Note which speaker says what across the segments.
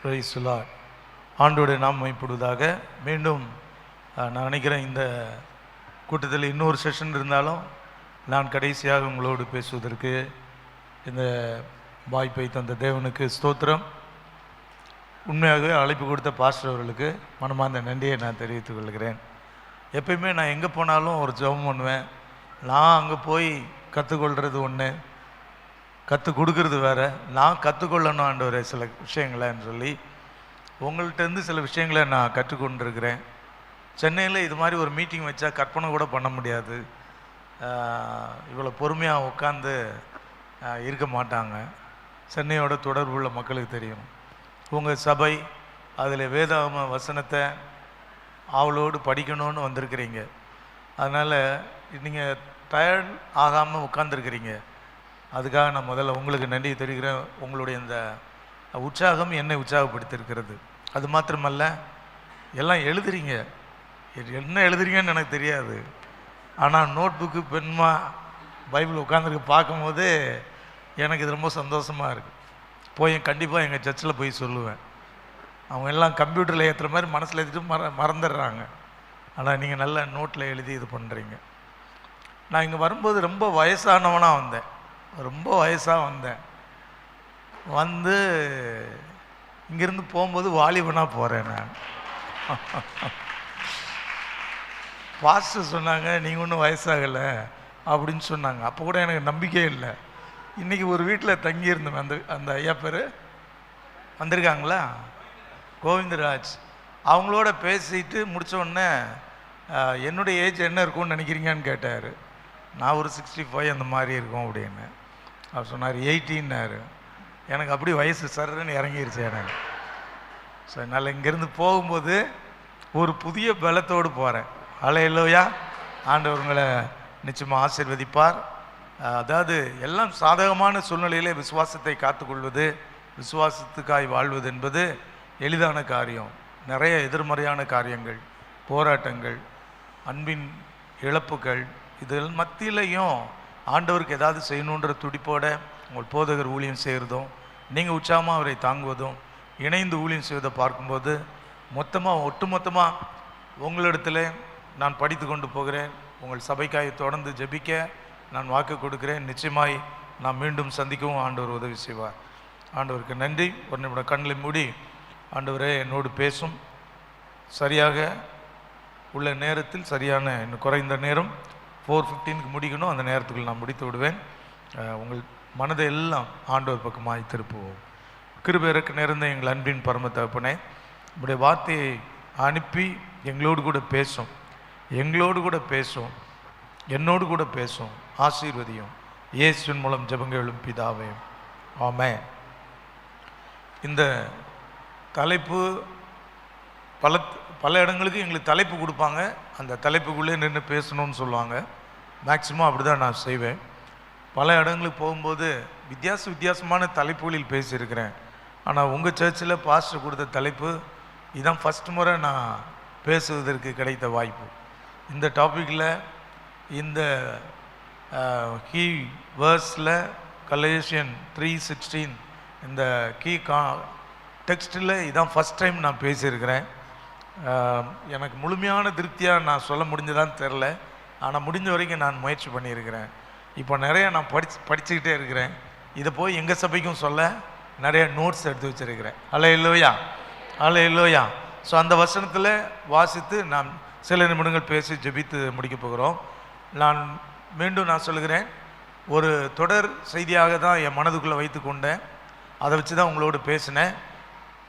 Speaker 1: Price the Lord. ஆண்டவருடைய நாமம் மகிமைப்படுவதாக. மீண்டும் நான் நினைக்கிறேன் இந்த கூட்டத்தில் இன்னொரு செஷன் இருந்தாலும் நான் கடைசியாக உங்களோடு பேசுவதற்கு இந்த வாய்ப்பை தந்த தேவனுக்கு ஸ்தோத்திரம். உண்மையாகவே அழைப்பு கொடுத்த பாஸ்டர் அவர்களுக்கு மனமார்ந்த நன்றியை நான் தெரிவித்துக் கொள்கிறேன். எப்பயுமே நான் எங்கே போனாலும் ஒரு ஜெபம் பண்ணுவேன். நான் அங்கே போய் கற்றுக்கொள்கிறது ஒன்று, கற்றுக் கொடுக்கறது வேறு. நான் கற்றுக்கொள்ளணும் ஆண்டவரே சில விஷயங்களைன்னு சொல்லி உங்கள்கிட்டருந்து சில விஷயங்களை நான் கற்றுக்கொண்டிருக்கிறேன். சென்னையில் இது மாதிரி ஒரு மீட்டிங் வச்சா கற்பனை கூட பண்ண முடியாது. இவ்வளோ பொறுமையாக உட்காந்து இருக்க மாட்டாங்க. சென்னையோட தொடர்புள்ள மக்களுக்கு தெரியும். உங்கள் சபை அதில் வேதாகம வசனத்தை அவளோடு படிக்கணும்னு வந்திருக்கிறீங்க. அதனால் நீங்கள் டயர்ட் ஆகாமல் உட்காந்துருக்கிறீங்க. அதுக்காக நான் முதல்ல உங்களுக்கு நன்றி தெரிவிக்கிறேன். உங்களுடைய இந்த உற்சாகம் என்னை உற்சாகப்படுத்தியிருக்கிறது. அது மாத்திரமல்ல, எல்லாம் எழுதுறீங்க. என்ன எழுதுறீங்கன்னு எனக்கு தெரியாது. ஆனால் நோட் புக்கு பென்மா பைபிள் உட்காந்துருக்கு பார்க்கும்போது எனக்கு இது ரொம்ப சந்தோஷமாக இருக்குது. கண்டிப்பாக எங்கள் சர்ச்சில் போய் சொல்லுவேன். அவங்க எல்லாம் கம்ப்யூட்டரில் ஏற்றுற மாதிரி மனசில் ஏற்றிட்டு மறந்துடுறாங்க. ஆனால் நீங்கள் நல்ல நோட்டில் எழுதி இது பண்ணுறீங்க. நான் இங்கே வரும்போது ரொம்ப வயசானவனாக வந்தேன். ரொம்ப வயசாக வந்தேன். வந்து இங்கேருந்து போகும்போது வாலிபனாக போகிறேன் நான். பாஸ்டர் சொன்னாங்க நீங்கள் ஒன்றும் வயசாகலை அப்படின்னு சொன்னாங்க. அப்போ கூட எனக்கு நம்பிக்கையே இல்லை. இன்றைக்கி ஒரு வீட்டில் தங்கியிருந்தேன். அந்த ஐயா பேர் வந்திருக்காங்களா, கோவிந்தராஜ். அவங்களோட பேசிட்டு முடித்தோடனே என்னுடைய ஏஜ் என்ன இருக்கும்னு நினைக்கிறீங்கன்னு கேட்டார். நான் ஒரு 65 அந்த மாதிரி இருக்கும் அப்படின்னு அவர் சொன்னார். 18னாரு. எனக்கு அப்படி வயசு சர்ன்னு இறங்கிருச்சு எனக்கு. ஸோ என்னால் இங்கேருந்து போகும்போது ஒரு புதிய பலத்தோடு போகிறேன். அல்லேலூயா. ஆண்டவர்களை நிச்சயமாக ஆசீர்வதிப்பார். அதாவது எல்லாம் சாதகமான சூழ்நிலையிலே விசுவாசத்தை காத்துக்கொள்வது, விசுவாசத்துக்காய் வாழ்வது என்பது எளிதான காரியம். நிறைய எதிர்மறையான காரியங்கள், போராட்டங்கள், அன்பின் இழப்புகள், இதில் மத்தியிலையும் ஆண்டவருக்கு ஏதாவது செய்யணுன்ற துடிப்போட உங்கள் போதகர் ஊழியம் செய்கிறதும், நீங்கள் உற்சாகமாக அவரை தாங்குவதும், இணைந்து ஊழியம் செய்வதை பார்க்கும்போது ஒட்டுமொத்தமாக உங்களிடத்தில் நான் படித்து கொண்டு போகிறேன். உங்கள் சபைக்காய் தொடர்ந்து ஜெபிக்க நான் வாக்கு கொடுக்கிறேன். நிச்சயமாய் நான் மீண்டும் சந்திக்கவும் ஆண்டவர் உதவி செய்வார். ஆண்டவருக்கு நன்றி. ஒரு நிமிடம் கண்களை மூடி ஆண்டவரே என்னோடு பேசும். சரியாக உள்ள நேரத்தில், சரியான இன்னும் குறைந்த நேரம் 4:15 முடிக்கணும். அந்த நேரத்துக்குள் நான் முடித்து விடுவேன். உங்கள் மனதை எல்லாம் ஆண்டவர் பக்கமாய் திருப்புவோம். கிருபைக்கு நேர்ந்த எங்கள் அன்பின் பரம தகப்பனே, உங்களுடைய வார்த்தையை அனுப்பி எங்களோடு கூட பேசும், என்னோடு கூட பேசும். ஆசீர்வதியும். இயேசுவின் மூலம் ஜெபங்களும் பிதாவே, ஆமென். இந்த தலைப்பு பல இடங்களுக்கு எங்களுக்கு தலைப்பு கொடுப்பாங்க. அந்த தலைப்புக்குள்ளே நின்று பேசணும்னு சொல்லுவாங்க. மேக்சிமம் அப்படி தான் நான் செய்வேன். பல இடங்களுக்கு போகும்போது வித்தியாசமான தலைப்புகளில் பேசியிருக்கிறேன். ஆனால் உங்கள் சர்ச்சில் பாஸ்டர் கொடுத்த தலைப்பு இதுதான் ஃபஸ்ட் முறை நான் பேசுவதற்கு கிடைத்த வாய்ப்பு. இந்த டாப்பிக்கில், இந்த கீ வேர்ஸில், கலேசியன் 3:16 இந்த கீ டெக்ஸ்டில் இதான் ஃபஸ்ட் டைம் நான் பேசியிருக்கிறேன். எனக்கு முழுமையான திருப்தியாக நான் சொல்ல முடிஞ்சதான்னு தெரில. ஆனால் முடிஞ்ச வரைக்கும் நான் முயற்சி பண்ணியிருக்கிறேன். இப்போ நிறைய நான் படிச்சுக்கிட்டே இருக்கிறேன். இதை போய் எங்கள் சபைக்கும் சொல்ல நிறைய நோட்ஸ் எடுத்து வச்சுருக்கிறேன். அல்லேலூயா. ஸோ அந்த வசனத்தில் வாசித்து நாம் சில நிமிடங்கள் பேசி ஜெபித்து முடிக்க போகிறோம். மீண்டும் நான் சொல்லுகிறேன், ஒரு தொடர் செய்தியாக தான் என் மனதுக்குள்ளே வைத்து கொண்டேன். அதை வச்சு தான் உங்களோடு பேசினேன்.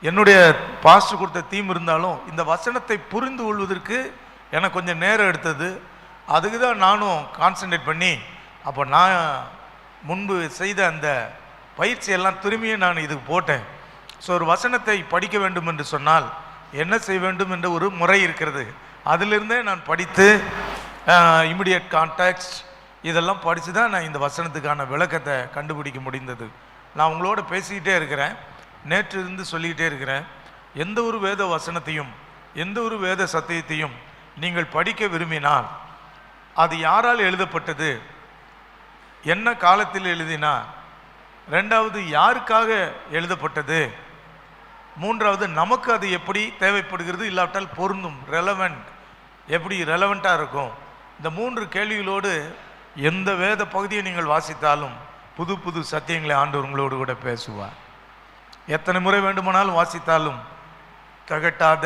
Speaker 1: என்னுடைய பாஸ்டர் கொடுத்த தீம் இருந்தாலும் இந்த வசனத்தை புரிந்து கொள்வதற்கு எனக்கு கொஞ்சம் நேரம் எடுத்தது. அதுக்கு தான் நானும் கான்சன்ட்ரேட் பண்ணி, அப்போ நான் முன்பு செய்த அந்த பயிற்சியெல்லாம் திரும்பியும் நான் இதுக்கு போட்டேன். ஸோ ஒரு வசனத்தை படிக்க வேண்டும் என்று சொன்னால் என்ன செய்ய வேண்டும் என்ற ஒரு முறை இருக்கிறது. அதிலிருந்தே நான் படித்து இமிடியட் கான்டெக்ஸ்ட் இதெல்லாம் படித்து தான் நான் இந்த வசனத்துக்கான விளக்கத்தை கண்டுபிடிக்க முடிந்தது. நான் உங்களோட பேசிக்கிட்டே இருக்கிறேன். நேற்று இருந்து சொல்லிக்கிட்டே இருக்கிறேன். எந்த ஒரு வேத வசனத்தையும், எந்த ஒரு வேத சத்தியத்தையும் நீங்கள் படிக்க விரும்பினால் அது யாரால் எழுதப்பட்டது, என்ன காலத்தில் எழுதினார், ரெண்டாவது யாருக்காக எழுதப்பட்டது, மூன்றாவது நமக்கு அது எப்படி தேவைப்படுகிறது, இல்லாவிட்டால் பொருந்தும், ரெலவெண்ட், எப்படி ரெலவெண்ட்டாக இருக்கும். இந்த 3 கேள்விகளோடு எந்த வேத பகுதியை நீங்கள் வாசித்தாலும் புது புது சத்தியங்களை ஆண்டவர் உங்களோடு கூட பேசுவார். எத்தனை முறை வேண்டுமானாலும் வாசித்தாலும் தகட்டாத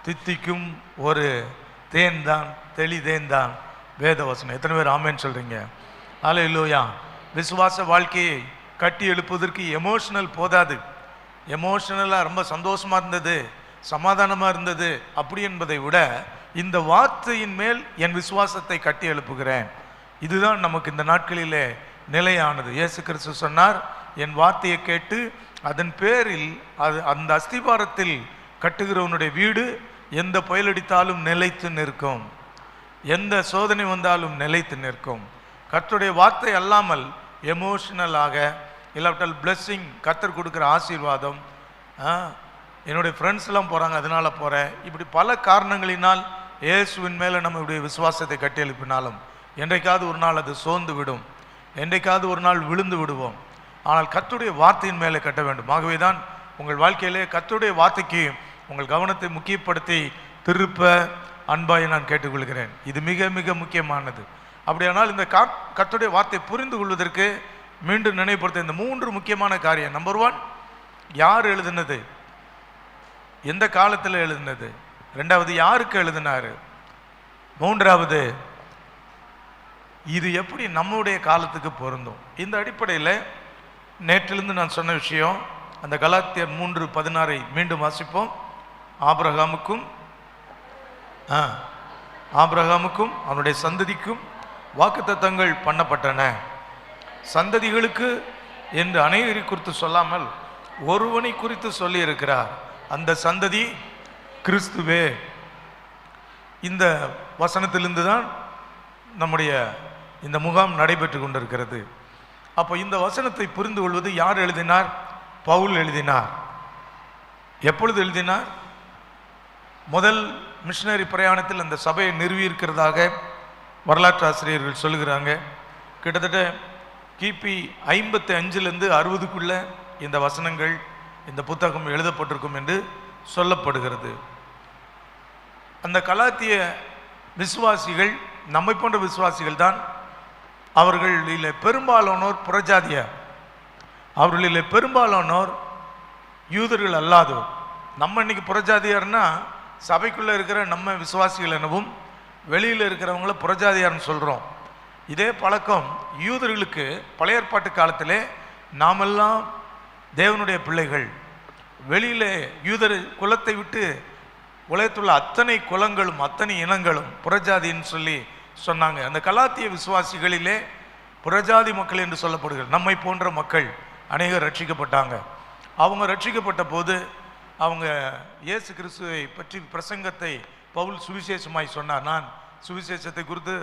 Speaker 1: தித்திக்கும் ஒரு தேன் தான், தெளிதேன் தான் வேத வசனம். எத்தனை பேர் ஆமேன்னு சொல்கிறீங்க? அல்லேலூயா. விசுவாச வாழ்க்கையை கட்டி எழுப்புவதற்கு எமோஷனல் போதாது. எமோஷனலாக ரொம்ப சந்தோஷமாக இருந்தது, சமாதானமாக இருந்தது அப்படி என்பதை விட இந்த வார்த்தையின் மேல் என் விசுவாசத்தை கட்டி எழுப்புகிறேன். இதுதான் நமக்கு இந்த நாட்களிலே நிலையானது. இயேசு கிறிஸ்து சொன்னார், என் வார்த்தையை கேட்டு அதன் பேரில் அந்த அஸ்திபாரத்தில் கட்டுகிறவனுடைய வீடு எந்த புயலடித்தாலும் நிலைத்து நிற்கும், எந்த சோதனை வந்தாலும் நிலைத்து நிற்கும். கர்த்தருடைய வார்த்தை அல்லாமல் எமோஷனலாக, இல்லாவிட்டால் பிளெஸ்ஸிங், கர்த்தர் கொடுக்குற ஆசீர்வாதம், என்னுடைய ஃப்ரெண்ட்ஸ் எல்லாம் போகிறாங்க அதனால் போகிறேன், இப்படி பல காரணங்களினால் இயேசுவின் மேலே நம்முடைய விசுவாசத்தை கட்டி எழுப்பினாலும் என்றைக்காவது ஒரு நாள் அது சோர்ந்து விடும், என்றைக்காவது ஒரு நாள் விழுந்து விடுவோம். ஆனால் கர்த்தருடைய வார்த்தையின் மேலே கட்ட வேண்டும். ஆகவே தான் உங்கள் வாழ்க்கையிலே கர்த்தருடைய வார்த்தைக்கு உங்கள் கவனத்தை முக்கியப்படுத்தி திருப்ப அன்பாயை நான் கேட்டுக்கொள்கிறேன். இது மிக மிக முக்கியமானது. அப்படியானால் இந்த கர்த்தருடைய வார்த்தை புரிந்து கொள்வதற்கு மீண்டும் நினைவுபடுத்த இந்த 3 முக்கியமான காரியம். நம்பர் 1, யார் எழுதினது, எந்த காலத்தில் எழுதினது. 2வது, யாருக்கு எழுதினாரு. 3வது, இது எப்படி நம்முடைய காலத்துக்கு பொருந்தும். இந்த அடிப்படையில் நேற்றிலிருந்து நான் சொன்ன விஷயம், அந்த கலாத்தியர் 3:16 மீண்டும் வாசிப்போம். ஆபிரகாமுக்கும் அவனுடைய சந்ததிக்கும் வாக்குத்தத்தங்கள் பண்ணப்பட்டன. சந்ததிகளுக்கு என்று அனைவரை குறித்து சொல்லாமல் ஒருவனை குறித்து சொல்லி இருக்கிறார். அந்த சந்ததி கிறிஸ்துவே. இந்த வசனத்திலிருந்து தான் நம்முடைய இந்த முகாம் நடைபெற்று கொண்டிருக்கிறது. அப்போ இந்த வசனத்தை புரிந்து கொள்வது, யார் எழுதினார்? பவுல் எழுதினார். எப்பொழுது எழுதினார்? முதல் மிஷனரி பிரயாணத்தில் அந்த சபையை நிறுவியிருக்கிறதாக வரலாற்று ஆசிரியர்கள் சொல்லுகிறாங்க. கிட்டத்தட்ட கிபி 55லேருந்து 60க்குள்ள இந்த வசனங்கள், இந்த புத்தகம் எழுதப்பட்டிருக்கும் என்று சொல்லப்படுகிறது. அந்த கலாத்திய விசுவாசிகள் நம்மை போன்ற விசுவாசிகள் தான். அவர்களில் பெரும்பாலானோர் புறஜாதியார், அவர்களில் பெரும்பாலானோர் யூதர்கள் அல்லாதோர். நம்ம இன்னைக்கு புறஜாதியார்னா சபைக்குள்ளே இருக்கிற நம்ம விசுவாசிகள் எனவும் வெளியில் இருக்கிறவங்கள புறஜாதியார்னு சொல்கிறோம். இதே பழக்கம் யூதர்களுக்கு பழைய ஏற்பாட்டு காலத்திலே நாமெல்லாம் தேவனுடைய பிள்ளைகள், வெளியிலே யூதர் குலத்தை விட்டு உலகத்துள்ள அத்தனை குலங்களும் அத்தனை இனங்களும் புறஜாதின்னு சொல்லி சொன்னாங்க. அந்த கலாத்திய விசுவாசிகளிலே புறஜாதி மக்கள் என்று சொல்லப்படுகிறது. நம்மை போன்ற மக்கள் அநேகர் ரட்சிக்கப்பட்டாங்க. அவங்க ரட்சிக்கப்பட்ட போது அவங்க இயேசு கிறிஸ்துவை பற்றி பிரசங்கத்தை பவுல் சுவிசேஷமாய் சொன்னார். நான் சுவிசேஷத்தை குறித்து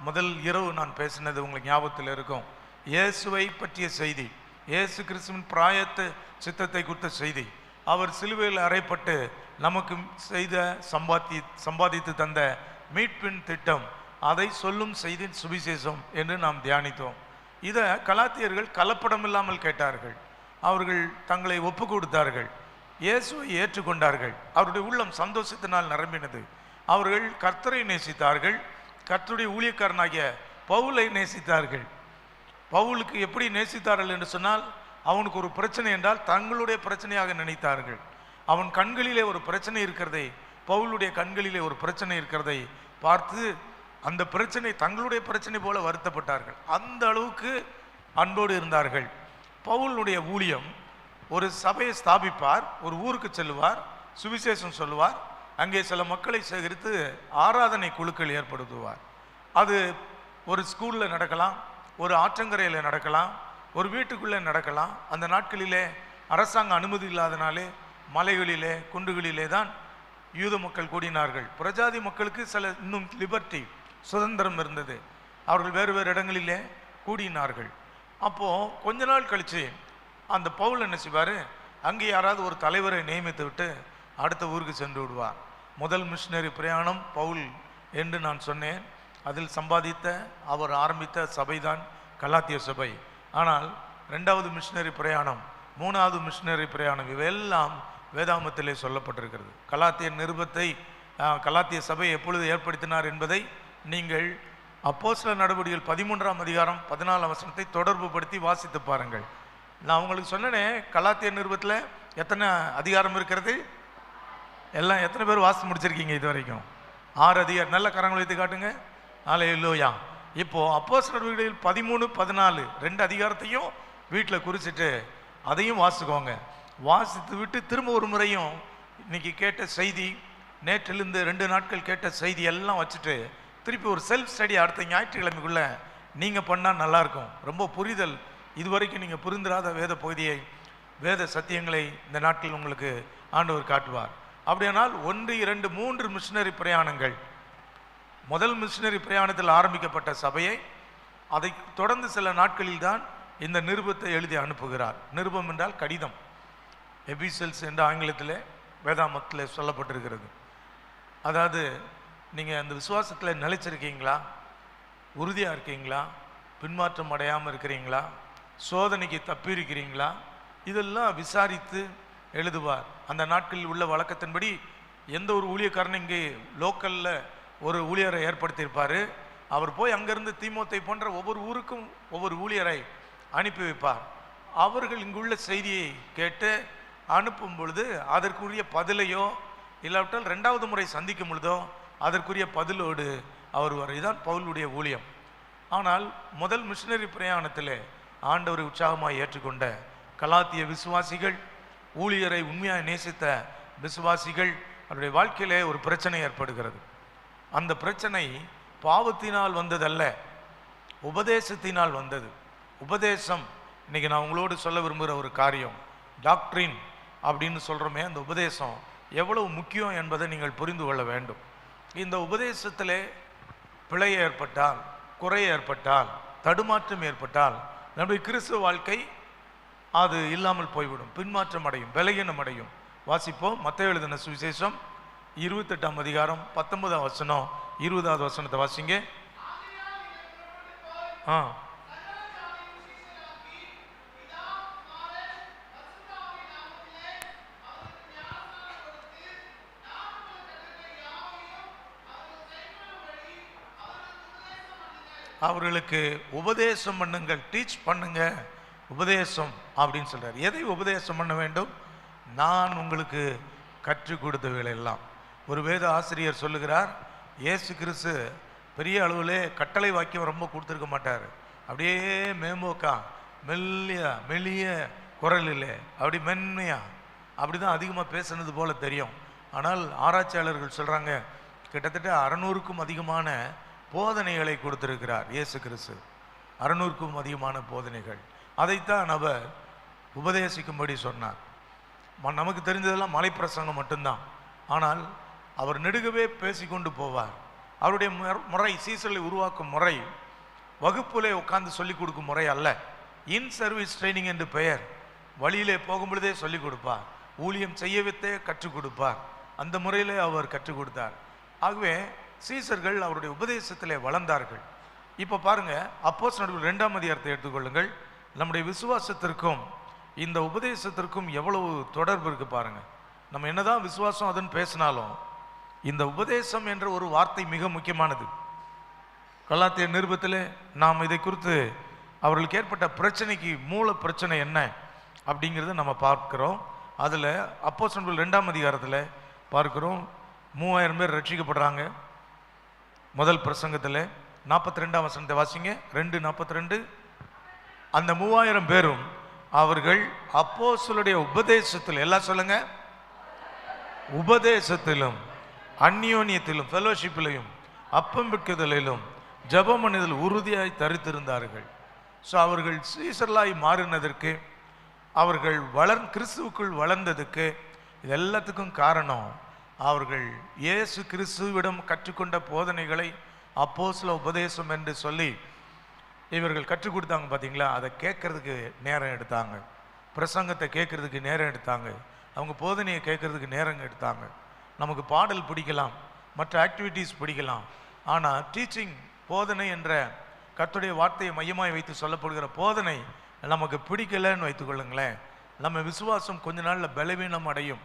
Speaker 1: முதல் இரவு நான் பேசினது உங்களுக்கு ஞாபகத்தில் இருக்கும். இயேசுவை பற்றிய செய்தி, இயேசு கிறிஸ்துவின் பிராயத்து சித்தத்தை குறித்த செய்தி, அவர் சிலுவையில் அறைப்பட்டு நமக்கு செய்த சம்பாதித்து தந்த மீட்பின் திட்டம், அதை சொல்லும் செய்தி சுவிசேஷம் என்று நாம் தியானித்தோம். இதை கலாத்தியர்கள் கலப்படம் இல்லாமல் கேட்டார்கள். அவர்கள் தங்களை ஒப்பு கொடுத்தார்கள், இயேசுவை ஏற்றுக்கொண்டார்கள். அவருடைய உள்ளம் சந்தோஷத்தினால் நிரம்பினது. அவர்கள் கர்த்தரை நேசித்தார்கள், கர்த்தருடைய ஊழியக்காரனாகிய பவுலை நேசித்தார்கள். பவுலுக்கு எப்படி நேசித்தார்கள் என்று சொன்னால், அவனுக்கு ஒரு பிரச்சனை என்றால் தங்களுடைய பிரச்சனையாக நினைத்தார்கள். அவன் கண்களிலே ஒரு பிரச்சனை இருக்கிறதை, பவுலுடைய கண்களிலே ஒரு பிரச்சனை இருக்கிறதை பார்த்து அந்த பிரச்சனை தங்களுடைய பிரச்சனை போல வருத்தப்பட்டார்கள். அந்த அளவுக்கு அன்போடு இருந்தார்கள். பவுலுடைய ஊழியம், ஒரு சபையை ஸ்தாபிப்பார், ஒரு ஊருக்கு செல்லுவார், சுவிசேஷம் சொல்லுவார், அங்கே சில மக்களை சேகரித்து ஆராதனை குழுக்கள் ஏற்படுத்துவார். அது ஒரு ஸ்கூலில் நடக்கலாம், ஒரு ஆற்றங்கரையில் நடக்கலாம், ஒரு வீட்டுக்குள்ளே நடக்கலாம். அந்த நாட்களிலே அரசாங்க அனுமதி இல்லாதனாலே மலைகளிலே குண்டுகளிலே தான் யூத மக்கள் கூடினார்கள். புறஜாதி மக்களுக்கு சில இன்னும் லிபர்ட்டி, சுதந்திரம் இருந்தது. அவர்கள் வேறு வேறு இடங்களிலே கூடினார்கள். அப்போது கொஞ்ச நாள் கழித்து அந்த பவுல் என்ன செய்வார், அங்கே யாராவது ஒரு தலைவரை நியமித்து விட்டு அடுத்த ஊருக்கு சென்று விடுவார். முதல் மிஷினரி பிரயாணம் பவுல் என்று நான் சொன்னேன். அதில் சம்பாதித்த அவர் ஆரம்பித்த சபைதான் கலாத்திய சபை. ஆனால் 2வது மிஷினரி பிரயாணம் மூணாவது மிஷினரி பிரயாணம், இவையெல்லாம் வேதாமத்திலே சொல்லப்பட்டிருக்கிறது. கலாத்திய நிருபத்தை கலாத்திய சபை எப்பொழுது ஏற்படுத்தினார் என்பதை நீங்கள் அப்போஸ்தலர் நடவடிக்கைகள் 13ஆம் அதிகாரம் 14ஆம் வசனத்தை தொடர்பு படுத்தி வாசித்து பாருங்கள். நான் உங்களுக்கு சொன்னேனே, கலாத்திய நிருபத்தில் எத்தனை அதிகாரம் இருக்கிறது? எல்லாம் எத்தனை பேர் வாசி முடிச்சிருக்கீங்க இது வரைக்கும்? 6 அதிகாரம். நல்ல கரங்களை வைத்து காட்டுங்க. அல்லேலூயா. இப்போ அப்போஸ்தலர் நடவடிக்கைகள் 13, 14 2 அதிகாரத்தையும் வீட்டில் குறிச்சிட்டு அதையும் வாசிக்கோங்க. வாசித்து விட்டு திரும்ப ஒரு முறையும் இன்னைக்கு கேட்ட செய்தி, நேற்றிலிருந்து 2 நாட்கள் கேட்ட செய்தி எல்லாம் வச்சுட்டு திருப்பி ஒரு செல்ஃப் ஸ்டடி அடுத்த ஞாயிற்றுக்கிழமைக்குள்ள நீங்கள் பண்ணால் நல்லாயிருக்கும். ரொம்ப புரிதல், இதுவரைக்கும் நீங்கள் புரிந்திராத வேத பகுதியை, வேத சத்தியங்களை இந்த நாட்களில் உங்களுக்கு ஆண்டவர் காட்டுவார். அப்படியானால் 1, 2, 3 மிஷினரி பிரயாணங்கள். முதல் மிஷினரி பிரயாணத்தில் ஆரம்பிக்கப்பட்ட சபையை அதை தொடர்ந்து சில நாட்களில் தான் இந்த நிருபத்தை எழுதி அனுப்புகிறார். நிருபம் என்றால் கடிதம், எபிசல்ஸ் என்று ஆங்கிலத்தில் வேதாமத்தில் சொல்லப்பட்டிருக்கிறது. அதாவது நீங்கள் அந்த விசுவாசத்தில் நிலைச்சிருக்கீங்களா, உறுதியாக இருக்கீங்களா, பின்மாற்றம் அடையாமல் இருக்கிறீங்களா, சோதனைக்கு தப்பி இருக்கிறீங்களா, இதெல்லாம் விசாரித்து எழுதுவார். அந்த நாட்களில் உள்ள வழக்கத்தின்படி எந்த ஒரு ஊழியக்காரனும் இங்கே லோக்கலில் ஒரு ஊழியரை ஏற்படுத்தியிருப்பார். அவர் போய் அங்கேருந்து தீமோத்தை போன்ற ஒவ்வொரு ஊருக்கும் ஒவ்வொரு ஊழியரை அனுப்பி வைப்பார். அவர்கள் இங்குள்ள செய்தியை கேட்டு அனுப்பும் பொழுது அதற்குரிய பதிலையோ இல்லாவிட்டால் 2வது முறை சந்திக்கும் பொழுதோ அதற்குரிய பதிலோடு அவர் வர. இதுதான் பவுலுடைய ஊழியம். ஆனால் முதல் மிஷினரி பிரயாணத்தில் ஆண்டவரை உற்சாகமாக ஏற்றுக்கொண்ட கலாத்திய விசுவாசிகள், ஊழியரை உண்மையாக நேசித்த விசுவாசிகள், அவருடைய வாழ்க்கையிலே ஒரு பிரச்சனை ஏற்படுகிறது. அந்த பிரச்சனை பாவத்தினால் வந்ததல்ல, உபதேசத்தினால் வந்தது. உபதேசம், இன்னைக்கு நான் உங்களோடு சொல்ல விரும்புகிற ஒரு காரியம், டாக்ட்ரின் அப்படின்னு சொல்கிறோமே, அந்த உபதேசம் எவ்வளவு முக்கியம் என்பதை நீங்கள் புரிந்து கொள்ள வேண்டும். இந்த உபதேசத்திலே பிழை ஏற்பட்டால், குறை ஏற்பட்டால், தடுமாற்றம் ஏற்பட்டால் நம்முடைய கிறிஸ்துவ வாழ்க்கை அது இல்லாமல் போய்விடும், பின்மாற்றம் அடையும், பலகீனம் அடையும். வாசிப்போம். மத்தேயு எழுதின சுவிசேஷம் 28ஆம் அதிகாரம் 19ஆம் வசனம் 20வது வசனத்தை வாசிங்க. அவர்களுக்கு உபதேசம் பண்ணுங்கள், டீச் பண்ணுங்க, உபதேசம் அப்படின்னு சொல்றார். எதை உபதேசம் பண்ண வேண்டும்? நான் உங்களுக்கு கற்றுக் கொடுத்தவைகள் எல்லாம். ஒரு வேத ஆசிரியர் சொல்லுகிறார், இயேசு கிறிஸ்து பெரிய அளவில் கட்டளை வாக்கியம் ரொம்ப கொடுத்துருக்க மாட்டார். அப்படியே மேம்போக்கா மெல்லிய குரலில் அப்படி மென்மையா அப்படி தான் அதிகமாக பேசுனது போல தெரியும். ஆனால் ஆராய்ச்சியாளர்கள் சொல்கிறாங்க, கிட்டத்தட்ட 600க்கும் அதிகமான போதனைகளை கொடுத்திருக்கிறார் இயேசு கிறிஸ்து. 600க்கும் அதிகமான போதனைகள். அதைத்தான் அவர் உபதேசிக்கும்படி சொன்னார். நமக்கு தெரிஞ்சதெல்லாம் மலைப்பிரசங்கம் மட்டும்தான். ஆனால் அவர் நெடுகவே பேசிக்கொண்டு போவார். அவருடைய முறை, சீசர்களை உருவாக்கும் முறை வகுப்பிலே உட்கார்ந்து சொல்லிக் கொடுக்கும் முறை அல்ல. இன் சர்வீஸ் ட்ரைனிங் என்று பெயர். வழியிலே போகும் பொழுதே சொல்லிக் கொடுப்பார், ஊழியம் செய்ய வைத்தே கற்றுக் கொடுப்பார். அந்த முறையிலே அவர் கற்றுக் கொடுத்தார். ஆகவே சீசர்கள் அவருடைய உபதேசத்திலே வளர்ந்தார்கள். இப்போ பாருங்க, அப்போஸ்தலர் நடவடிக்கைகள் 2ஆம் அதிகாரத்தை எடுத்துக்கொள்ளுங்கள். நம்முடைய விசுவாசத்திற்கும் இந்த உபதேசத்திற்கும் எவ்வளவு தொடர்பு இருக்கு பாருங்க. நம்ம என்னதான் விசுவாசம் அதுன்னு பேசினாலும் இந்த உபதேசம் என்ற ஒரு வார்த்தை மிக முக்கியமானது. கலாத்திய நிருபத்திலே நாம் இதை குறித்து அவர்களுக்கு ஏற்பட்ட பிரச்சனைக்கு மூல பிரச்சனை என்ன அப்படிங்கிறத நம்ம பார்க்கிறோம். அதில் அப்போஸ்தலர் 2ஆம் அதிகாரத்தில் பார்க்கிறோம், 3000 பேர் ரட்சிக்கப்படுறாங்க. முதல் பிரசங்கத்தில் 42ஆம் வசனத்தை வாசிங்க. 2:42. அந்த 3000 பேரும் அவர்கள் அப்போஸ்தலருடைய உபதேசத்தில், எல்லாம் சொல்லுங்க, உபதேசத்திலும் அந்யோன்யத்திலும் ஃபெலோஷிப்பிலையும் அப்பம் பிற்குதலிலும் ஜெபம் பண்ணுதல் உறுதியாய் தரித்திருந்தார்கள். ஸோ அவர்கள் சீசர்களாய் மாறினதற்கு, அவர்கள் கிறிஸ்துவுக்குள் வளர்ந்ததுக்கு, இது எல்லாத்துக்கும் காரணம் அவர்கள் இயேசு கிறிஸ்துவிடம் கற்றுக்கொண்ட போதனைகளை அப்போஸ்தல உபதேசம் என்று சொல்லி இவர்கள் கற்றுக் கொடுத்தாங்க. பார்த்தீங்களா? அதை கேட்கறதுக்கு நேரம் எடுத்தாங்க, பிரசங்கத்தை கேட்கறதுக்கு நேரம் எடுத்தாங்க, அவங்க போதனையை கேட்கறதுக்கு நேரம் எடுத்தாங்க. நமக்கு பாடல் பிடிக்கலாம், மற்ற ஆக்டிவிட்டீஸ் பிடிக்கலாம், ஆனால் டீச்சிங், போதனை என்ற கர்த்தருடைய வார்த்தையை மையமாய் வைத்து சொல்லப்படுகிற போதனை நமக்கு பிடிக்கலைன்னு வைத்துக்கொள்ளுங்களேன், நம்ம விசுவாசம் கொஞ்ச நாளில் பலவீனம் அடையும்.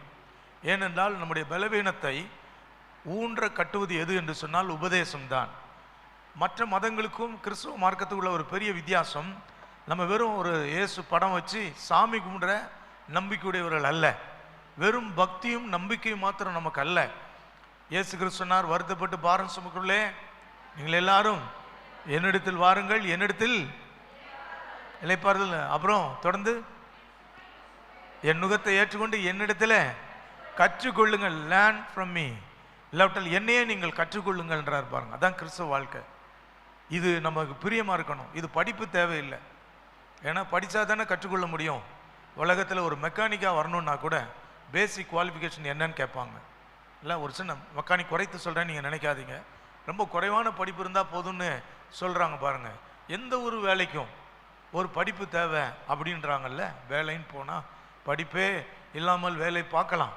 Speaker 1: ஏனென்றால் நம்முடைய பலவீனத்தை ஊன்ற கட்டுவது எது என்று சொன்னால் உபதேசம்தான். மற்ற மதங்களுக்கும் கிறிஸ்துவ மார்க்கத்துக்கு உள்ள ஒரு பெரிய வித்தியாசம், நம்ம வெறும் ஒரு இயேசு படம் வச்சு சாமி கும்பிடுற நம்பிக்கையுடையவர்கள் அல்ல. வெறும் பக்தியும் நம்பிக்கையும் மாத்திரம் நமக்கு அல்ல. இயேசு கிறிஸ்து சொன்னார், வருத்தப்பட்டு பாரம் சுமக்குள்ளே நீங்கள் எல்லாரும் என்னிடத்தில் வாருங்கள், என்னிடத்தில் இளைப்பாறுதல். அப்புறம் தொடர்ந்து என் நுகத்தை ஏற்றுக்கொண்டு என்னிடத்தில் கற்றுக்கொள்ளுங்கள், லேர்ன் ஃப்ரம் மீ. இல்லாவிட்டால் என்னையே நீங்கள் கற்றுக்கொள்ளுங்கள்ன்றார் பாருங்க. அதான் கிறிஸ்துவ வாழ்க்கை. இது நமக்கு பிரியமாக இருக்கணும். இது படிப்பு தேவையில்லை. ஏன்னா படித்தா தானே கற்றுக்கொள்ள முடியும். உலகத்தில் ஒரு மெக்கானிக்காக வரணுன்னா கூட பேசிக் குவாலிஃபிகேஷன் என்னன்னு கேட்பாங்க. இல்லை, ஒரு சின்ன மெக்கானிக் குறைத்து சொல்கிறேன்னு நீங்கள் நினைக்காதீங்க. ரொம்ப குறைவான படிப்பு இருந்தால் போதும்னு சொல்கிறாங்க பாருங்கள். எந்த ஒரு வேலைக்கும் ஒரு படிப்பு தேவை அப்படின்றாங்கல்ல. வேலைன்னு போனால் படிப்பே இல்லாமல் வேலை பார்க்கலாம்.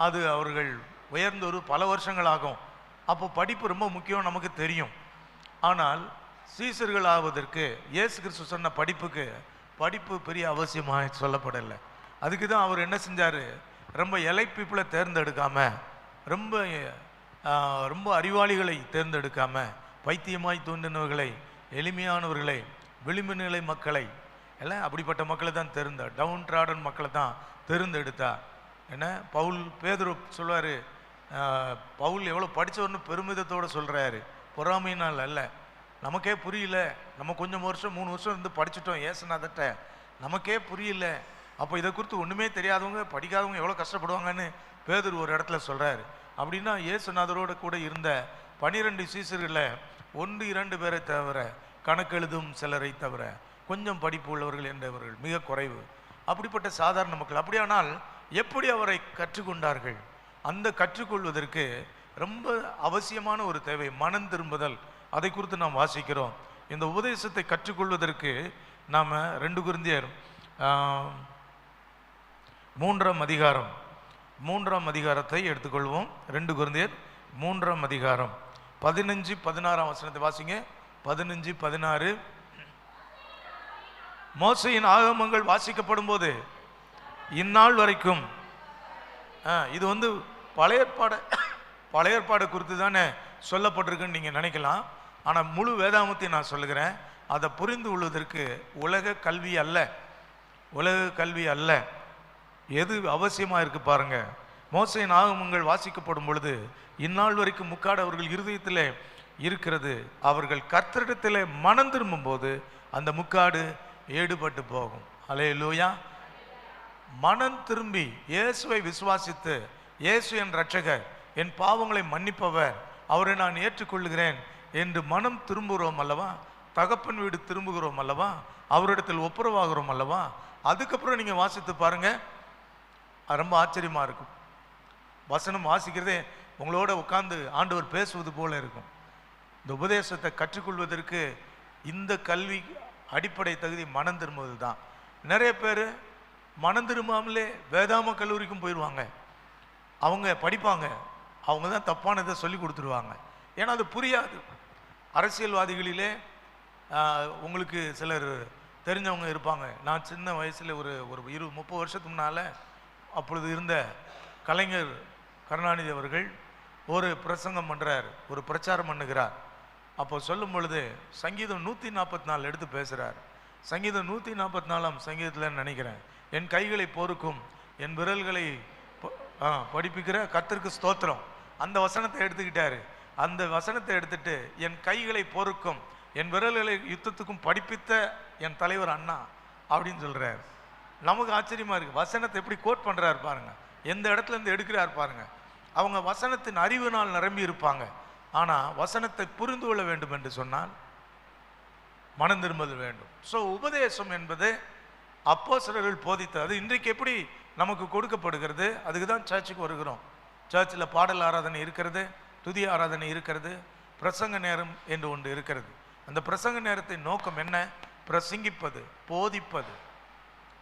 Speaker 1: அது அவர்கள் உயர்ந்த ஒரு பல வருஷங்கள் ஆகும். அப்போ படிப்பு ரொம்ப முக்கியம், நமக்கு தெரியும். ஆனால் சீசர்கள் ஆவதற்கு இயேசு கிறிஸ்து சொன்ன படிப்பு பெரிய அவசியமாக சொல்லப்படலை. அதுக்கு தான் அவர் என்ன செஞ்சார், ரொம்ப எலை பீப்புளை தேர்ந்தெடுக்காமல், ரொம்ப அறிவாளிகளை தேர்ந்தெடுக்காமல், பைத்தியமாய் தோன்றினவர்களை, எளிமையானவர்களை, விளிம்பு நிலை மக்களை எல்லாம் அப்படிப்பட்ட மக்களை தான் டவுன் ட்ராடன் மக்களை தான் தேர்ந்தெடுத்தார். என்ன பேதுரு சொல்வார், பவுல் எவ்வளோ படித்தவர்னு பெருமிதத்தோடு சொல்கிறாரு, பொறாமையினால் அல்ல. நமக்கே புரியல, நம்ம கொஞ்சம் வருஷம் 3 வருஷம் இருந்து படிச்சுட்டோம் ஏசுநாதர்கிட்ட, நமக்கே புரியல. அப்போ இதை குறித்து ஒன்றுமே தெரியாதவங்க, படிக்காதவங்க எவ்வளோ கஷ்டப்படுவாங்கன்னு பேதுரு ஒரு இடத்துல சொல்கிறாரு. அப்படின்னா இயேசுநாதரோடு கூட இருந்த 12 சீசர்களில் 1-2 பேரை தவிர, கணக்கெழுதும் சிலரை தவிர, கொஞ்சம் படிப்பு உள்ளவர்கள் என்றவர்கள் மிக குறைவு. அப்படிப்பட்ட சாதாரண மக்கள். அப்படியானால் எப்படி அவரை கற்றுக்கொண்டார்கள்? அந்த கற்றுக்கொள்வதற்கு ரொம்ப அவசியமான ஒரு தேவை, மனம் திரும்புதல். அதை குறித்து நாம் வாசிக்கிறோம். இந்த உபதேசத்தை கற்றுக்கொள்வதற்கு நாம் 2 கொரிந்தியர் 3ஆம் அதிகாரம் 3ஆம் அதிகாரத்தை எடுத்துக்கொள்வோம். 2 கொரிந்தியர் 3ஆம் அதிகாரம் 15-16 வசனத்தை வாசிங்க. 15-16. மோசையின் ஆகமங்கள் வாசிக்கப்படும் போது இந்நாள் வரைக்கும், இது பழைய ஏற்பாடு குறித்து தானே சொல்லப்பட்டிருக்குன்னு நீங்கள் நினைக்கலாம். ஆனால் முழு வேதாகமத்தையும் நான் சொல்லுகிறேன். அதை புரிந்து கொள்வதற்கு உலக கல்வி அல்ல, எது அவசியமாக இருக்குது பாருங்கள். மோசையின் ஆகமங்கள் வாசிக்கப்படும் பொழுது இந்நாள் வரைக்கும் முக்காடு அவர்கள் இருதயத்தில் இருக்கிறது. அவர்கள் கர்த்தரிடத்தில் மனம் திரும்பும் போது அந்த முக்காடு ஏடுபட்டு போகும். அல்லேலூயா. மனம் திரும்பி இயேசுவை விசுவாசித்து, இயேசு என் இரட்சகர், என் பாவங்களை மன்னிப்பவர், அவரை நான் ஏற்றுக்கொள்கிறேன் என்று மனம் திரும்புகிறோம் அல்லவா, தகப்பன் வீடு திரும்புகிறோம் அல்லவா, அவரிடத்தில் ஒப்புரவாகிறோம் அல்லவா, அதுக்கப்புறம் நீங்கள் வாசித்து பாருங்கள், ரொம்ப ஆச்சரியமாக இருக்கும். வசனம் வாசிக்கிறதே உங்களோட உட்கார்ந்து ஆண்டவர் பேசுவது போல இருக்கும். இந்த உபதேசத்தை கற்றுக்கொள்வதற்கு இந்த கல்வி அடிப்படை தகுதி மனம் திரும்புவது தான். நிறைய பேர் மனம் திரும்பாமலே வேதாம கல்லூரிக்கும் போயிடுவாங்க. அவங்க படிப்பாங்க, அவங்க தான் தப்பானதை சொல்லி கொடுத்துருவாங்க. ஏன்னா அது புரியாது. அரசியல்வாதிகளிலே உங்களுக்கு சிலர் தெரிஞ்சவங்க இருப்பாங்க. நான் சின்ன வயசில் ஒரு 20-30 வருஷத்துக்கு முன்னால் அப்பொழுது இருந்த கலைஞர் கருணாநிதி அவர்கள் ஒரு பிரசங்கம் பண்ணுறார், ஒரு பிரச்சாரம் பண்ணுகிறார். அப்போ சொல்லும் பொழுது சங்கீதம் 144 எடுத்து பேசுகிறார். சங்கீதம் 144ஆம் சங்கீதத்தில் நினைக்கிறேன், என் கைகளை பொறுக்கும், என் விரல்களை படிப்பிக்கிற கர்த்தருக்கு ஸ்தோத்திரம், அந்த வசனத்தை எடுத்துக்கிட்டாரு. அந்த வசனத்தை எடுத்துட்டு என் கைகளை பொறுக்கும், என் விரல்களை யுத்தத்துக்கும் படிப்பித்த என் தலைவர் அண்ணா அப்படின்னு சொல்கிறார். நமக்கு ஆச்சரியமாக இருக்குது. வசனத்தை எப்படி கோட் பண்ணுறாரு பாருங்க, எந்த இடத்துல இருந்து எடுக்கிறார் பாருங்க. அவங்க வசனத்தின் அறிவினால் நிரம்பி இருப்பாங்க. ஆனால் வசனத்தை புரிந்து கொள்ள வேண்டும் என்று சொன்னால் மனம் திரும்புதல் வேண்டும். ஸோ உபதேசம் என்பது அப்போஸ்தலர்கள் போதித்தது. அது இன்றைக்கு எப்படி நமக்கு கொடுக்கப்படுகிறது? அதுக்கு தான் சர்ச்சுக்கு வருகிறோம். சர்ச்சில் பாடல் ஆராதனை இருக்கிறது, துதி ஆராதனை இருக்கிறது, பிரசங்க நேரம் என்று ஒன்று இருக்கிறது. அந்த பிரசங்க நேரத்தின் நோக்கம் என்ன? பிரசங்கிப்பது,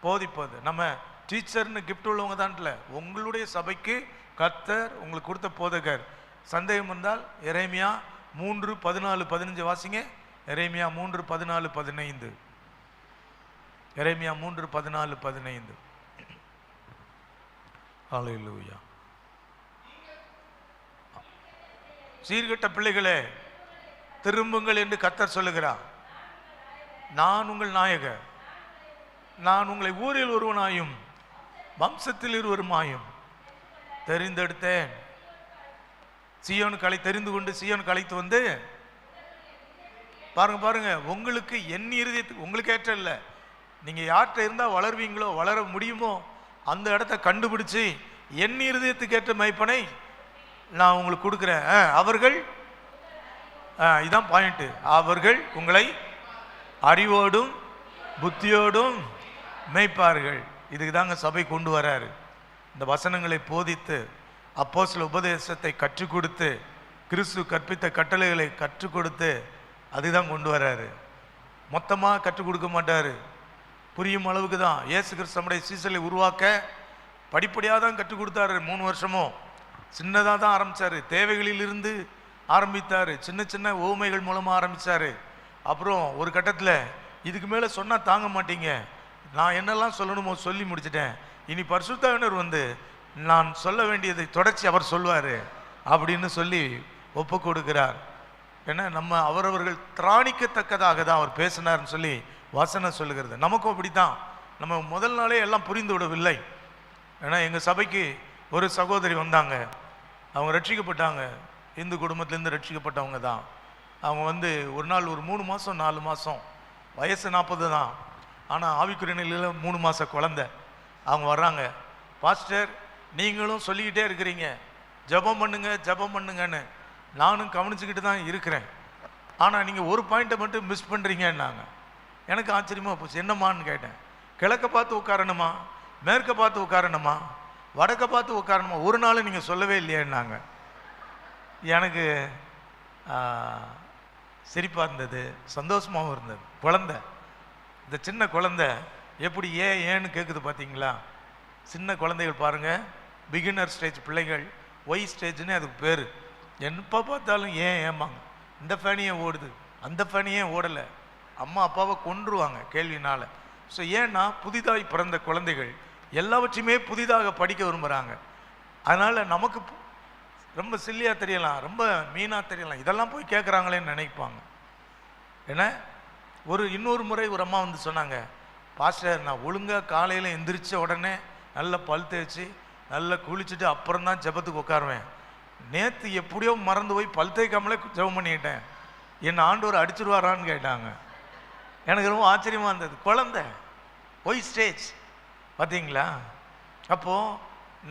Speaker 1: போதிப்பது. நம்ம டீச்சர்னு கிஃப்ட் உள்ளவங்க தான்ல, உங்களுடைய சபைக்கு கர்த்தர் உங்களுக்கு கொடுத்த போதகர். சந்தேகம் வந்தால் எரேமியா 3:14-15 வாசிங்க. எரேமியா 3:14-15. எரேமியா 3:14-15. ஹல்லேலூயா. சீர்கெட்ட பிள்ளைகளே திரும்புங்கள் என்று கர்த்தர் சொல்லுகிறார். நான் உங்கள் நாயகர், நான் உங்களை ஊரில் ஒருவனாயும் வம்சத்தில் இருவருமாயும் தெரிந்தெடுத்தேன். சீயோனுக்கு தெரிந்து கொண்டு சீயோனுக்கு அழைத்து வந்து பாருங்க பாருங்க, உங்களுக்கு என் இருதயத்துக்கு உங்களுக்கு ஏற்ற இல்லை, நீங்க யார்கிட்ட இருந்தா வளர்வீங்களோ வளர முடியுமோ அந்த இடத்த கண்டுபிடிச்சு என் இருதயத்துக்கு ஏற்ற மைப்பனை நான் உங்களுக்கு கொடுக்குறேன். அவர்கள் இதான் பாயிண்ட், அவர்கள் உங்களை அறிவோடும் புத்தியோடும் மேய்ப்பார்கள். இதுக்கு தாங்க சபை கொண்டு வராரு. இந்த வசனங்களை போதித்து அப்போஸ்தல உபதேசத்தை கற்றுக் கொடுத்து கிறிஸ்து கற்பித்த கட்டளைகளை கற்றுக் கொடுத்து அதுதான் கொண்டு வராரு. மொத்தமாக கற்றுக் கொடுக்க மாட்டார், புரியும் அளவுக்கு தான். இயேசு கிறிஸ்து நம்முடைய சீசலை உருவாக்க படிப்படியாக தான் கற்றுக் கொடுத்தாரு. 3 வருஷமும் சின்னதாக தான் ஆரம்பித்தார், தேவைகளிலிருந்து ஆரம்பித்தார், சின்ன சின்ன ஓமைகள் மூலமாக ஆரம்பித்தார். அப்புறம் ஒரு கட்டத்தில் இதுக்கு மேலே சொன்னால் தாங்க மாட்டீங்க, நான் என்னெல்லாம் சொல்லணுமோ சொல்லி முடிச்சிட்டேன், இனி பரிசுத்தாவினர் வந்து நான் சொல்ல வேண்டியதை தொடர்ச்சி அவர் சொல்வார் அப்படின்னு சொல்லி ஒப்பு கொடுக்கிறார். ஏன்னா நம்ம அவரவர்கள் திராணிக்கத்தக்கதாக தான் அவர் பேசினார்னு சொல்லி வசனம் சொல்லுகிறது. நமக்கும் அப்படி தான். நம்ம முதல் நாளே எல்லாம் புரிந்து விடவில்லை. ஏன்னா எங்கள் சபைக்கு ஒரு சகோதரி வந்தாங்க, அவங்க ரட்சிக்கப்பட்டாங்க, இந்து குடும்பத்திலேருந்து ரட்சிக்கப்பட்டவங்க தான். அவங்க வந்து ஒரு நாள் ஒரு 3 மாதம் 4 மாதம், வயசு 40 தான், ஆனால் ஆவிக்குரிய நிலையில் 3 மாத குழந்தை. அவங்க வர்றாங்க, பாஸ்டர் நீங்களும் சொல்லிக்கிட்டே இருக்கிறீங்க ஜெபம் பண்ணுங்க ஜெபம் பண்ணுங்கன்னு, நானும் கவனிச்சுக்கிட்டு தான் இருக்கிறேன், ஆனால் நீங்கள் ஒரு பாயிண்ட்டை மட்டும் மிஸ் பண்ணுறீங்கன்னாங்க. எனக்கு ஆச்சரியமாக போச்சு, என்னம்மான்னு கேட்டேன். கிழக்க பார்த்து உட்காரணுமா, மேற்க பார்த்து உட்காரணுமா, வடக்க பார்த்து உட்காரணுமா, ஒரு நாள் நீங்கள் சொல்லவே இல்லையேன்னாங்க. எனக்கு சிரிப்பாக இருந்தது, சந்தோஷமாகவும் இருந்தது. குழந்தை, இந்த சின்ன குழந்தை எப்படி ஏன்னு கேட்குது பார்த்தீங்களா? சின்ன குழந்தைகள் பாருங்கள், பிகினர் ஸ்டேஜ் பிள்ளைகள், ஒய் ஸ்டேஜ்னு அதுக்கு பேர். எப்போ பார்த்தாலும் ஏமாங்க, இந்த ஃபேனியே ஓடுது அந்த ஃபேனியே ஓடலை, அம்மா அப்பாவை கொன்றுவாங்க கேள்வினால். ஸோ ஏன்னா புதிதாய் பிறந்த குழந்தைகள் எல்லாவற்றையுமே புதிதாக படிக்க விரும்புகிறாங்க. அதனால் நமக்கு ரொம்ப சில்லியாக தெரியலாம், ரொம்ப மீனாக தெரியலாம், இதெல்லாம் போய் கேட்குறாங்களேன்னு நினைப்பாங்க. ஏன்னா இன்னொரு முறை ஒரு அம்மா வந்து சொன்னாங்க, பாஸ்டர் நான் ஒழுங்காக காலையில் எந்திரிச்ச உடனே நல்லா பல் தேய்ச்சி நல்லா குளிச்சுட்டு அப்புறம் தான் ஜெபத்துக்கு உட்காருவேன், நேற்று எப்படியோ மறந்து போய் பல் தேய்க்காமலே ஜெபம் பண்ணிக்கிட்டேன், என் ஆண்டவர் அடிச்சிருவாரான்னு கேட்டாங்க. எனக்கு ரொம்ப ஆச்சரியமாக இருந்தது. குழந்தை ஒய் ஸ்டேஜ் பார்த்தீங்களா? அப்போது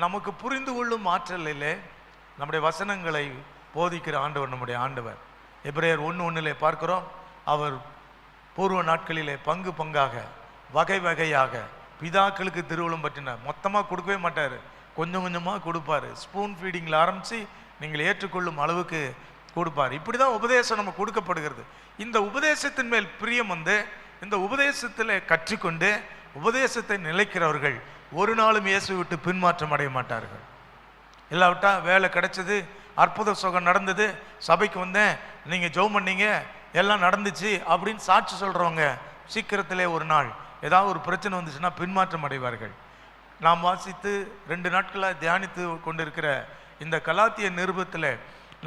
Speaker 1: நமக்கு புரிந்து கொள்ளும் ஆற்றல் இல்லை, நம்முடைய வசனங்களை போதிக்கிற ஆண்டவர் நம்முடைய ஆண்டவர். எபிரேயர் 1:1 பார்க்கிறோம், அவர் பூர்வ நாட்களிலே பங்கு பங்காக வகை வகையாக பிதாக்களுக்கு திருவுளம் பற்றினார். மொத்தமாக கொடுக்கவே மாட்டார், கொஞ்சம் கொஞ்சமாக கொடுப்பார். ஸ்பூன் ஃபீடிங்கில் ஆரம்பித்து நீங்கள் ஏற்றுக்கொள்ளும் அளவுக்கு கொடுப்பார். இப்படி தான் உபதேசம் நம்ம கொடுக்கப்படுகிறது. இந்த உபதேசத்தின் மேல் பிரியம் வந்து இந்த உபதேசத்தில் கற்றுக்கொண்டு உபதேசத்தை நிலைக்கிறவர்கள் ஒரு நாளும் இயேசு விட்டு பின்மாற்றம் அடைய மாட்டார்கள். இல்லாவிட்டா வேலை கிடைச்சது, அற்புத சுகம் நடந்தது, சபைக்கு வந்தேன், நீங்கள் ஜெபம் பண்ணீங்க, எல்லாம் நடந்துச்சு அப்படின்னு சாட்சி சொல்கிறவங்க சீக்கிரத்திலே ஒரு நாள் ஏதாவது ஒரு பிரச்சனை வந்துச்சுன்னா பின்மாற்றம் அடைவார்கள். நாம் வாசித்து 2 நாட்களாக தியானித்து கொண்டிருக்கிற இந்த கலாத்திய நிருபத்தில்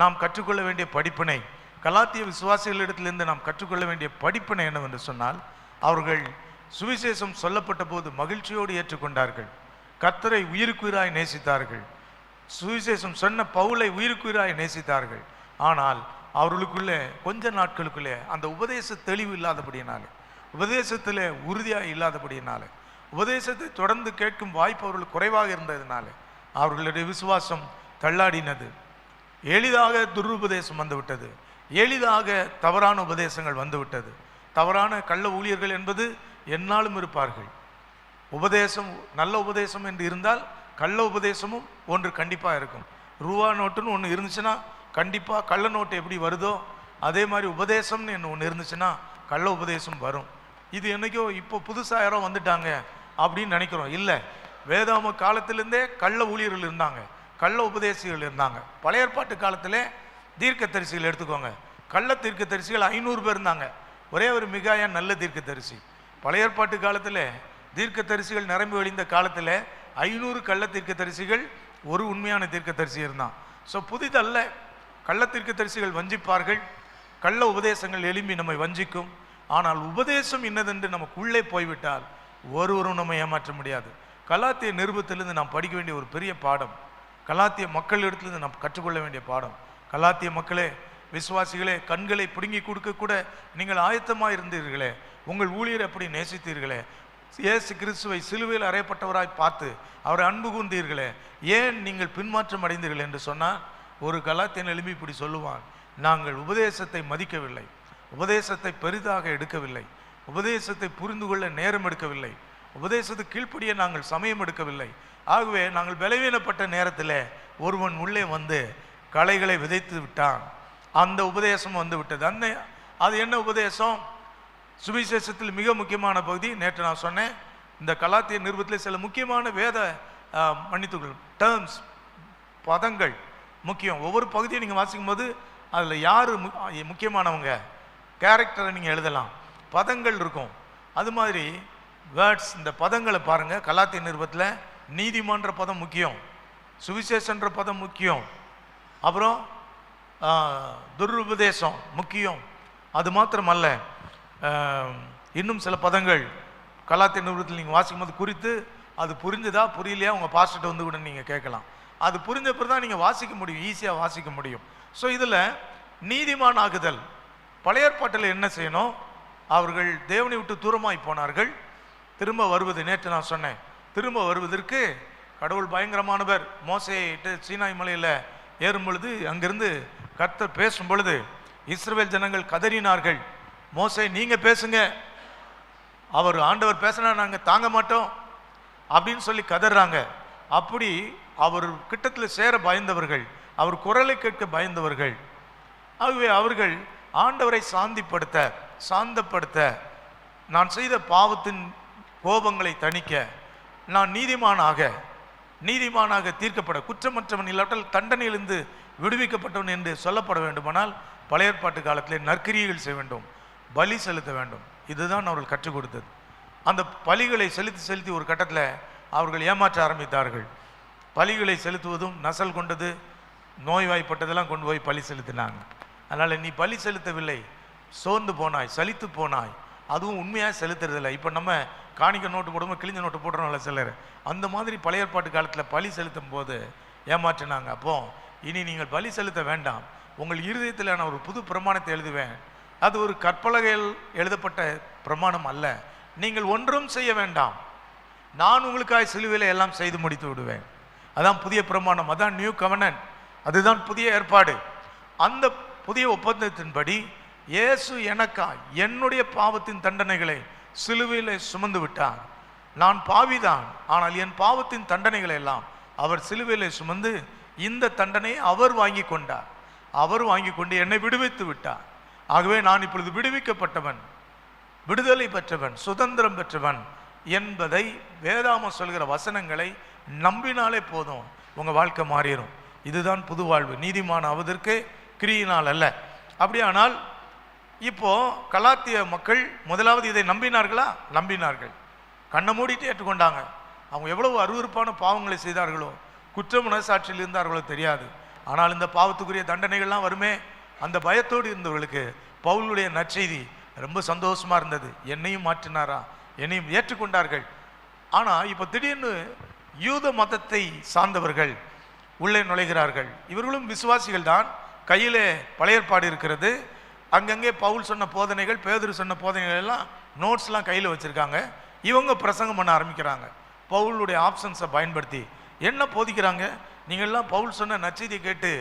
Speaker 1: நாம் கற்றுக்கொள்ள வேண்டிய படிப்பினை, கலாத்திய விசுவாசிகளிடத்திலிருந்து நாம் கற்றுக்கொள்ள வேண்டிய படிப்பினை என்னவென்று சொன்னால், அவர்கள் சுவிசேஷம் சொல்லப்பட்ட போது மகிழ்ச்சியோடு ஏற்றுக்கொண்டார்கள், கர்த்தரை உயிருக்குயிராய் நேசித்தார்கள், சுவிசேஷம் சொன்ன பவுலை உயிருக்குயிராய் நேசித்தார்கள். ஆனால் அவர்களுக்குள்ளே கொஞ்ச நாட்களுக்குள்ளே அந்த உபதேச தெளிவு இல்லாதபடியினாலே, உபதேசத்தில் உறுதியாக இல்லாதபடியினாலே, உபதேசத்தை தொடர்ந்து கேட்கும் வாய்ப்பு அவர்களுக்கு குறைவாக இருந்ததுனால அவர்களுடைய விசுவாசம் தள்ளாடினது. எளிதாக துருபதேசம் வந்துவிட்டது, எளிதாக தவறான உபதேசங்கள் வந்துவிட்டது. தவறான கள்ள ஊழியர்கள் என்பது எந்நாளும் இருப்பார்கள். உபதேசம் நல்ல உபதேசம் என்று இருந்தால் கள்ள உபதேசமும் ஒன்று கண்டிப்பாக இருக்கும். ரூபா நோட்டுன்னு ஒன்று இருந்துச்சுன்னா கண்டிப்பாக கள்ள நோட்டு எப்படி வருதோ அதே மாதிரி உபதேசம்னு ஒன்று இருந்துச்சுன்னா கள்ள உபதேசம் வரும். இது என்னைக்கோ இப்போ புதுசாக யாரோ வந்துட்டாங்க அப்படின்னு நினைக்கிறோம். இல்லை, வேதாம காலத்திலேருந்தே கள்ள ஊழியர்கள் இருந்தாங்க, கள்ள உபதேசிகள் இருந்தாங்க. பழைய ஏற்பாட்டு காலத்தில் தீர்க்க தரிசிகள் எடுத்துக்கோங்க, கள்ள தீர்க்க தரிசிகள் 500 பேர் இருந்தாங்க, ஒரே ஒரு மிகாயா நல்ல தீர்க்க தரிசி. பழைய ஏற்பாட்டு காலத்தில் தீர்க்க தரிசிகள் நிரம்பி வழிந்த காலத்தில் 500 கள்ள தீர்க்கதரிசிகள், ஒரு உண்மையான தீர்க்கதரிசி இருந்தான். ஸோ புதிதல்ல, கள்ள தீர்க்கதரிசிகள் வஞ்சிப்பார்கள், கள்ள உபதேசங்கள் எழும்பி நம்மை வஞ்சிக்கும். ஆனால் உபதேசம் இன்னதென்று நமக்குள்ளே போய்விட்டால் ஒருவரும் நம்ம ஏமாற்ற முடியாது. கலாத்திய நிருபத்திலிருந்து நாம் படிக்க வேண்டிய ஒரு பெரிய பாடம், கலாத்திய மக்களிடத்திலிருந்து நாம் கற்றுக்கொள்ள வேண்டிய பாடம். கலாத்திய மக்களே, விசுவாசிகளே, கண்களை பிடுங்கி கொடுக்க கூட நீங்கள் ஆயத்தமாக இருந்தீர்களே, உங்கள் ஊழியர் எப்படி நேசித்தீர்களே, இயேசு கிறிஸ்துவை சிலுவையில் அறையப்பட்டவராய் பார்த்து அவரை அன்பு கூர்ந்தீர்களே, ஏன் நீங்கள் பின்மாற்றம் அடைந்தீர்கள் என்று சொன்னால், ஒரு கலாத்தியன் எழுப்பி இப்படி சொல்லுவான், நாங்கள் உபதேசத்தை மதிக்கவில்லை, உபதேசத்தை பெரிதாக எடுக்கவில்லை, உபதேசத்தை புரிந்து கொள்ள நேரம் எடுக்கவில்லை, உபதேசத்துக்கு கீழ்ப்படிய நாங்கள் சமயம் எடுக்கவில்லை. ஆகவே நாங்கள் பலவீனப்பட்ட நேரத்தில் ஒருவன் உள்ளே வந்து களைகளை விதைத்து விட்டான், அந்த உபதேசம் வந்து விட்டது. அது என்ன உபதேசம்? சுவிசேஷத்தில் மிக முக்கியமான பகுதி. நேற்று நான் சொன்னேன், இந்த கலாத்திய நிருபத்தில் சில முக்கியமான வேத மன்னித்துகள் டேர்ம்ஸ், பதங்கள் முக்கியம். ஒவ்வொரு பகுதியை நீங்கள் வாசிக்கும் போது அதில் யார் முக்கியமானவங்க, கேரக்டரை நீங்கள் எழுதலாம், பதங்கள் இருக்கும். அது மாதிரி வேர்ட்ஸ், இந்த பதங்களை பாருங்கள். கலாத்திய நிருபத்தில் நீதிமான்ற பதம் முக்கியம், சுவிசேஷன்ற பதம் முக்கியம், அப்புறம் துருபதேசம் முக்கியம். அது மாத்திரமல்ல, இன்னும் சில பதங்கள் கலாத்திய நிருபத்தில் நீங்கள் வாசிக்கும் போது குறித்து, அது புரிஞ்சுதா புரியலையா உங்கள் பாஸ்டர்கிட்ட வந்து கூட நீங்கள் கேட்கலாம். அது புரிஞ்சப்போ தான் நீங்கள் வாசிக்க முடியும், ஈஸியாக வாசிக்க முடியும். ஸோ இதில் நீதிமான் ஆகுதல், பழைய ஏற்பாட்டில் என்ன செய்யணும்? அவர்கள் தேவனை விட்டு தூரமாய் போனார்கள், திரும்ப வருவது. நேற்று நான் சொன்னேன், திரும்ப வருவதற்கு கடவுள் பயங்கரமானவர். மோசேயிட்டு சீனாய் மலையில் ஏறும் பொழுது, அங்கிருந்து கர்த்தர் பேசும் பொழுது இஸ்ரவேல் ஜனங்கள் கதறினார்கள், மோசே நீங்கள் பேசுங்க, அவர் ஆண்டவர் பேசினா நாங்கள் தாங்க மாட்டோம் அப்படின்னு சொல்லி கதறாங்க. அப்படி அவர் கிட்டத்தில் சேர பயந்தவர்கள், அவர் குரலை கேட்க பயந்தவர்கள். ஆகவே அவர்கள் ஆண்டவரை சாந்தப்படுத்த, நான் செய்த பாவத்தின் கோபங்களை தணிக்க, நான் நீதிமானாக தீர்க்கப்பட, குற்றமற்றவன் இல்லாட்டால் தண்டனையிலிருந்து விடுவிக்கப்பட்டவன் என்று சொல்லப்பட வேண்டுமானால் பழைய ஏற்பாட்டு காலத்திலே நற்கிரியைகள் செய்ய வேண்டும், பலி செலுத்த வேண்டும். இதுதான் அவர்கள் கற்றுக் கொடுத்தது. அந்த பலிகளை செலுத்தி ஒரு கட்டத்தில் அவர்கள் ஏமாற்ற ஆரம்பித்தார்கள். பலிகளை செலுத்துவதும் நசல் கொண்டது, நோய்வாய்ப்பட்டதெல்லாம் கொண்டு போய் பலி செலுத்தினாங்க. அதனால் நீ பலி செலுத்தவில்லை, சோர்ந்து போனாய், சலித்து போனாய், அதுவும் உண்மையாக செலுத்துறதில்லை. இப்போ நம்ம காணிக்க நோட்டு போடும்போது கிழிஞ்ச நோட்டு போடுறோம்ல சிலர், அந்த மாதிரி பழைய ஏற்பாட்டு காலத்தில் பலி செலுத்தும் போது ஏமாற்றினாங்க. அப்போ இனி நீங்கள் பலி செலுத்த வேண்டாம், உங்கள் இருதயத்தில் நான் ஒரு புது பிரமாணத்தை எழுதுவேன், அது ஒரு கற்பலகையில் எழுதப்பட்ட பிரமாணம் அல்ல, நீங்கள் ஒன்றும் செய்ய வேண்டாம், நான் உங்களுக்காய் சிலுவையில் எல்லாம் செய்து முடித்து விடுவேன். அதான் புதிய பிரமாணம், அதான் நியூ கவர்னன்ட், அதுதான் புதிய ஏற்பாடு. அந்த புதிய ஒப்பந்தத்தின்படி இயேசு எனக்காய் என்னுடைய பாவத்தின் தண்டனைகளை சிலுவையில் சுமந்து விட்டார். நான் பாவிதான், ஆனால் என் பாவத்தின் தண்டனைகளை எல்லாம் அவர் சிலுவையில் சுமந்து இந்த தண்டனையை அவர் வாங்கி கொண்டார். அவர் வாங்கி கொண்டு என்னை விடுவித்து விட்டார். ஆகவே நான் இப்பொழுது விடுவிக்கப்பட்டவன், விடுதலை பெற்றவன், சுதந்திரம் பெற்றவன் என்பதை வேதாமம் சொல்கிற வசனங்களை நம்பினாலே போதும், உங்கள் வாழ்க்கை மாறிடும். இதுதான் புது வாழ்வு, நீதிமான் ஆவதற்கு கிரியினால் அல்ல. அப்படியானால் இப்போ கலாத்திய மக்கள் முதலாவது இதை நம்பினார்களா? நம்பினார்கள், கண்ணை மூடிட்டு ஏற்றுக்கொண்டாங்க. அவங்க எவ்வளவு அருவருப்பான பாவங்களை செய்தார்களோ, குற்ற மனசாட்சியில் இருந்தார்களோ தெரியாது. ஆனால் இந்த பாவத்துக்குரிய தண்டனைகள்லாம் வருமே, அந்த பயத்தோடு இருந்தவர்களுக்கு பவுலுடைய நற்செய்தி ரொம்ப சந்தோஷமா இருந்தது. என்னையும் மாற்றினாரா, என்னையும் ஏற்றுக்கொண்டார்கள். ஆனால் இப்போ திடீர்னு யூத மதத்தை சார்ந்தவர்கள் உள்ளே நுழைகிறார்கள். இவர்களும் விசுவாசிகள் தான், கையிலே பழைய ஏற்பாடு இருக்கிறது, அங்கங்கே பவுல் சொன்ன போதனைகள், பேதுரு சொன்ன போதனைகள் எல்லாம் நோட்ஸ்லாம் கையில் வச்சுருக்காங்க. இவங்க பிரசங்கம் பண்ண ஆரம்பிக்கிறாங்க. பவுலுடைய ஆப்ஷன்ஸை பயன்படுத்தி என்ன போதிக்கிறாங்க? நீங்கள்லாம் பவுல் சொன்ன நற்செய்தியை கேட்டு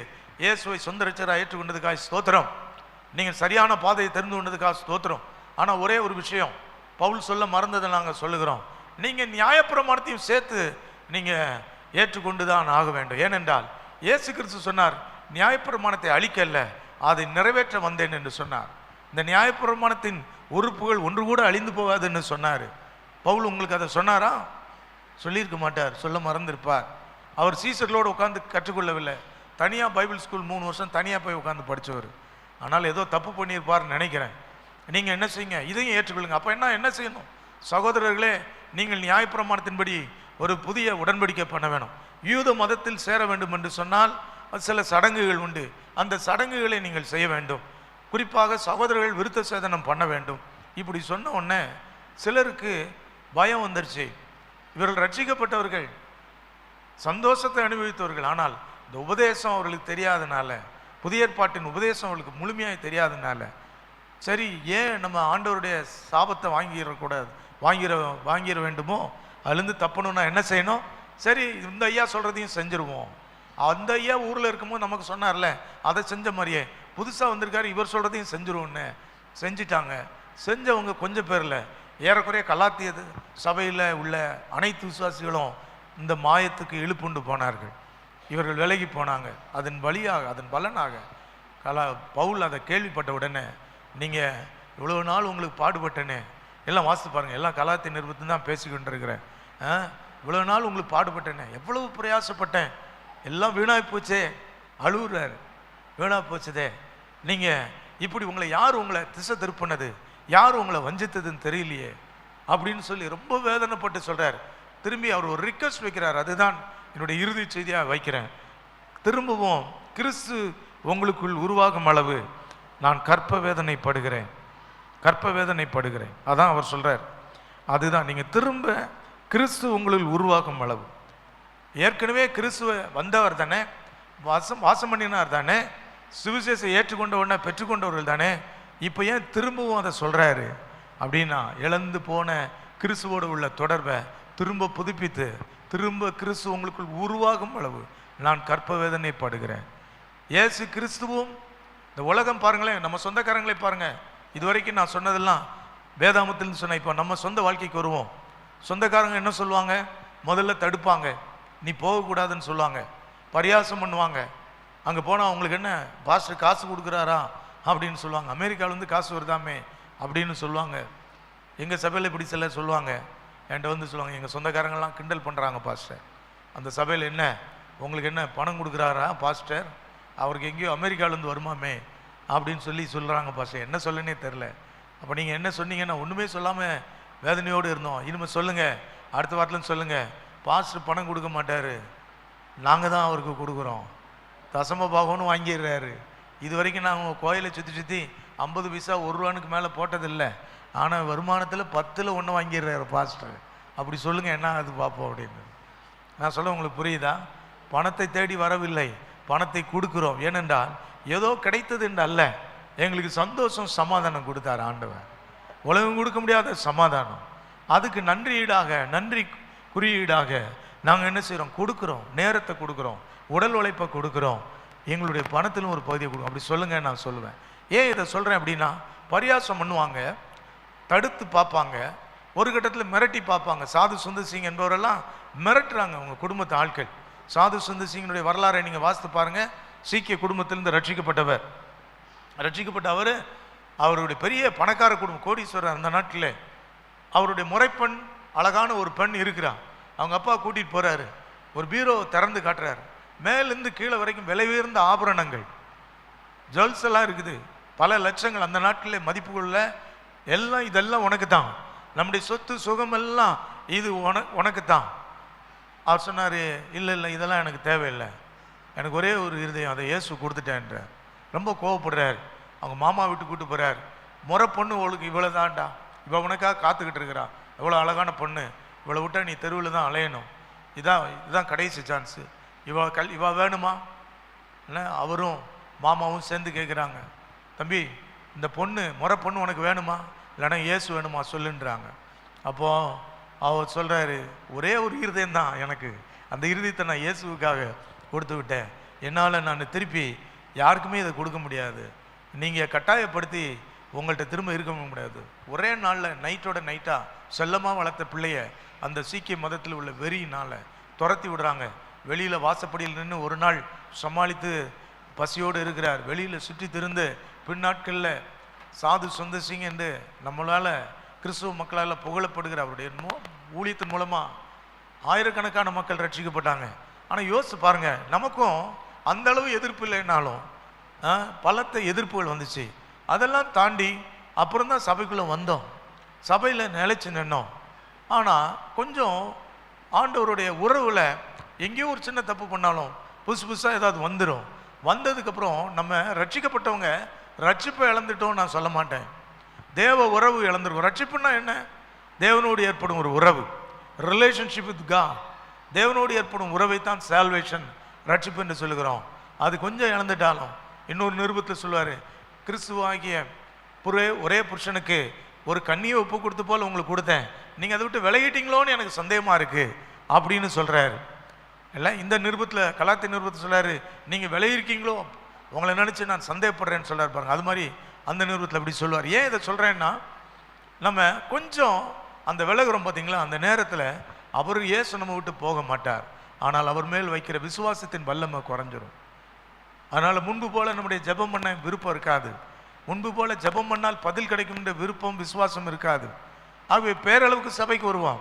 Speaker 1: இயேசுவை சொந்த ரட்சகராக ஏற்றுக்கொண்டதுக்காக ஸ்தோத்திரம், நீங்கள் சரியான பாதையை தெரிந்து கொண்டதுக்காக ஸ்தோத்திரம். ஆனால் ஒரே ஒரு விஷயம் பவுல் சொல்ல மறந்ததை நாங்கள் சொல்லுகிறோம், நீங்கள் நியாயப்பிரமாணத்தையும் சேர்த்து நீங்கள் ஏற்றுக்கொண்டு தான் ஆக வேண்டும். ஏனென்றால் இயேசு கிறிஸ்து சொன்னார், நியாயப்பிரமாணத்தை அழிக்கல்ல, அதை நிறைவேற்ற வந்தேன் என்று சொன்னார். இந்த நியாயப்பிரமாணத்தின் உறுப்புகள் ஒன்று கூட அழிந்து போகாதுன்னு சொன்னார். பவுல் உங்களுக்கு அதை சொன்னாரா? சொல்லியிருக்க மாட்டார், சொல்ல மறந்திருப்பார். அவர் சீசர்களோடு உட்காந்து கற்றுக்கொள்ளவில்லை, தனியாக பைபிள் ஸ்கூல் 3 வருஷம் தனியாக போய் உட்காந்து படித்தவர். ஆனால் ஏதோ தப்பு பண்ணியிருப்பார்னு நினைக்கிறேன். நீங்கள் என்ன செய்யுங்க, இதையும் ஏற்றுக்கொள்ளுங்க. அப்போ என்ன செய்யணும்? சகோதரர்களே, நீங்கள் நியாயப்பிரமாணத்தின்படி ஒரு புதிய உடன்படிக்கை பண்ண வேணும். யூத மதத்தில் சேர வேண்டும் என்று சொன்னால் சில சடங்குகள் உண்டு. அந்த சடங்குகளை நீங்கள் செய்ய வேண்டும். குறிப்பாக சகோதரர்கள் விருத்த சேதனம் பண்ண வேண்டும். இப்படி சொன்ன உடனே சிலருக்கு பயம் வந்துருச்சு. இவர்கள் ரட்சிக்கப்பட்டவர்கள், சந்தோஷத்தை அனுபவித்தவர்கள். ஆனால் இந்த உபதேசம் அவர்களுக்கு தெரியாதனால, புதிய ஏற்பாட்டின் உபதேசம் அவர்களுக்கு முழுமையாக தெரியாதனால, சரி ஏன் நம்ம ஆண்டவருடைய சாபத்தை வாங்கிட வேண்டுமோ, அதுலேருந்து தப்பணும்னா என்ன செய்யணும்? சரி இந்த ஐயா சொல்கிறதையும் செஞ்சுருவோம். அந்த ஐயா ஊரில் இருக்கும்போது நமக்கு சொன்னார்ல, அதை செஞ்ச மாதிரியே புதுசாக வந்திருக்காரு, இவர் சொல்கிறதையும் செஞ்சுருவோன்னு செஞ்சிட்டாங்க. செஞ்சவங்க கொஞ்சம் பேரில் ஏறக்குறைய கலாத்திய சபையில் உள்ள அனைத்து விசுவாசிகளும் இந்த மாயத்துக்கு இழுப்புண்டு போனார்கள். இவர்கள் விலகி போனாங்க. அதன் வழியாக, அதன் பலனாக பவுல் அதை கேள்விப்பட்ட உடனே, நீங்கள் இவ்வளோ நாள் உங்களுக்கு பாடுபட்டனே, எல்லாம் வாசித்து பாருங்கள், எல்லாம் கலாத்திய நிருபத்தை தான் பேசிக்கிட்டு இருக்கிறேன். இவ்வளோ நாள் உங்களுக்கு பாடுபட்டேனே, எவ்வளவு பிரயாசப்பட்டேன், எல்லாம் வீணாய் போச்சே, அழுகுறாரு. வீணாக போச்சதே, நீங்கள் இப்படி யார் உங்களை திசை திருப்பினது, யார் உங்களை வஞ்சித்ததுன்னு தெரியலையே அப்படின்னு சொல்லி ரொம்ப வேதனைப்பட்டு சொல்கிறார். திரும்பி அவர் ஒரு ரிக்வெஸ்ட் வைக்கிறார். அதுதான் என்னுடைய இறுதி செய்தியாக வைக்கிறேன். திரும்பவும் கிறிஸ்து உங்களுக்குள் உருவாகும் அளவு நான் கற்ப வேதனைப்படுகிறேன். அதான் அவர் சொல்கிறார். அதுதான் நீங்கள் திரும்ப கிறிஸ்து உங்களில் உருவாகும் அளவு. ஏற்கனவே கிறிஸ்துவ வந்தவர் தானே, வாசம் பண்ணினார் தானே, சுவிசேஷத்தை ஏற்றுக்கொண்ட உடனே பெற்றுக்கொண்டவர்கள் தானே, இப்போ ஏன் திரும்பவும் அதை சொல்கிறாரு அப்படின்னா, இழந்து போன கிறிஸ்துவோடு உள்ள தொடர்பை திரும்ப புதுப்பித்து, திரும்ப கிறிஸ்து உங்களுக்குள் உருவாகும் அளவு நான் கற்ப வேதனைப்படுகிறேன். இயேசு கிறிஸ்துவும் இந்த உலகம் பாருங்களேன், நம்ம சொந்தக்காரங்களை பாருங்கள். இதுவரைக்கும் நான் சொன்னதெல்லாம் வேதாமத்தில் சொன்னேன். இப்போ நம்ம சொந்த வாழ்க்கைக்கு வருவோம். சொந்தக்காரங்க என்ன சொல்லுவாங்க? முதல்ல தடுப்பாங்க, நீ போகக்கூடாதுன்னு சொல்லுவாங்க, பரியாசம் பண்ணுவாங்க. அங்கே போனால் அவங்களுக்கு என்ன, பாஸ்டர் காசு கொடுக்குறாரா அப்படின்னு சொல்லுவாங்க. அமெரிக்காவிலேருந்து காசு வருதாமே அப்படின்னு சொல்லுவாங்க. எங்கள் சபையில் இப்படி சில சொல்லுவாங்க, என்கிட்ட சொல்லுவாங்க, எங்கள் சொந்தக்காரங்கள்லாம் கிண்டல் பண்ணுறாங்க பாஸ்டர், அந்த சபையில் என்ன உங்களுக்கு என்ன பணம் கொடுக்குறாரா பாஸ்டர், அவருக்கு எங்கேயோ அமெரிக்காவிலேருந்து வருமாமே அப்படின்னு சொல்கிறாங்க பாஸ்டர். என்ன சொல்லனே தெரில. அப்போ நீங்கள் என்ன சொன்னீங்கன்னா, ஒன்றுமே சொல்லாமல் வேதனையோடு இருந்தோம், இனிமேல் சொல்லுங்கள், அடுத்த வாரத்துலன்னு சொல்லுங்கள், பாஸ்டர் பணம் கொடுக்க மாட்டார், நாங்கள் தான் அவருக்கு கொடுக்குறோம், தசம பாகம்னு வாங்கிடுறாரு. இது வரைக்கும் நாங்கள் கோயிலை சுற்றி 50 பைசா 1 ரூபானுக்கு மேலே போட்டதில்லை, ஆனால் வருமானத்தில் 10ல் 1 வாங்கிடுறாரு பாஸ்டர். அப்படி சொல்லுங்கள், என்ன அது பார்ப்போம் அப்படின்னு. நான் சொல்ல உங்களுக்கு புரியுதா? பணத்தை தேடி வரவில்லை, பணத்தை கொடுக்குறோம். ஏனென்றால் ஏதோ கிடைத்தது என்று அல்ல, எங்களுக்கு சந்தோஷம் சமாதானம் கொடுத்தார் ஆண்டவர். உலகம் கொடுக்க முடியாத சமாதானம். அதுக்கு நன்றி ஈடாக, நன்றி குறியீடாக நாங்கள் என்ன செய்கிறோம்? கொடுக்குறோம், நேரத்தை கொடுக்குறோம், உடல் உழைப்பை கொடுக்குறோம், எங்களுடைய பணத்திலும் ஒரு பகுதியை கொடுக்கும். அப்படி சொல்லுங்கள், நான் சொல்லுவேன். ஏன் இதை சொல்கிறேன் அப்படின்னா, பரியாசம் பண்ணுவாங்க, தடுத்து பார்ப்பாங்க, ஒரு கட்டத்தில் மிரட்டி பார்ப்பாங்க. சாது சுந்தர் சிங் என்பவரெல்லாம் மிரட்டுறாங்க உங்கள் குடும்பத்து ஆட்கள். சாது சுந்தர் சிங்கினுடைய வரலாறை நீங்கள் வாசித்து பாருங்கள். சீக்கிய குடும்பத்திலிருந்து ரட்சிக்கப்பட்ட அவர், அவருடைய பெரிய பணக்கார குடும்பம், கோடீஸ்வரர். அந்த நாட்டில் அவருடைய முறைப்பெண், அழகான ஒரு பெண் இருக்கிறார். அவங்க அப்பா கூட்டிகிட்டு போகிறாரு, ஒரு பீரோ திறந்து காட்டுறாரு. மேலேருந்து கீழே வரைக்கும் விலை உயர்ந்த ஆபரணங்கள், ஜுவல்ஸ் எல்லாம் இருக்குது, பல லட்சங்கள். அந்த நாட்டில் மதிப்புகளில் எல்லாம், இதெல்லாம் உனக்கு தான், நம்முடைய சொத்து சுகம் எல்லாம் இது உனக்கு தான். அவர் சொன்னார், இல்லை இல்லை, இதெல்லாம் எனக்கு தேவையில்லை, எனக்கு ஒரே ஒரு இருதயம், அதை இயேசு கொடுத்துட்டேன்ற. ரொம்ப கோவப்படுறார். அவங்க மாமா விட்டு கூட்டு போகிறார். முறை பொண்ணு அவளுக்கு இவ்வளோ தான்டா, இவள் உனக்காக காத்துக்கிட்டு இருக்கிறா, எவ்வளோ அழகான பொண்ணு, இவளை விட்டா நீ தெருவில் தான் அலையணும், இதுதான் கடைசி சான்ஸு, இவ வேணுமா? இல்லை, அவரும் மாமாவும் சேர்ந்து கேட்குறாங்க, தம்பி இந்த பொண்ணு, முறை பொண்ணு உனக்கு வேணுமா, இல்லைன்னா இயேசு வேணுமா சொல்லுன்றாங்க. அப்போது அவர் சொல்கிறாரு, ஒரே ஒரு இருதயம் தான் எனக்கு, அந்த இருதயத்தை நான் இயேசுவுக்காக கொடுத்து விட்டேன், என்னால் நான் திருப்பி யாருக்குமே இதை கொடுக்க முடியாது, நீங்கள் கட்டாயப்படுத்தி உங்கள்கிட்ட திரும்ப இருக்க முடியாது. ஒரே நாளில் நைட்டோட நைட்டாக செல்லமாக வளர்த்த பிள்ளைய அந்த சீக்கிய மதத்தில் உள்ள வெறியினால் துரத்தி விடுறாங்க. வெளியில் வாசப்படியில் நின்று ஒரு நாள் சமாளித்து பசியோடு இருக்கிறார். வெளியில் சுற்றி திருந்து பின்னாட்களில் சாது சுந்தர் சிங் என்று நம்மளால் கிறிஸ்துவ மக்களால் புகழப்படுகிற அவருடைய ஊழியத்தின் மூலமாக ஆயிரக்கணக்கான மக்கள் ரட்சிக்கப்பட்டாங்க. ஆனால் யோசிச்சு பாருங்கள், நமக்கும் அந்த அளவு எதிர்ப்பு இல்லைன்னாலும் பலத்த எதிர்ப்புகள் வந்துச்சு. அதெல்லாம் தாண்டி அப்புறம் தான் சபைக்குள்ளே வந்தோம், சபையில் நிலைச்சு நின்னோம். ஆனால் கொஞ்சம் ஆண்டவருடைய உறவில் எங்கேயோ ஒரு சின்ன தப்பு பண்ணாலும் புதுசாக ஏதாவது வந்துடும். வந்ததுக்கப்புறம் நம்ம ரட்சிக்கப்பட்டவங்க ரட்சிப்பை இழந்துட்டோம் நான் சொல்ல மாட்டேன், தேவ உறவு இழந்துருக்கும். ரட்சிப்புன்னா என்ன? தேவனோடு ஏற்படும் ஒரு உறவு, ரிலேஷன்ஷிப் வித் காட். தேவனோடு ஏற்படும் உறவை தான் சால்வேஷன், ரட்சிப்பு என்று சொல்லுகிறோம். அது கொஞ்சம் இழந்துட்டாலும், இன்னொரு நிருபத்தில் சொல்லுவார், கிறிஸ்துவாகிய ஒரே புருஷனுக்கு ஒரு கண்ணியை ஒப்பு கொடுத்து போல் உங்களுக்கு கொடுத்தேன், நீங்கள் அதை விட்டு விலகிட்டீங்களோன்னு எனக்கு சந்தேகமாக இருக்குது அப்படின்னு சொல்கிறாரு. இல்லை, இந்த நிருபத்தில் கலாத்திய நிருபத்தில் சொல்கிறாரு, நீங்கள் விலகிருக்கீங்களோ உங்களை நினச்சி நான் சந்தேகப்படுறேன்னு சொல்கிறார் பாருங்க. அது மாதிரி அந்த நிருபத்தில் அப்படி சொல்லுவார். ஏன் இதை சொல்கிறேன்னா, நம்ம கொஞ்சம் அந்த விலகுறோம் பார்த்தீங்களா, அந்த நேரத்தில் அவர் இயேசு நம்ம விட்டு போக மாட்டார். ஆனால் அவர் மேல் வைக்கிற விசுவாசத்தின் வல்லமை குறைஞ்சிரும். அதனால் முன்பு போல் நம்முடைய ஜெபம் பண்ண விருப்பம் இருக்காது. முன்பு போல் ஜெபம் பண்ணால் பதில் கிடைக்கும்ன்ற விருப்பம் விசுவாசம் இருக்காது. ஆகவே பேரளவுக்கு சபைக்கு வருவோம்,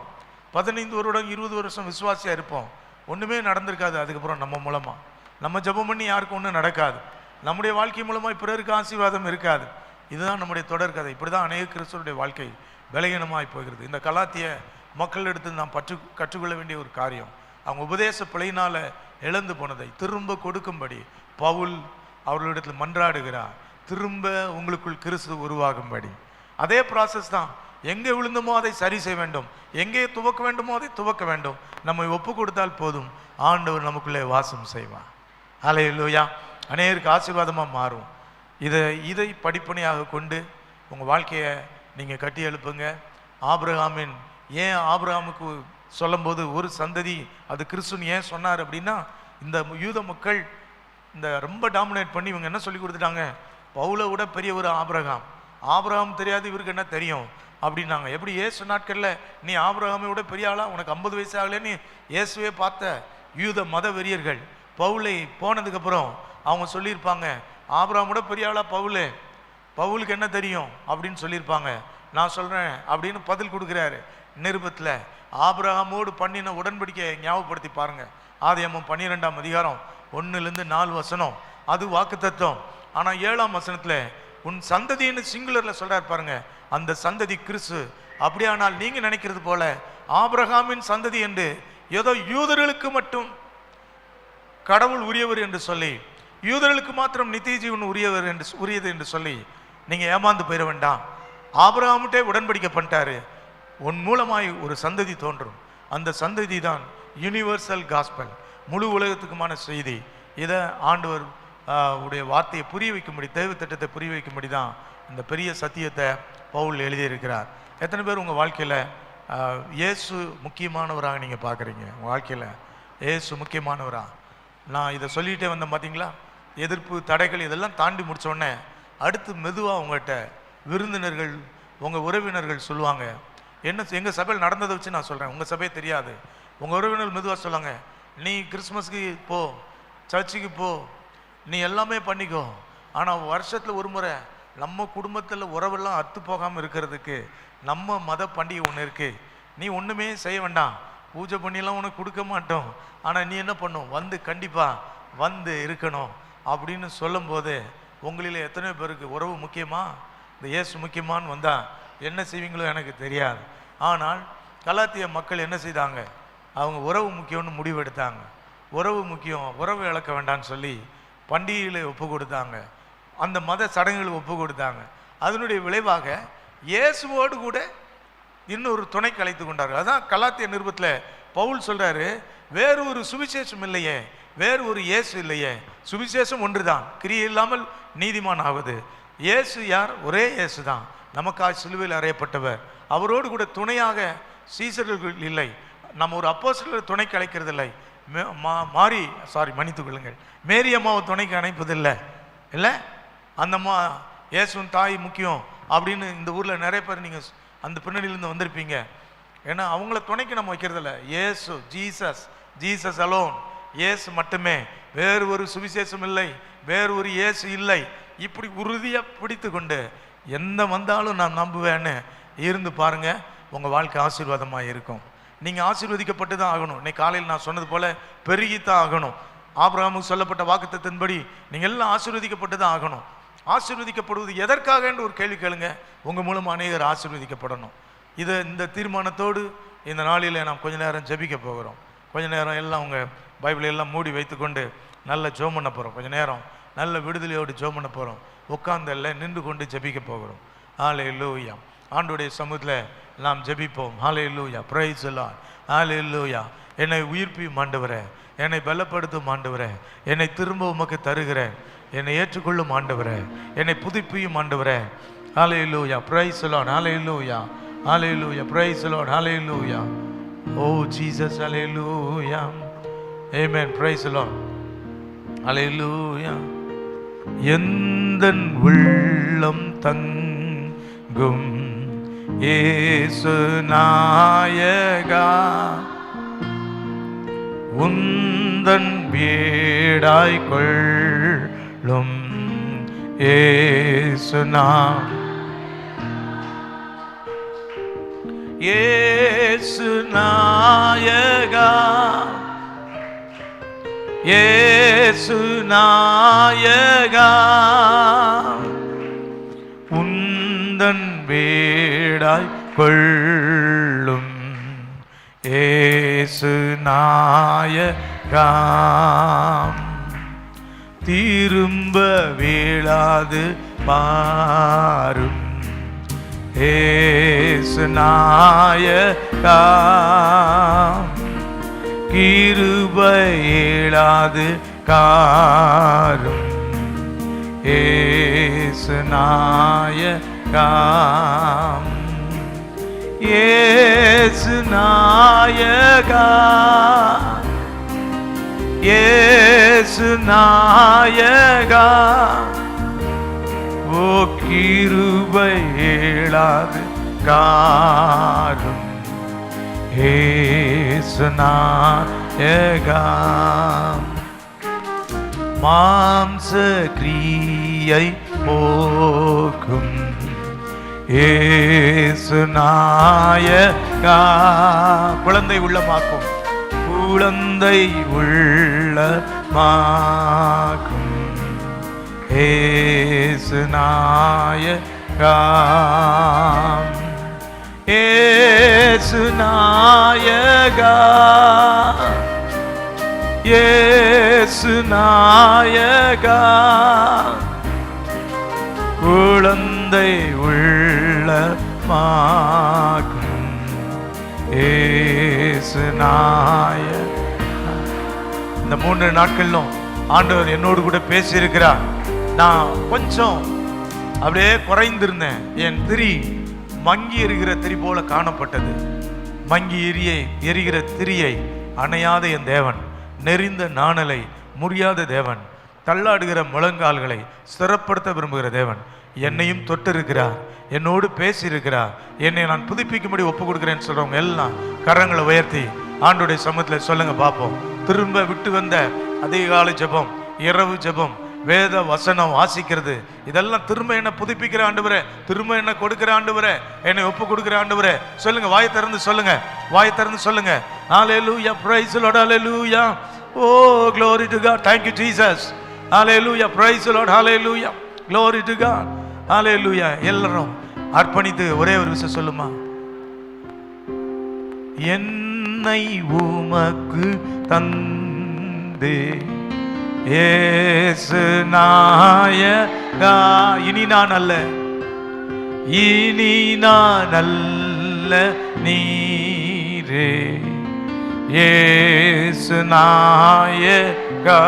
Speaker 1: 15 வருடம் 20 வருஷம் விசுவாசியாக இருப்போம், ஒன்றுமே நடந்திருக்காது. அதுக்கப்புறம் நம்ம மூலமாக நம்ம ஜெபம் பண்ணி யாருக்கும் ஒன்றும் நடக்காது. நம்முடைய வாழ்க்கை மூலமாக பிறருக்கு ஆசீர்வாதம் இருக்காது. இதுதான் நம்முடைய தொடர்கதை. இப்படி தான் அநேக கிறிஸ்தவருடைய வாழ்க்கை பலகீனமாய் போகிறது. இந்த கலாத்திய மக்களிடத்து நாம் கற்றுக்கொள்ள வேண்டிய ஒரு காரியம், அவங்க உபதேச பிழையினால் இழந்து போனதை திரும்ப கொடுக்கும்படி பவுல் அவர்களிடத்தில் மன்றாடுகிறார், திரும்ப உங்களுக்குள் கிறிஸ்து உருவாகும்படி. அதே ப்ராசஸ் தான். எங்கே விழுந்தமோ அதை சரி செய்ய வேண்டும், எங்கே துவக்க வேண்டுமோ அதை துவக்க வேண்டும். நம்மை ஒப்பு கொடுத்தால் போதும், ஆண்டவர் நமக்குள்ளே வாசம் செய்வார். அல்லேலூயா. அநேகருக்கு ஆசீர்வாதமாக மாறும். இதை படிப்பனையாக கொண்டு உங்கள் வாழ்க்கையை நீங்கள் கட்டி எழுப்புங்க. ஏன் ஆபிரகாமுக்கு சொல்லும்போது ஒரு சந்ததி அது கிறிஸ்துன்னு ஏன் சொன்னார் அப்படின்னா, இந்த யூத மக்கள் இந்த ரொம்ப டாமினேட் பண்ணி இவங்க என்ன சொல்லி கொடுத்துட்டாங்க, பவுலை விட பெரிய ஒரு ஆபிரகாம் தெரியாது, இவருக்கு என்ன தெரியும் அப்படின்னாங்க. எப்படி இயேசு நாட்களில் நீ ஆபிரகாமை விட பெரிய ஆளா, உனக்கு 50 வயசு ஆகலன்னு இயேசுவே பார்த்த யூத மத வெறியர்கள் பவுலை போனதுக்கப்புறம் அவங்க சொல்லியிருப்பாங்க, ஆபிரகாமோட பெரிய ஆளா பவுலுக்கு என்ன தெரியும் அப்படின்னு சொல்லியிருப்பாங்க. நான் சொல்கிறேன் அப்படின்னு பதில் கொடுக்குறாரு நிருபத்தில். ஆபிரகாமோடு பண்ணின உடன்படிக்கையை ஞாபகப்படுத்தி பாருங்க. ஆதியாகமம் 12ஆம் அதிகாரம் 1-4 அது வாக்குத்தத்தம். ஆனால் 7ஆம் வசனத்தில் உன் சந்ததின்னு சிங்குலரில் சொல்கிறார் பாருங்க, அந்த சந்ததி கிறிஸ்து. அப்படியானால் நீங்கள் நினைக்கிறது போல ஆபிரகாமின் சந்ததி என்று ஏதோ யூதர்களுக்கு மட்டும் கடவுள் உரியவர் என்று சொல்லி, யூதர்களுக்கு மாத்திரம் நித்திய ஜீவன் உரியது என்று சொல்லி நீங்கள் ஏமாந்து போயிட வேண்டாம். ஆபிரகாமுட்டே உடன்படிக்கை பண்ணிட்டாரு, உன் மூலமாய் ஒரு சந்ததி தோன்றும், அந்த சந்ததி தான் யூனிவர்சல் காஸ்பல், முழு உலகத்துக்குமான செய்தி. இதை ஆண்டவர் உடைய வார்த்தையை புரிய வைக்கும்படி, தேவ திட்டத்தை புரிய வைக்கும்படி தான் இந்த பெரிய சத்தியத்தை பவுல் எழுதியிருக்கிறார். எத்தனை பேர் உங்கள் வாழ்க்கையில் இயேசு முக்கியமானவராக நீங்கள் பார்க்குறீங்க? உங்கள் வாழ்க்கையில் இயேசு முக்கியமானவராக நான் இதை சொல்லிகிட்டே வந்தேன் பார்த்தீங்களா. எதிர்ப்பு தடைகள் இதெல்லாம் தாண்டி முடித்தோடனே அடுத்து மெதுவாக உங்கள்கிட்ட விருந்தினர்கள் உங்கள் உறவினர்கள் சொல்லுவாங்க, என்ன எங்கள் சபையில் நடந்ததை வச்சு நான் சொல்கிறேன், உங்கள் சபையை தெரியாது. உங்கள் உறவினர்கள் மெதுவாக சொல்லுவாங்க, நீ கிறிஸ்மஸ்க்கு போ, சர்ச்சுக்கு போ, நீ எல்லாமே பண்ணிக்கோ, ஆனால் வருஷத்தில் ஒரு முறை நம்ம குடும்பத்தில் உறவெல்லாம் அத்து போகாமல் இருக்கிறதுக்கு நம்ம மத பண்டிகை ஒன்று இருக்குது, நீ ஒன்றுமே செய்ய வேண்டாம், பூஜை பண்ணிலாம் உனக்கு கொடுக்க மாட்டோம், ஆனால் நீ என்ன பண்ணும், வந்து கண்டிப்பாக வந்து இருக்கணும் அப்படின்னு சொல்லும்போது உங்களில் எத்தனை பேருக்கு உறவு முக்கியமா, இந்த இயேசு முக்கியமானு வந்தால் என்ன செய்வீங்களோ எனக்கு தெரியாது. ஆனால் கலாத்திய மக்கள் என்ன செய்தாங்க, அவங்க உறவு முக்கியம்னு முடிவு எடுத்தாங்க. உறவு முக்கியம், உறவு இழக்க வேண்டான்னு சொல்லி பண்டிகைகளை ஒப்பு கொடுத்தாங்க, அந்த மத சடங்குகளை ஒப்பு கொடுத்தாங்க. அதனுடைய விளைவாக இயேசுவோடு கூட இன்னொரு துணைக்கு அழைத்து கொண்டார்கள். அதான் கலாத்திய நிருபத்தில் பவுல் சொல்கிறாரு, வேறு ஒரு சுவிசேஷம் இல்லையே, வேறு ஒரு இயேசு இல்லையே, சுவிசேஷம் ஒன்று தான், கிரியை இல்லாமல் நீதிமான் ஆவது. இயேசு யார்? ஒரே இயேசு தான், நமக்காக சிலுவையில் அறையப்பட்டவர். அவரோடு கூட துணையாக சீசர்கள் இல்லை, நம்ம ஒரு அப்போஸ்தலர் துணைக்கு அழைக்கிறதில்லை, மன்னித்துக் கொள்ளுங்கள், மேரி அம்மாவை துணைக்கு அணைப்பதில்லை இல்லை. அந்த அம்மா இயேசுவின் தாய் முக்கியம் அப்படின்னு இந்த ஊரில் நிறைய பேர் நீங்கள் அந்த பின்னணியிலேருந்து வந்திருப்பீங்க. ஏன்னா அவங்கள துணைக்கு நம்ம வைக்கிறதில்ல. இயேசு, ஜீசஸ் அலோன், இயேசு மட்டுமே, வேறு ஒரு சுவிசேஷம் இல்லை, வேறு ஒரு இயேசு இல்லை. இப்படி உறுதியாக பிடித்து கொண்டு எந்த வந்தாலும் நான் நம்புவேன்னு இருந்து பாருங்க, உங்கள் வாழ்க்கை ஆசீர்வாதமாக இருக்கும். நீங்கள் ஆசீர்வதிக்கப்பட்டு தான் ஆகணும். இன்னைக்கு காலையில் நான் சொன்னது போல் பெருகித்தான் ஆகணும். ஆபிரகாமுக்கு சொல்லப்பட்ட வாக்குத்தத்தின்படி நீங்கள் எல்லாம் ஆசீர்வதிக்கப்பட்டு தான் ஆகணும். ஆசீர்வதிக்கப்படுவது எதற்காக என்று ஒரு கேள்வி கேளுங்க, உங்கள் மூலமாக அநேகர் ஆசீர்வதிக்கப்படணும். இந்த தீர்மானத்தோடு இந்த நாளில் நாம் கொஞ்ச நேரம் ஜெபிக்க போகிறோம். கொஞ்ச நேரம் எல்லாம் உங்கள் பைபிளை எல்லாம் மூடி வைத்துக்கொண்டு நல்ல ஜெபம் பண்ண போகிறோம். கொஞ்ச நேரம் நல்ல விடுதலையோடு ஜெபம் பண்ண போகிறோம். உட்கார்ந்தல்ல நின்று கொண்டு ஜெபிக்க போகிறோம். ஹல்லேலூயா. ஆண்டவருடைய சமூகத்தில் நாம் ஜெபிப்போம். Hallelujah. Praise the Lord. Hallelujah. என்னை உயிர்ப்பியும் ஆண்டவரே, என்னை பலப்படுத்தும் ஆண்டவரே, என்னை திரும்ப உமக்கு தருகிறேன், என்னை ஏற்றுக்கொள்ளும் ஆண்டவரே, என்னை புதுப்பியும் ஆண்டவரே. Hallelujah. Praise the Lord. Hallelujah. Hallelujah. Praise the Lord. Hallelujah. Oh Jesus. Hallelujah. Amen. Praise the Lord. Hallelujah. எந்தன் உள்ளம் தங்கும் இயேசு நாயகா, உந்தன் வீடாய் கொள்ளும் இயேசு இயேசு நாயகா, இயேசு நாயகா, உந்தன் வீடாய் கொள்ளும் இயேசு நாயகா, திரும்ப வீழாது பாரும் இயேசு நாயகா, கிருபை இழாது காரும் இயேசு நாயகா, இயேசு நாயகா, இயேசு நாயகா, ஓ கிருபை இழாது காரும் இயேசு நாயகா, மாம்ச கிரியை போக்கும் இயேசு நாயகா, குழந்தை உள்ளமாக்கும், குழந்தை உள்ளமாக்கும் இயேசு நாயகா, இயேசு நாயகா, இயேசு நாயகா, குழந்தை உள்ளமாக்கும் இயேசு நாயகா. இந்த 3 நாட்களிலும் ஆண்டவர் என்னோடு கூட பேசியிருக்கிறார். நான் கொஞ்சம் அப்படியே குறைந்திருந்தேன். என் திரி மங்கி எரிகிற திரி போல காணப்பட்டது. மங்கி எரிகிற திரியை அணையாத என் தேவன், நெறிந்த நாணலை முறியாத தேவன், தள்ளாடுகிற முழங்கால்களை ஸ்திரப்படுத்த விரும்புகிற தேவன் என்னையும் தொட்டிருக்கிறார், என்னோடு பேசியிருக்கிறார். என்னை நான் புதுப்பிக்கும்படி ஒப்பு கொடுக்கிறேன்னு சொல்றவங்க எல்லாம் கரங்களை உயர்த்தி ஆண்டோடைய சமூகத்தில் சொல்லுங்க பார்ப்போம். திரும்ப விட்டு வந்த அதிகாலை ஜெபம், இரவு ஜெபம், வேத வசனம் வாசிக்கிறது, இதெல்லாம் திரும்ப என்ன புதுப்பிக்கிற ஆண்டவரே, திரும்ப என்ன கொடுக்கிற ஆண்டவரே, என்னை ஒப்பு கொடுக்கிற ஆண்டவரே. சொல்லுங்க, வாயை திறந்து சொல்லுங்க, வாயை திறந்து சொல்லுங்க. Hallelujah. Praise the Lord. Hallelujah. Oh glory to God. Thank you Jesus. Hallelujah. Praise the Lord. Hallelujah. Glory to God. Hallelujah. எல்லாரும் அர்ப்பணித்து ஒரே ஒரு விஷயம் சொல்லுமா. என்னை உமக்கு தந்தே இயேசு நாயகா, இனி நான் அல்ல, இனி நான் அல்ல நீரே இயேசு நாயகா,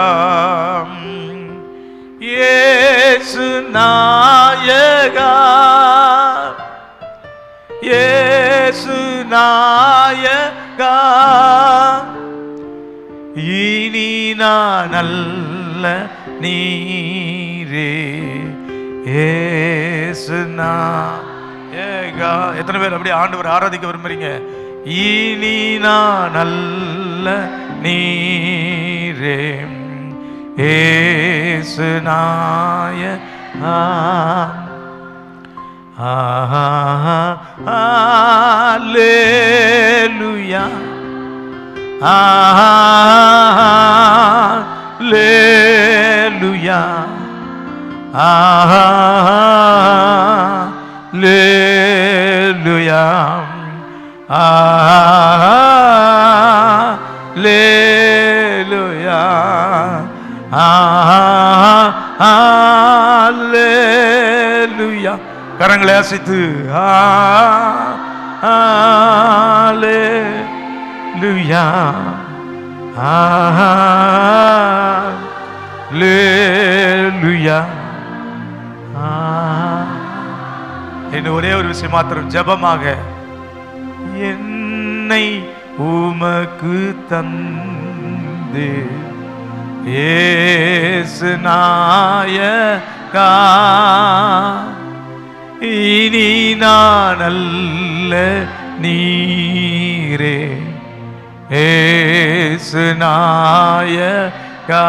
Speaker 1: இயேசு நாயகா, இயேசு நாயகா, இனி நான் அல்ல நீரே இயேசு நாயகா. எத்தனை பேர் அப்படியே ஆண்டவர் ஆராதிக்க விரும்புறீங்க? இனி நான் அல்ல நீரே இயேசு நாயகா. ஹல்லேலூயா. Hallelujah. Hallelujah. Hallelujah. ஹல்லேலூயா. கரங்களை அசைத்து ஹல்லேலூயா ஹல்லேலூயா. இன்னும் ஒரே ஒரு விஷயம் மாத்திரம் ஜெபமாக, என்னை உமக்கு தந்து இயேசு நாயகா, இனி நான் அல்ல நீரே இயேசு நாயகா,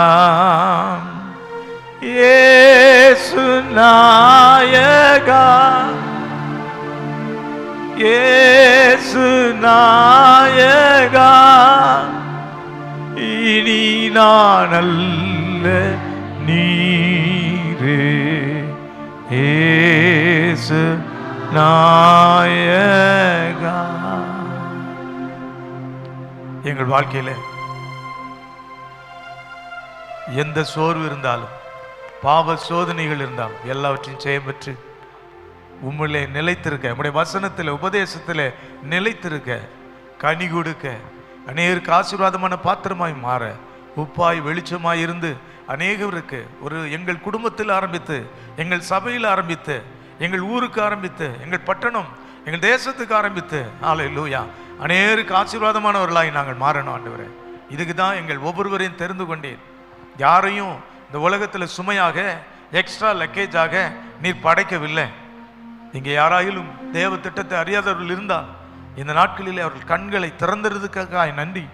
Speaker 1: இயேசு நாயகா, இயேசு நாயகா, இனி நான் அல்ல நீரே இயேசு நாயகா. எங்கள் வாழ்க்கையில எந்த சோர்வு இருந்தாலும், பாவ சோதனைகள் இருந்தாலும், எல்லாவற்றையும் செயற்பெற்று உம்மிலே நிலைத்திருக்க, நம்முடைய வசனத்தில் உபதேசத்தில் நிலைத்திருக்க, கனி கொடுக்க, அநேகருக்கு ஆசீர்வாதமான பாத்திரமாய் மாற, உப்பாய் வெளிச்சமாய் இருந்து அநேகருக்கு ஒரு எங்கள் குடும்பத்தில் ஆரம்பித்து, எங்கள் சபையில் ஆரம்பித்து, எங்கள் ஊருக்கு ஆரம்பித்து, எங்கள் பட்டணம், எங்கள் தேசத்துக்கு ஆரம்பித்து, ஹல்லேலூயா, அநேகருக்கு ஆசீர்வாதமானவர்களாய் நாங்கள் மாறணும் ஆண்டவரே. இதுக்கு தான் எங்கள் ஒவ்வொருவரையும் தெரிந்து கொண்டேன். யாரையும் இந்த உலகத்தில் சுமையாக, எக்ஸ்ட்ரா லக்கேஜாக நீர் படைக்கவில்லை. இங்கே யாராயிலும் தேவ திட்டத்தை அறியாதவர்கள் இருந்தால் இந்த நாட்களிலே அவர்கள் கண்களை திறந்துறதுக்காக நன்றி.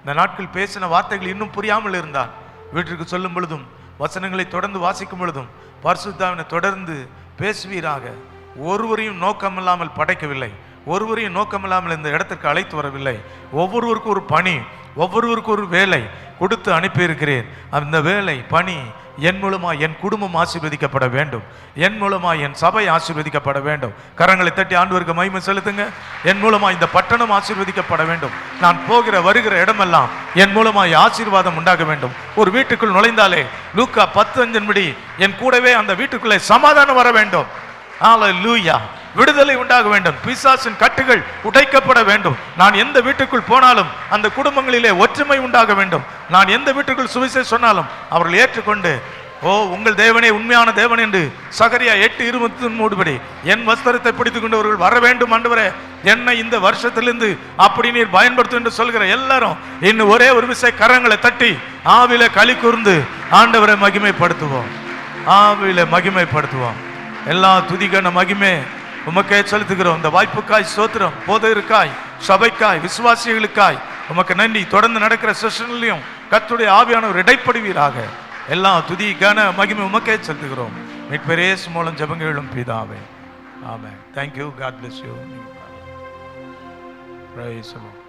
Speaker 1: இந்த நாட்கள் பேசின வார்த்தைகள் இன்னும் புரியாமல் இருந்தால் வீட்டிற்கு சொல்லும் பொழுதும், வசனங்களை தொடர்ந்து வாசிக்கும் பொழுதும் பரிசுத்தாவினை தொடர்ந்து பேசுவீராக. ஒருவரையும் நோக்கமில்லாமல் படைக்கவில்லை, ஒருவரையும் நோக்கமில்லாமல் இந்த இடத்திற்கு அழைத்து வரவில்லை. ஒவ்வொருவருக்கும் ஒரு பணி, ஒவ்வொருவருக்கும் ஒரு வேலை கொடுத்து அனுப்பியிருக்கிறேன். அந்த வேலை பணி என் மூலமா என் குடும்பம் ஆசீர்வதிக்கப்பட வேண்டும், என் மூலமா என் சபை ஆசீர்வதிக்கப்பட வேண்டும். கரங்களை தட்டி ஆண்டவருக்கு மகிமை செலுத்துங்க. என் மூலமா இந்த பட்டணம் ஆசீர்வதிக்கப்பட வேண்டும். நான் போகிற வருகிற இடமெல்லாம் என் மூலமா ஆசீர்வாதம் உண்டாக வேண்டும். ஒரு வீட்டுக்குள் நுழைந்தாலே லூக்கா 10:5 என் கூடவே அந்த வீட்டுக்குள்ளே சமாதானம் வர வேண்டும். ஹல்லேலூயா. விடுதலை உண்டாக வேண்டும். பிசாசின் கட்டுகள் உடைக்கப்பட வேண்டும். நான் எந்த வீட்டுக்குள் போனாலும் அந்த குடும்பங்களிலே ஒற்றுமை உண்டாக வேண்டும். நான் எந்த வீட்டுக்குள் சுவிசேஷம் சொன்னாலும் அவர்கள் ஏற்றுக்கொண்டு, ஓ உங்கள் தேவனே உண்மையான தேவன் என்று சகரியா 8:23 என் வஸ்திரத்தை பிடித்துக் கொண்டவர்கள் வர வேண்டும். ஆண்டவரே, என்னை இந்த வருஷத்திலிருந்து அப்படி நீர் பயன்படுத்தும் என்று சொல்கிற எல்லாரும் இன்னும் ஒரே ஒரு விஷய கரங்களை தட்டி ஆவில களி கூர்ந்து ஆண்டவரை மகிமைப்படுத்துவோம், ஆவில மகிமைப்படுத்துவோம். எல்லா துதிக்கான மகிமை உமக்கே செலுத்துகிறோம். இந்த வாய்ப்புக்காய் ஸ்தோத்திரம். போதகருக்காய், சபைக்காய், விசுவாசிகளுக்காய் உமக்கு நன்றி. தொடர்ந்து நடக்கிற செஷன்லையும் கர்த்தருடைய ஆவியானவர் இடைப்படுவீராக. எல்லா துதி கன மகிமை உமக்கே செலுத்துகிறோம். மீட்பர் இயேசு மூலம் ஜெபங்களும் பிதாவே, ஆமென். Thank you. God bless you. Praise the Lord.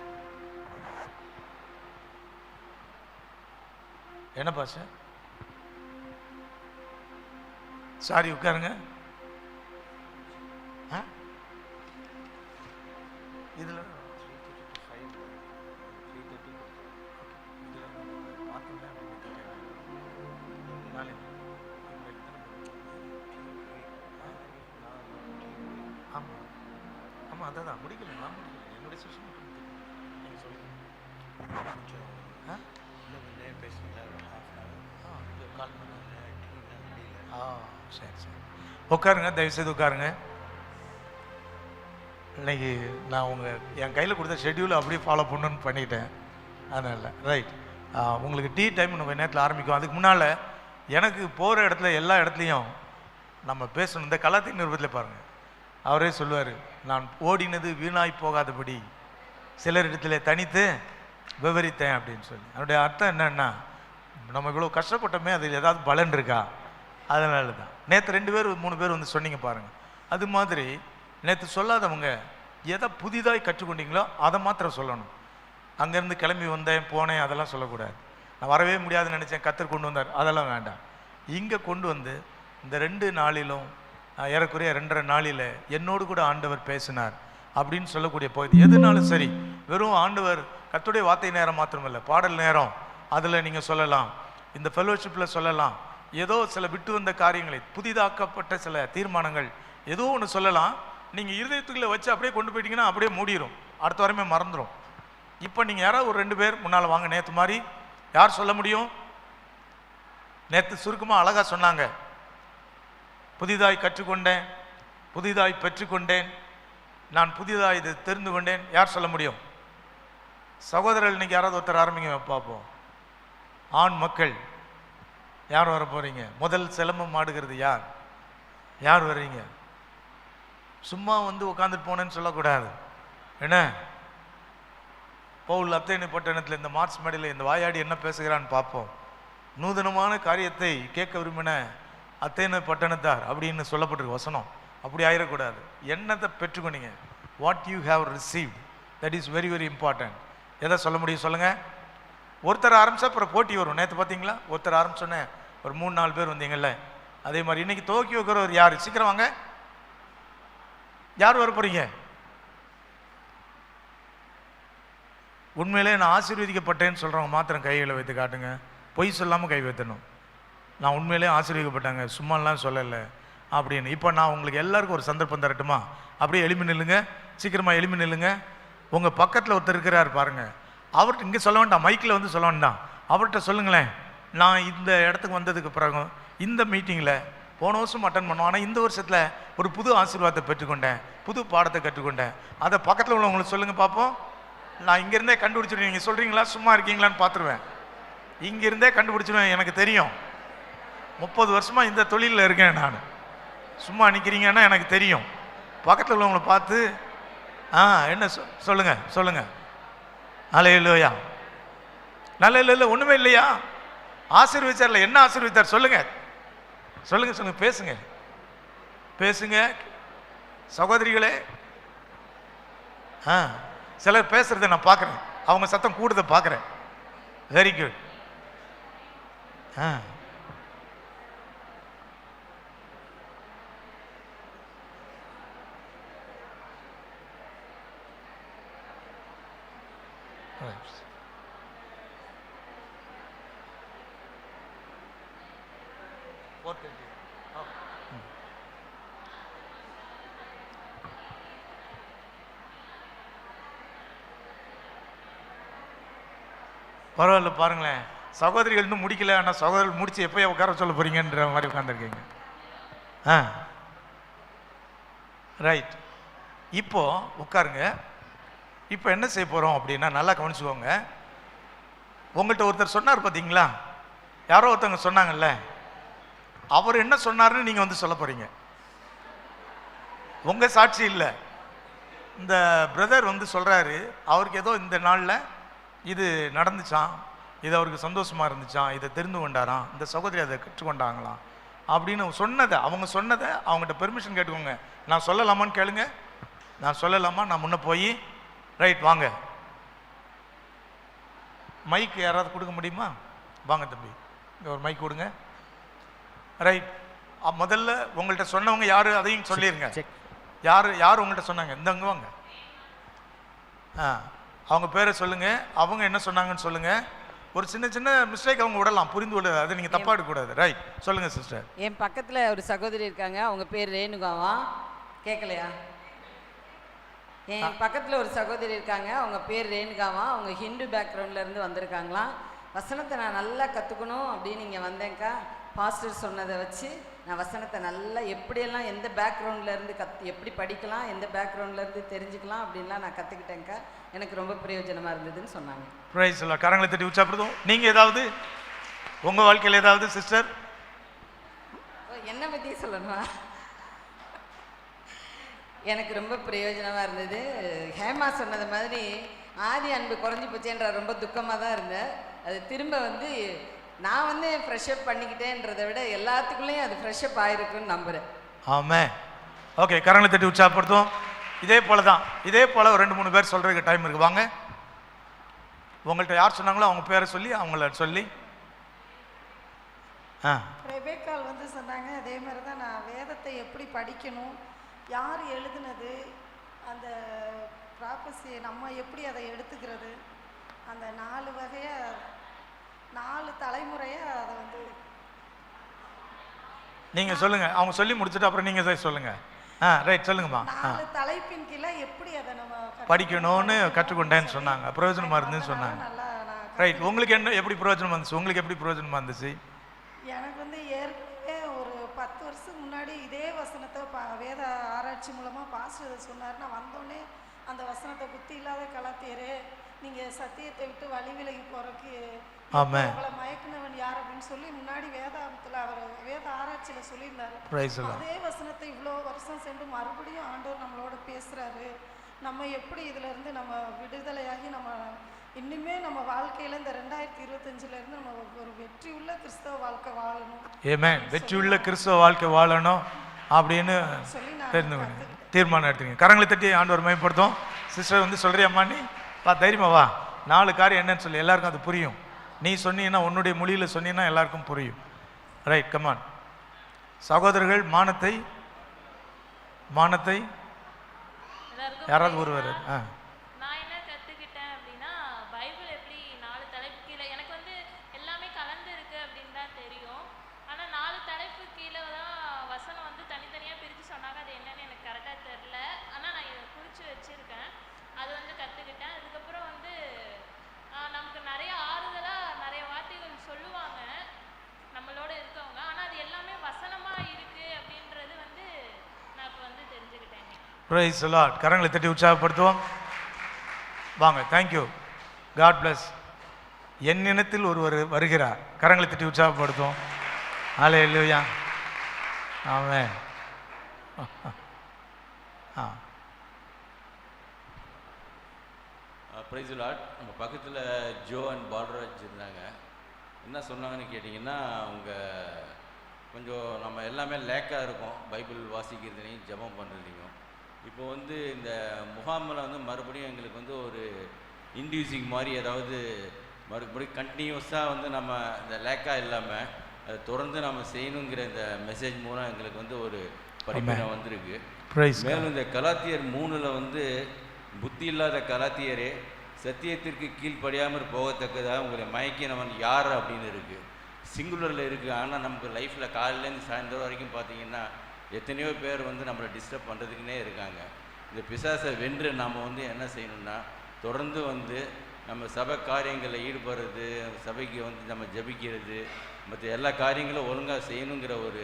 Speaker 1: என்ன பாச சாரி உட்காருங்க. இதில் ஆமாம் ஆமாம் அதான் முடிக்கல, நான் முடிக்கல. என்னுடைய செஷன் நீங்கள் சொல்லுங்கள். சரி சரி உட்காருங்க, தயவுசெய்து உட்காருங்க. இன்னைக்கு நான் என் கையில் கொடுத்த ஷெட்யூலை அப்படியே ஃபாலோ பண்ணணுன்னு பண்ணிட்டேன். அதனால் ரைட். உங்களுக்கு டீ டைம் நம்ம நேரத்தில் ஆரம்பிக்கும். அதுக்கு முன்னால் எனக்கு போகிற இடத்துல எல்லா இடத்துலையும் நம்ம பேசணும். இந்த கலாத்தின் நிருபத்தில் பாருங்கள், அவரே சொல்லுவார், நான் ஓடினது வீணாய் போகாதபடி சிலரிடத்துல தனித்து விவரித்தேன் அப்படின்னு சொல்லி. அதனுடைய அர்த்தம் என்னன்னா, நம்ம இவ்வளோ கஷ்டப்பட்டோமே அதில் ஏதாவது பலன் இருக்கா? அதனால தான் நேற்று 2 பேர் 3 பேர் வந்து சொன்னீங்க பாருங்கள். அது மாதிரி நேற்று சொல்லாதவங்க எதை புதிதாக கற்றுக்கொண்டீங்களோ அதை மாத்திரம் சொல்லணும். அங்கேருந்து கிளம்பி வந்தேன் போனேன் அதெல்லாம் சொல்லக்கூடாது. நான் வரவே முடியாதுன்னு நினச்சேன், கத்தர் கொண்டு வந்தார், அதெல்லாம் வேண்டாம். இங்கே கொண்டு வந்து இந்த 2 நாளிலும் ஏறக்குறைய 2.5 நாளில் என்னோடு கூட ஆண்டவர் பேசினார் அப்படின்னு சொல்லக்கூடிய பகுதி எதுனாலும் சரி. வெறும் ஆண்டவர் கர்த்தருடைய வார்த்தை நேரம் மாத்திரமில்லை, பாடல் நேரம், அதில் நீங்கள் சொல்லலாம், இந்த ஃபெலோஷிப்பில் சொல்லலாம், ஏதோ சில விட்டு வந்த காரியங்களை, புதிதாக்கப்பட்ட சில தீர்மானங்கள், ஏதோ ஒன்று சொல்லலாம். நீங்கள் இருதயத்துக்குள்ளே வச்சு அப்படியே கொண்டு போயிட்டீங்கன்னா அப்படியே மூடிடும், அடுத்த வாரமே மறந்துடும். இப்போ நீங்கள் யாராவது ஒரு 2 பேர் முன்னால் வாங்க. நேற்று மாதிரி யார் சொல்ல முடியும்? நேற்று சுருக்கமாக அழகாக சொன்னாங்க. புதிதாய் கற்றுக்கொண்டேன், புதிதாய் பெற்றுக்கொண்டேன், நான் புதிதாக இது தெரிந்து கொண்டேன். யார் சொல்ல முடியும்? சகோதரர்கள் இன்னைக்கு யாராவது ஒருத்தர் ஆரம்பிங்க பார்ப்போம். ஆண் மக்கள் யார் வர போறீங்க? முதல் சிலம்பம் ஆடுகிறது யார்? யார் வர்றீங்க? சும்மா வந்து உட்காந்துட்டு போனேன்னு சொல்லக்கூடாது. என்ன பவுல் அத்தேனு பட்டணத்தில் இந்த மார்ச் மேடையில் இந்த வாயாடி என்ன பேசுகிறான்னு பார்ப்போம். நூதனமான காரியத்தை கேட்க விரும்பின அத்தேனு பட்டணத்தார் அப்படின்னு சொல்லப்பட்டிருக்கு வசனம். அப்படி ஆயிடக்கூடாது. என்னத்தை பெற்றுக்கொண்டீங்க? What you have received, that is very very important. எதை சொல்ல முடியும் சொல்லுங்கள்? ஒருத்தர் ஆரம்பித்தா அப்புறம் போட்டி வரும். நேற்று பார்த்தீங்களா, ஒருத்தர் ஆரம்பிச்சோன்னே ஒரு 3-4 பேர் வந்தீங்கல்ல. அதே மாதிரி இன்னைக்கு துவக்கி வைக்கிறவர் யார்? சீக்கிரம் வாங்க. யார் வர போறீங்க? உண்மையிலே நான் ஆசீர்வதிக்கப்பட்டேன்னு சொல்கிறவங்க மாத்திரம் கைகளை வைத்து காட்டுங்க. பொய் சொல்லாமல் கை வைத்தணும். நான் உண்மையிலே ஆசீர்வதிக்கப்பட்டாங்க, சும்மாலாம் சொல்லலை அப்படின்னு. இப்போ நான் உங்களுக்கு எல்லாருக்கும் ஒரு சந்தர்ப்பம் தரட்டுமா? அப்படியே எளிமை நில்லுங்க, சீக்கிரமாக எளிமை நில்லுங்க. உங்கள் பக்கத்தில் ஒருத்தர் இருக்கிறார் பாருங்க, அவர்கிட்ட இங்கே சொல்ல வேண்டாம், மைக்கில் வந்து சொல்ல வேண்டாம், அவர்கிட்ட சொல்லுங்களேன். நான் இந்த இடத்துக்கு வந்ததுக்கு பிறகு இந்த மீட்டிங்கில் போன வருஷம் அட்டன் பண்ணோம், ஆனால் இந்த வருஷத்தில் ஒரு புது ஆசீர்வாதத்தை பெற்றுக்கொண்டேன், புது பாடத்தை கற்றுக்கொண்டேன். அதை பக்கத்தில் உள்ளவங்களுக்கு சொல்லுங்கள் பார்ப்போம். நான் இங்கேருந்தே கண்டுபிடிச்சிடுவேன். நீங்கள் சொல்கிறீங்களா சும்மா இருக்கீங்களான்னு பார்த்துருவேன். இங்கேருந்தே கண்டுபிடிச்சிடுவேன். எனக்கு தெரியும், 30 வருஷமாக இந்த தொழிலில் இருக்கேன் நான். சும்மா நிற்கிறீங்கன்னா எனக்கு தெரியும். பக்கத்தில் உள்ளவங்களை பார்த்து என்ன சொல்லுங்கள் சொல்லுங்கள். அல்லேலூயா. நல்ல இல்லை ஒன்றுமே இல்லையா? ஆசீர்வதிச்சார்ல, என்ன ஆசீர்வதித்தார் சொல்லுங்க சொல்லுங்க சொல்லுங்க, பேசுங்க பேசுங்க சகோதரிகளே. சிலர் பேசுறதை நான் பார்க்குறேன், அவங்க சத்தம் கூடுதை பார்க்குறேன். Very good. பரவாயில்ல பாருங்களேன், சகோதரிகள் இன்னும் முடிக்கல, ஆனால் சகோதரர்கள் முடிச்சு எப்போ உட்கார சொல்ல போறீங்கன்ற மாதிரி உட்காந்துருக்கீங்க. ரைட், இப்போ உட்காருங்க. இப்போ என்ன செய்ய போகிறோம் அப்படின்னா, நல்லா கவனிச்சுக்கோங்க. உங்கள்கிட்ட ஒருத்தர் சொன்னார் பார்த்தீங்களா, யாரோ ஒருத்தவங்க சொன்னாங்கல்ல, அவர் என்ன சொன்னார்னு நீங்கள் வந்து சொல்ல போகிறீங்க. உங்கள் சாட்சி இல்லை, இந்த பிரதர் வந்து சொல்கிறாரு, அவருக்கு ஏதோ இந்த நாளில் இது நடந்துச்சான், இது அவருக்கு சந்தோஷமாக இருந்துச்சான், இதை தெரிந்து கொண்டாராம், இந்த சகோதரி அதை கற்றுக்கொண்டாங்களாம் அப்படின்னு சொன்னதை, அவங்க சொன்னதை அவங்ககிட்ட பெர்மிஷன் கேட்டுக்கோங்க. நான் சொல்லலாமான்னு கேளுங்க. நான் சொல்லலாமா? நான் முன்னே போய் ரைட் வாங்க, மைக் யாராவது கொடுக்க முடியுமா? வாங்க தம்பி, இங்கே ஒரு மைக் கொடுங்க. ரைட், முதல்ல உங்கள்கிட்ட சொன்னவங்க யார் அதையும் சொல்லிடுங்க. யார் யார் உங்கள்கிட்ட சொன்னாங்க? இந்தவங்க வாங்க. அவங்க பேரை சொல்லுங்க, அவங்க என்ன சொன்னாங்கன்னு சொல்லுங்க. ஒரு சின்ன சின்ன மிஸ்டேக் அவங்க விடலாம், புரிந்து கொள்ள, அதை நீங்கள் தப்பாக எடுக்கக்கூடாது. ரைட், சொல்லுங்க சிஸ்டர்.
Speaker 2: என் பக்கத்தில் ஒரு சகோதரி இருக்காங்க, அவங்க பேர் ரேணுகாவா? கேட்கலையா? என் பக்கத்தில் ஒரு சகோதரி இருக்காங்க, அவங்க பேர் ரேணுகாவா. அவங்க ஹிந்து பேக்ரவுண்ட்லேருந்து வந்திருக்காங்களாம். வசனத்தை நான் நல்லா கற்றுக்கணும் அப்படின்னு இங்கே வந்தேங்க்கா. பாஸ்டர் சொன்னதை வச்சு நான் வசனத்தை நல்லா எப்படியெல்லாம் எந்த பேக்ரவுண்ட்லேருந்து எப்படி படிக்கலாம், எந்த பேக்ரவுண்ட்லேருந்து தெரிஞ்சுக்கலாம் அப்படின்லாம் நான் கற்றுக்கிட்டேங்க்கா. எனக்கு ரொம்ப பிரயோஜனமாக இருந்ததுன்னு சொன்னாங்க.
Speaker 1: ப்ரைஸ் எல்லாம் கரங்களை தட்டி உற்சாகப்படுத்தும். நீங்கள் ஏதாவது உங்கள் வாழ்க்கையில் ஏதாவது சிஸ்டர்
Speaker 2: என்னை பற்றி சொல்லணுமா? எனக்கு ரொம்ப பிரயோஜனமாக இருந்தது. ஹேமா சொன்னது மாதிரி ஆதி அன்பு குறைஞ்சி போச்சேன்ற ரொம்ப துக்கமாக தான் இருந்தேன். அது திரும்ப வந்து நான் வந்து ஃப்ரெஷ்அப் பண்ணிக்கிட்டேன்றதை விட எல்லாத்துக்குள்ளேயும் அது ஃப்ரெஷ்அப் ஆகிருக்குன்னு நம்புகிறேன்.
Speaker 1: ஆமாம். ஓகே, கரங்களை தட்டி உற்சாகப்படுத்தும். இதே போல தான், இதே போல் ஒரு 2-3 பேர் சொல்கிறதுக்கு டைம் இருக்குது. வாங்க, உங்கள்கிட்ட யார் சொன்னாங்களோ அவங்க பேரை சொல்லி அவங்கள சொல்லி.
Speaker 3: ரெபேக்கால் வந்து சொன்னாங்க, அதே மாதிரி தான் நான் வேதத்தை எப்படி படிக்கணும், யார் எழுதுனது, அந்த ப்ராப்பஸியை நம்ம எப்படி அதை எடுத்துக்கிறது, அந்த 4 வகையாக தலைமுறையாக அதை வந்து
Speaker 1: நீங்கள் சொல்லுங்கள், அவங்க சொல்லி முடிச்சுட்டு அப்புறம் நீங்கள் சொல்லுங்கள். ரைட், சொல்லுங்கம்மா.
Speaker 3: 4 தலைப்பின் கீழே எப்படி அதை நம்ம
Speaker 1: படிக்கணும்னு கற்றுக்கொண்டேன்னு சொன்னாங்க, பிரயோஜனமாக இருந்துன்னு சொன்னாங்க.
Speaker 3: நல்லா நான்
Speaker 1: ரைட், உங்களுக்கு என்ன எப்படி பிரயோஜனமாக இருந்துச்சு? உங்களுக்கு எப்படி பிரயோஜனமாக இருந்துச்சு?
Speaker 3: எனக்கு வந்து ஏற்கனவே ஒரு 10 வருஷத்துக்கு முன்னாடி இதே வசனத்தை வேத ஆராய்ச்சி மூலமாக பாஸ்டர் சொன்னார். நான் வந்தோடனே அந்த வசனத்தை புத்தி இல்லாத கலாத்தியரே, நீங்கள் சத்தியத்தை விட்டு வழி விலகி போகிறதுக்கு உங்களை மயக்குனவன் யார் அப்படின்னு சொல்லி முன்னாடி வேதாந்தத்தில் அவர் வேத ஆராய்ச்சியில் சொல்லியிருந்தாரு. அதே வசனத்தை இவ்வளோ வருஷம் சென்று மறுபடியும் ஆண்டவர் நம்மளோட பேசுகிறாரு. நம்ம எப்படி இதிலேருந்து நம்ம விடுதலையாகி நம்ம இன்னுமே நம்ம வாழ்க்கையில் இந்த 2025லேருந்து நம்ம ஒரு வெற்றி உள்ள கிறிஸ்தவ வாழ்க்கை வாழணும்.
Speaker 1: ஆமென். வெற்றி உள்ள கிறிஸ்தவ வாழ்க்கை வாழணும் அப்படின்னு சொல்லி நான் தீர்மானம் எடுத்துங்க. கரங்களை தட்டி ஆண்டவர் மகிமைப்படுத்தும். சிஸ்டர் வந்து சொல்றியாம்மா, நீ தைரியமா வா. 4 காரியம் என்னன்னு சொல்லி எல்லாருக்கும் அது புரியும். நீ சொன்னீங்கன்னா, உன்னுடைய மொழியில் சொன்னீங்கன்னா எல்லாருக்கும் புரியும். Right, come on. சகோதரர்கள், மானத்தை யாராவது ஒருவர்.
Speaker 4: நான் என்ன கற்றுக்கிட்டேன் அப்படின்னா, பைபிள் எப்படி 4 தலைப்பு கீழே எனக்கு வந்து எல்லாமே கலந்து இருக்கு அப்படின்னு தான் தெரியும். ஆனால் 4 தலைப்பு கீழே தான் வசனம் வந்து தனித்தனியாக பிரித்து சொன்னாங்க. அது என்னன்னு எனக்கு கரெக்டாக தெரில. ஆனால் நான் இதை குறித்து வச்சுருக்கேன். அது வந்து கற்றுக்கிட்டேன். அதுக்கப்புறம் வந்து நமக்கு நிறைய ஆறுதலாக நிறைய வார்த்தைகள் சொல்லுவாங்க நம்மளோட இருக்கவங்க. ஆனால் அது எல்லாமே வசனமாக இருக்குது அப்படின்றது வந்து நான் இப்போ வந்து தெரிஞ்சுக்கிட்டேன்.
Speaker 1: Price the Lord. கரங்களை தட்டி உற்சாகப்படுத்துவோம். வாங்க. தேங்க்யூ. God plus. என் இனத்தில் ஒருவர் வருகிறார். கரங்களை தட்டி உற்சாகப்படுத்துவோம். ஹல்லேலூயா. ஆமென்.
Speaker 5: Praise the Lord. நம்ம பக்கத்தில் ஜோ அண்ட் பால்ராஜ் இருந்தாங்க. என்ன சொன்னாங்கன்னு கேட்டிங்கன்னா, அவங்க கொஞ்சம் நம்ம எல்லாமே லேக்காக இருக்கும் பைபிள் வாசிக்கிறதுலையும் ஜெபம் பண்ணுறதுலையும். இப்போ வந்து இந்த முகாமில் வந்து மறுபடியும் எங்களுக்கு வந்து ஒரு இன்டியூசிங் மாதிரி ஏதாவது மறுபடியும் கண்டினியூஸாக வந்து நம்ம இந்த லேக்காக இல்லாமல் அதை தொடர்ந்து நம்ம செய்யணுங்கிற இந்த மெசேஜ் மூலம் எங்களுக்கு வந்து ஒரு படிப்பினை வந்திருக்கு. மேலும் இந்த கலாத்தியர் 3ல் வந்து புத்தி இல்லாத கலாத்தியரே, சத்தியத்திற்கு கீழ்ப்படியாமல் போகத்தக்கதாக உங்களை மயக்கினவன் யார் அப்படின்னு இருக்குது. சிங்குலரில் இருக்குது. ஆனால் நமக்கு லைஃப்பில் காலையிலேருந்து சாயந்தரம் வரைக்கும் பார்த்திங்கன்னா எத்தனையோ பேர் வந்து நம்மளை டிஸ்டர்ப் பண்ணுறதுக்குன்னே இருக்காங்க. இந்த பிசாசை வென்று நாம் வந்து என்ன செய்யணும்னா, தொடர்ந்து வந்து நம்ம சபை காரியங்களில் ஈடுபடுறது, சபைக்கு வந்து நம்ம ஜபிக்கிறது, மற்ற எல்லா காரியங்களும் ஒழுங்காக செய்யணுங்கிற ஒரு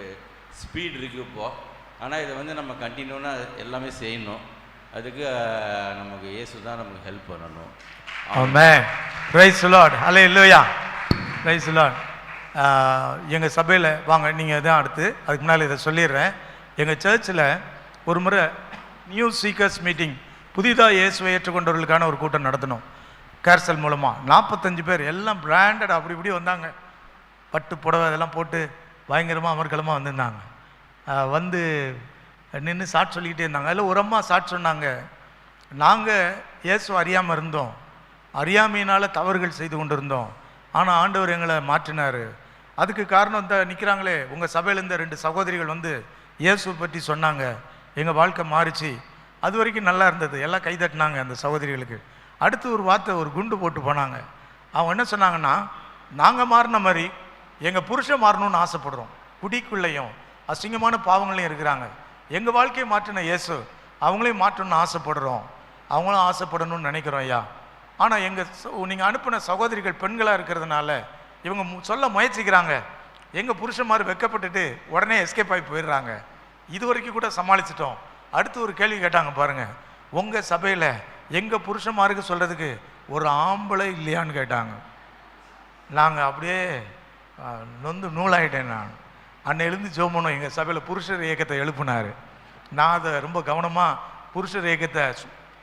Speaker 5: ஸ்பீட் இருக்குது இப்போது. ஆனால் இதை வந்து நம்ம கண்டினியூவாக எல்லாமே செய்யணும். அதுக்கு நமக்கு இயேசு தான் நமக்கு ஹெல்ப் பண்ணணும்.
Speaker 1: Amen. Praise the Lord. Hallelujah. Praise the Lord. எங்கள் சபையில் வாங்க, நீங்கள் தான் அடுத்து. அதுக்கு முன்னால் இதை சொல்லிடுறேன். எங்கள் சர்ச்சில் ஒரு முறை நியூ சீக்கர்ஸ் மீட்டிங், புதிதாக இயேசுவை ஏற்றுக்கொண்டவர்களுக்கான ஒரு கூட்டம் நடத்தணும். கேர்சல் மூலமாக 45 பேர் எல்லாம் பிராண்டட் அப்படி இப்படி வந்தாங்க. பட்டு புடவை இதெல்லாம் போட்டு பயங்கரமாக அமர்க்கலமாக வந்திருந்தாங்க. வந்து நின்று சாட்சி சொல்லிக்கிட்டே இருந்தாங்க. அதில் ஒரு அம்மா சாட்சி சொன்னாங்க, நாங்கள் இயேசு அறியாமல் இருந்தோம், அறியாமையினால் தவறுகள் செய்து கொண்டு இருந்தோம், ஆனால் ஆண்டவர் எங்களை மாற்றினார். அதுக்கு காரணம் இந்த நிற்கிறாங்களே உங்கள் சபையில் இருந்த 2 சகோதரிகள் வந்து இயேசுவை பற்றி சொன்னாங்க, எங்கள் வாழ்க்கை மாறிச்சு. அது வரைக்கும் நல்லா இருந்தது, எல்லாம் கைதட்டினாங்க அந்த சகோதரிகளுக்கு. அடுத்து ஒரு வார்த்தை, ஒரு குண்டு போட்டு போனாங்க. அவங்க என்ன சொன்னாங்கன்னா, நாங்கள் மாறின மாதிரி எங்கள் புருஷன் மாறணும்னு ஆசைப்படுறோம், குடிக்குள்ளையும் அசிங்கமான பாவங்களையும் இருக்கிறாங்க, எங்கள் வாழ்க்கையை மாற்றின இயேசு அவங்களையும் மாற்றணும்னு ஆசைப்படுறோம், அவங்களும் ஆசைப்படணும்னு நினைக்கிறோம் ஐயா. ஆனால் நீங்கள் அனுப்பின சகோதரிகள் பெண்களாக இருக்கிறதுனால இவங்க சொல்ல முயற்சிக்கிறாங்க, எங்கள் புருஷன் மாதிரி வெக்கப்பட்டுட்டு உடனே எஸ்கேப் ஆகி போயிடுறாங்க. இது வரைக்கும் கூட சமாளிச்சிட்டோம். அடுத்து ஒரு கேள்வி கேட்டாங்க பாருங்கள், உங்கள் சபையில் எங்கள் புருஷன்மாருக்கு சொல்கிறதுக்கு ஒரு ஆம்பளை இல்லையான்னு கேட்டாங்க. நாங்கள் அப்படியே நொந்து நூலாயிட்டேன். நான் அன்னையிலேருந்து ஜோமனும் எங்கள் சபையில் புருஷர் இயக்கத்தை எழுப்பினார். நான் அதை ரொம்ப கவனமாக புருஷர் இயக்கத்தை,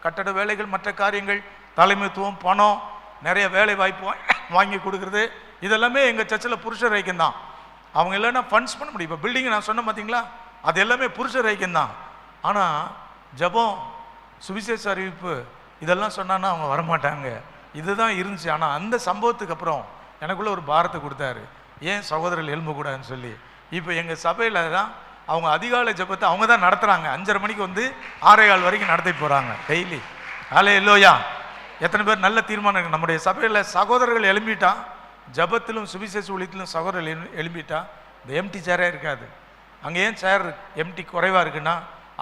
Speaker 1: கட்டட வேலைகள், மற்ற காரியங்கள், தலைமைத்துவம், பணம், நிறைய வேலை வாய்ப்பு வாங்கி கொடுக்குறது, இதெல்லாமே எங்கள் சர்ச்சில் புருஷர் ஐக்கியம் தான். அவங்க இல்லைன்னா ஃபண்ட்ஸ் பண்ண முடியும். இப்போ பில்டிங் நான் சொன்னேன் பார்த்தீங்களா, அது எல்லாமே புருஷர் ஐக்கியம் தான். ஆனால் ஜபம், சுவிசேஷ அறிவிப்பு இதெல்லாம் சொன்னான்னா அவங்க வரமாட்டாங்க. இதுதான் இருந்துச்சு. ஆனால் அந்த சம்பவத்துக்கு அப்புறம் எனக்குள்ளே ஒரு பாரத்தை கொடுத்தாரு, ஏன் சகோதரர்கள் எழும்பக்கூடாதுன்னு சொல்லி. இப்போ எங்கள் சபையில் தான் அவங்க அதிகாலை ஜபத்தை அவங்க தான் நடத்துகிறாங்க. 5:30 மணிக்கு வந்து 6:15 வரைக்கும் நடத்தி போகிறாங்க டெய்லி. ஹல்லேலூயா. எத்தனை பேர் நல்ல தீர்மானம். நம்முடைய சபையில் சகோதரர்கள் எழும்பிட்டா ஜபத்திலும் சுவிசேஷ ஊழியத்திலும் சகோதரர்கள் எழும்பிட்டா இந்த எம்டி சேரே இருக்காது. அங்கே ஏன் சேர் எம்டி குறைவாக இருக்குன்னா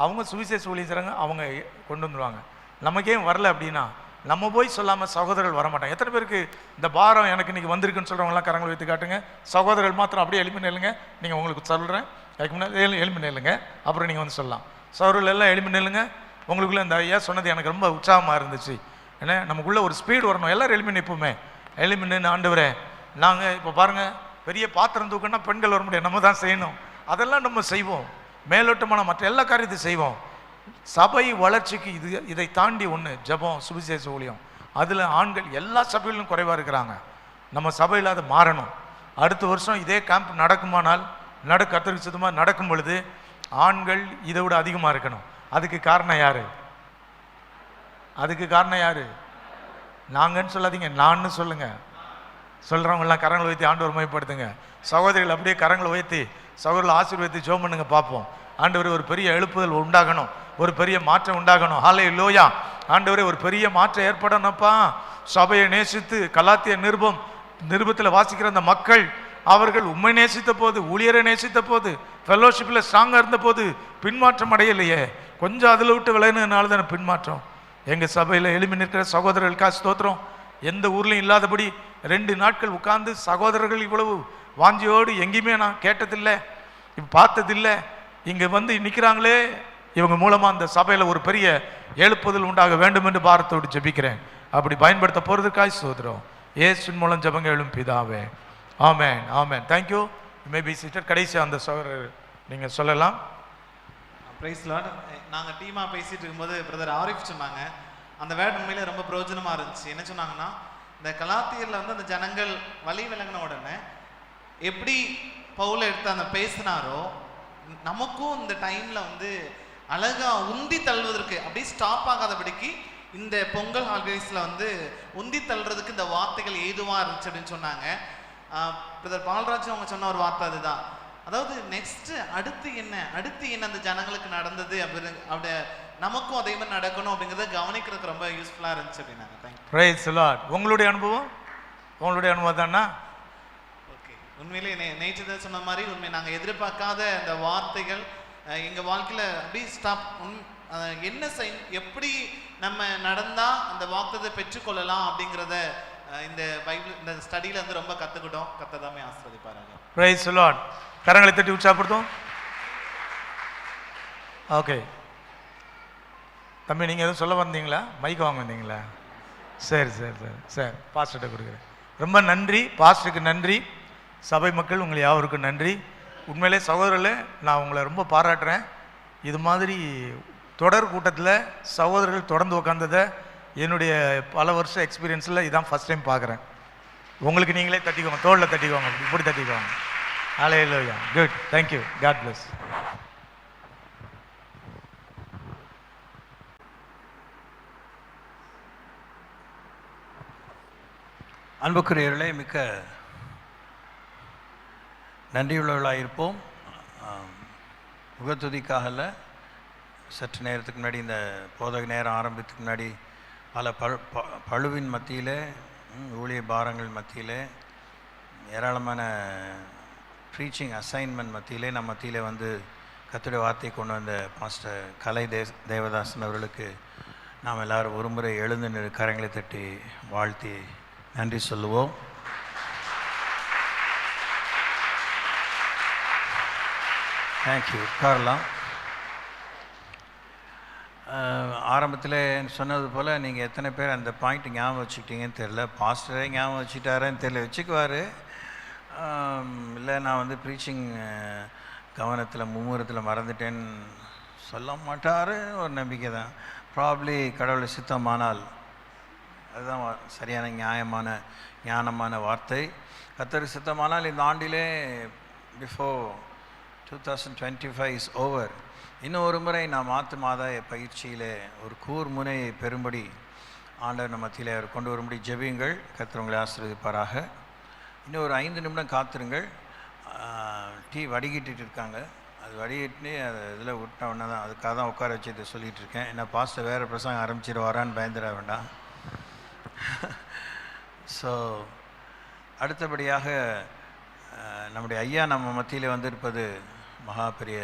Speaker 1: அவங்க சுவிசேஷ ஊழியம் செய்கிறாங்க, அவங்க கொண்டு வந்துடுவாங்க. நமக்கே வரல அப்படின்னா நம்ம போய் சொல்லாமல் சகோதரர்கள் வரமாட்டாங்க. எத்தனை பேருக்கு இந்த பாரம் எனக்கு இன்றைக்கி வந்திருக்குன்னு சொல்கிறவங்களாம் கரங்களை வைத்து காட்டுங்க. சகோதரர்கள் மாத்திரம் அப்படியே எளிமை நில்லுங்க. நீங்கள் உங்களுக்கு சொல்கிறேன், அதுக்கு முன்னாடி எளிமை நில்லுங்க, அப்புறம் நீங்கள் வந்து சொல்லலாம். சகோதரர்கள் எல்லாம் எளிமை நில்லுங்க. உங்களுக்குள்ளே இந்த ஐயா சொன்னது எனக்கு ரொம்ப உற்சாகமாக இருந்துச்சு. ஏன்னா நமக்குள்ளே ஒரு ஸ்பீடு வரணும். எல்லோரும் எளிமை நிற்போமே. எளிமை நின்று ஆண்டவரே நாங்கள் இப்போ பாருங்கள், பெரிய பாத்திரம் தூக்கணும்னா பெண்கள் வர முடியாது, நம்ம தான் செய்யணும். அதெல்லாம் நம்ம செய்வோம். மேலோட்டமான மற்ற எல்லா காரியத்தையும் செய்வோம். சபை வளர்ச்சிக்கு இதை தாண்டி ஒன்று ஜபம், சுவிசேஷ ஊழியம். அதில் ஆண்கள் எல்லா சபைகளிலும் குறைவாக இருக்கிறாங்க. நம்ம சபையில் அது மாறணும். அடுத்த வருஷம் இதே கேம்ப் நடக்குமானால் கர்த்தருக்கு சித்தமாக நடக்கும் பொழுது ஆண்கள் இதை விட அதிகமாக இருக்கணும். அதுக்கு காரணம் யார்? அதுக்கு காரணம் யார்? நாங்கன்னு சொல்லாதீங்க, நான்னு சொல்லுங்கள். சொல்கிறவங்களாம் கரங்களை உயர்த்தி ஆண்டவர் மையப்படுத்துங்க. சகோதரிகள் அப்படியே கரங்களை உயர்த்தி சகோதரர்கள் ஆசீர்வதித்து ஜெபம் பண்ணுங்க பார்ப்போம். ஆண்டவரே ஒரு பெரிய எழுப்புதல் உண்டாகணும், ஒரு பெரிய மாற்றம் உண்டாகணும். ஹல்லேலூயா. ஆண்டவரே ஒரு பெரிய மாற்றம் ஏற்படணும்ப்பா. சபையை நேசித்து கலாத்திய நிருபத்தில் வாசிக்கிற அந்த மக்கள் அவர்கள் உண்மை நேசித்த போது, ஊழியரை நேசித்த போது, ஃபெல்லோஷிப்பில் ஸ்ட்ராங்காக இருந்த போது பின்மாற்றம் அடையலையே. கொஞ்சம் அதில் விட்டு விளையினதுனால தானே பின்மாற்றம். எங்கள் சபையில் எழுப்பி நிற்கிற சகோதரர்களுக்காக ஸ்தோத்திரம். எந்த ஊர்லையும் இல்லாதபடி 2 நாட்கள் உட்கார்ந்து சகோதரர்கள் இவ்வளவு வாஞ்சியோடு எங்கேயுமே நான் கேட்டதில்லை, இப்போ பார்த்ததில்லை. இங்கே வந்து நிற்கிறாங்களே, இவங்க மூலமாக அந்த சபையில் ஒரு பெரிய எழுப்புதல் உண்டாக வேண்டும் என்று பாரத்தோடு ஜெபிக்கிறேன். அப்படி பயன்படுத்த போகிறதுக்காய் ஸ்தோத்திரம். இயேசுவின் மூலம் ஜெபங்க எழும் பிதாவே. ஆமென், ஆமென். தேங்க்யூ. May be seated. கடைசியாக அந்த சகோதரர் நீங்கள் சொல்லலாம்.
Speaker 6: Praise Lord. நாங்கள் டீமாக பேசிகிட்டு இருக்கும்போது பிரதர் ஆரிஃப் சொன்னாங்க, அந்த வேர்ட் உண்மையிலே ரொம்ப பிரயோஜனமாக இருந்துச்சு. என்ன சொன்னாங்கன்னா, இந்த கலாத்தியரில் வந்து அந்த ஜனங்கள் வழி விலகின உடனே எப்படி பவுலை எடுத்து அந்த பேசினாரோ, நமக்கும் இந்த டைமில் வந்து அழகாக உந்தி தள்ளுவதற்கு அப்படியே ஸ்டாப் ஆகாதபடிக்கு இந்த பொங்கல் ஹாலிடேஸில் வந்து உந்தி தள்ளுறதுக்கு இந்த வார்த்தைகள் ஏதுவாக இருந்துச்சு அப்படின்னு சொன்னாங்க. பிரதர் பால்ராஜ் அவங்க சொன்ன ஒரு வார்த்தை அதுதான். அதாவது நெக்ஸ்ட் அடுத்து என்ன அந்த ஜனங்களுக்கு நடந்தது அப்படி நமக்கும் அதே மாதிரி நடக்கணும் அப்படிங்கிறத கவனிக்கிறதுக்கு ரொம்ப யூஸ்ஃபுல்லாக இருந்துச்சு அப்படின்னாங்க. தேங்க்யூ.
Speaker 1: Price the Lord. உங்களுடைய அனுபவம் தானா?
Speaker 6: ஓகே. உண்மையிலே நேற்று சொன்ன மாதிரி உண்மை நாங்கள் எதிர்பார்க்காத அந்த வார்த்தைகள் எங்கள் வாழ்க்கையில் அப்படி ஸ்டாப். என்ன எப்படி நம்ம நடந்தால் அந்த வாக்குத்தத்தை பெற்றுக்கொள்ளலாம் அப்படிங்கிறத இந்த பைபிள் இந்த ஸ்டடியில் வந்து ரொம்ப கற்றுக்கிட்டோம். கத்ததாமே ஆசீர்வதிப்பாராங்க.
Speaker 1: Praise the Lord. கரங்களை தட்டி உற்சாகப்படுத்தும். ஓகே தம்பி, நீங்கள் எதுவும் சொல்ல வந்தீங்களா? மைக் வாங்க வந்தீங்களா? சரி சரி சரி சரி பாஸ்டர்கிட்ட கொடுக்குறேன். ரொம்ப நன்றி பாஸ்டருக்கு, நன்றி சபை மக்கள் உங்களை யாவருக்கும் நன்றி. உண்மையிலே சகோதரர்களே நான் உங்களை ரொம்ப பாராட்டுறேன். இது மாதிரி தொடர் கூட்டத்தில் சகோதரர்கள் தொடர்ந்து உட்காந்ததை என்னுடைய பல வருஷம் எக்ஸ்பீரியன்ஸில் இதான் ஃபஸ்ட் டைம் பார்க்குறேன். உங்களுக்கு நீங்களே தட்டிக்கோங்க, தோளில் தட்டிக்கோங்க, இப்படி தட்டிக்கோங்க. Hallelujah. Good. Thank you. God bless.
Speaker 7: அன்புக்குரியவர்களே, மிக்க நன்றியுள்ளவர்களாக இருப்போம். முகத்துதிக்காகல, சற்று நேரத்துக்கு முன்னாடி இந்த போதக நேரம் ஆரம்பத்துக்கு முன்னாடி பல பழுவின் மத்தியில், ஊழிய பாரங்கள் மத்தியில், ஏராளமான ப்ரீச்சிங் அசைன்மெண்ட் மத்தியிலே நம்ம மத்தியில் வந்து கர்த்தருடைய வார்த்தையை கொண்டு வந்த பாஸ்டர் கலை தேவதாசன் அவர்களுக்கு நாம் எல்லோரும் ஒரு முறை எழுந்து நின்று கரங்களை தட்டி வாழ்த்தி நன்றி சொல்லுவோம். தேங்க்யூ. உட்காரலாம். ஆரம்பத்தில் சொன்னது போல் நீங்கள் எத்தனை பேர் அந்த பாயிண்ட் ஞாபகம் வச்சுக்கிட்டீங்கன்னு தெரில. பாஸ்டரே ஞாபகம் வச்சுக்கிட்டாரேன்னு தெரியல. வச்சுக்குவார். இல்லை நான் வந்து ப்ரீச்சிங் கவனத்தில் மும்முரத்தில் மறந்துட்டேன்னு சொல்ல மாட்டார். ஒரு நம்பிக்கை தான். ப்ராப்ளி கடவுளை சித்தமானால் அதுதான் சரியான ஞானமான வார்த்தை. கர்த்தருக்கு சித்தமானால் இந்த ஆண்டிலே பிஃபோர் 2025 இஸ் ஓவர், இன்னும் ஒரு முறை நாம் ஆத்துமாதாய பயிற்சியிலே ஒரு கூர்முனையை பெறும்படி ஆண்டவர் நம்ம மத்தியிலே அவர் கொண்டு வரும்படி ஜெபியுங்கள். கர்த்தர் உங்களை ஆசீர்வதிப்பாராக. இன்னும் ஒரு 5 நிமிடம் காத்திருங்கள். டீ வடிகட்டிட்டு இருக்காங்க. அது வடிகட்டி அது இதில் விட்ட உடனே தான், அதுக்காக தான் உட்கார வச்சு இதை சொல்லிகிட்டு இருக்கேன். ஏன்னா பாஸ்டர் வேறு பிரசங்கம் ஆரம்பிச்சிட்டு வரான்னு பயந்துட வேண்டாம். ஸோ அடுத்தபடியாக நம்முடைய ஐயா நம்ம மத்தியில் வந்திருப்பது மகா பெரிய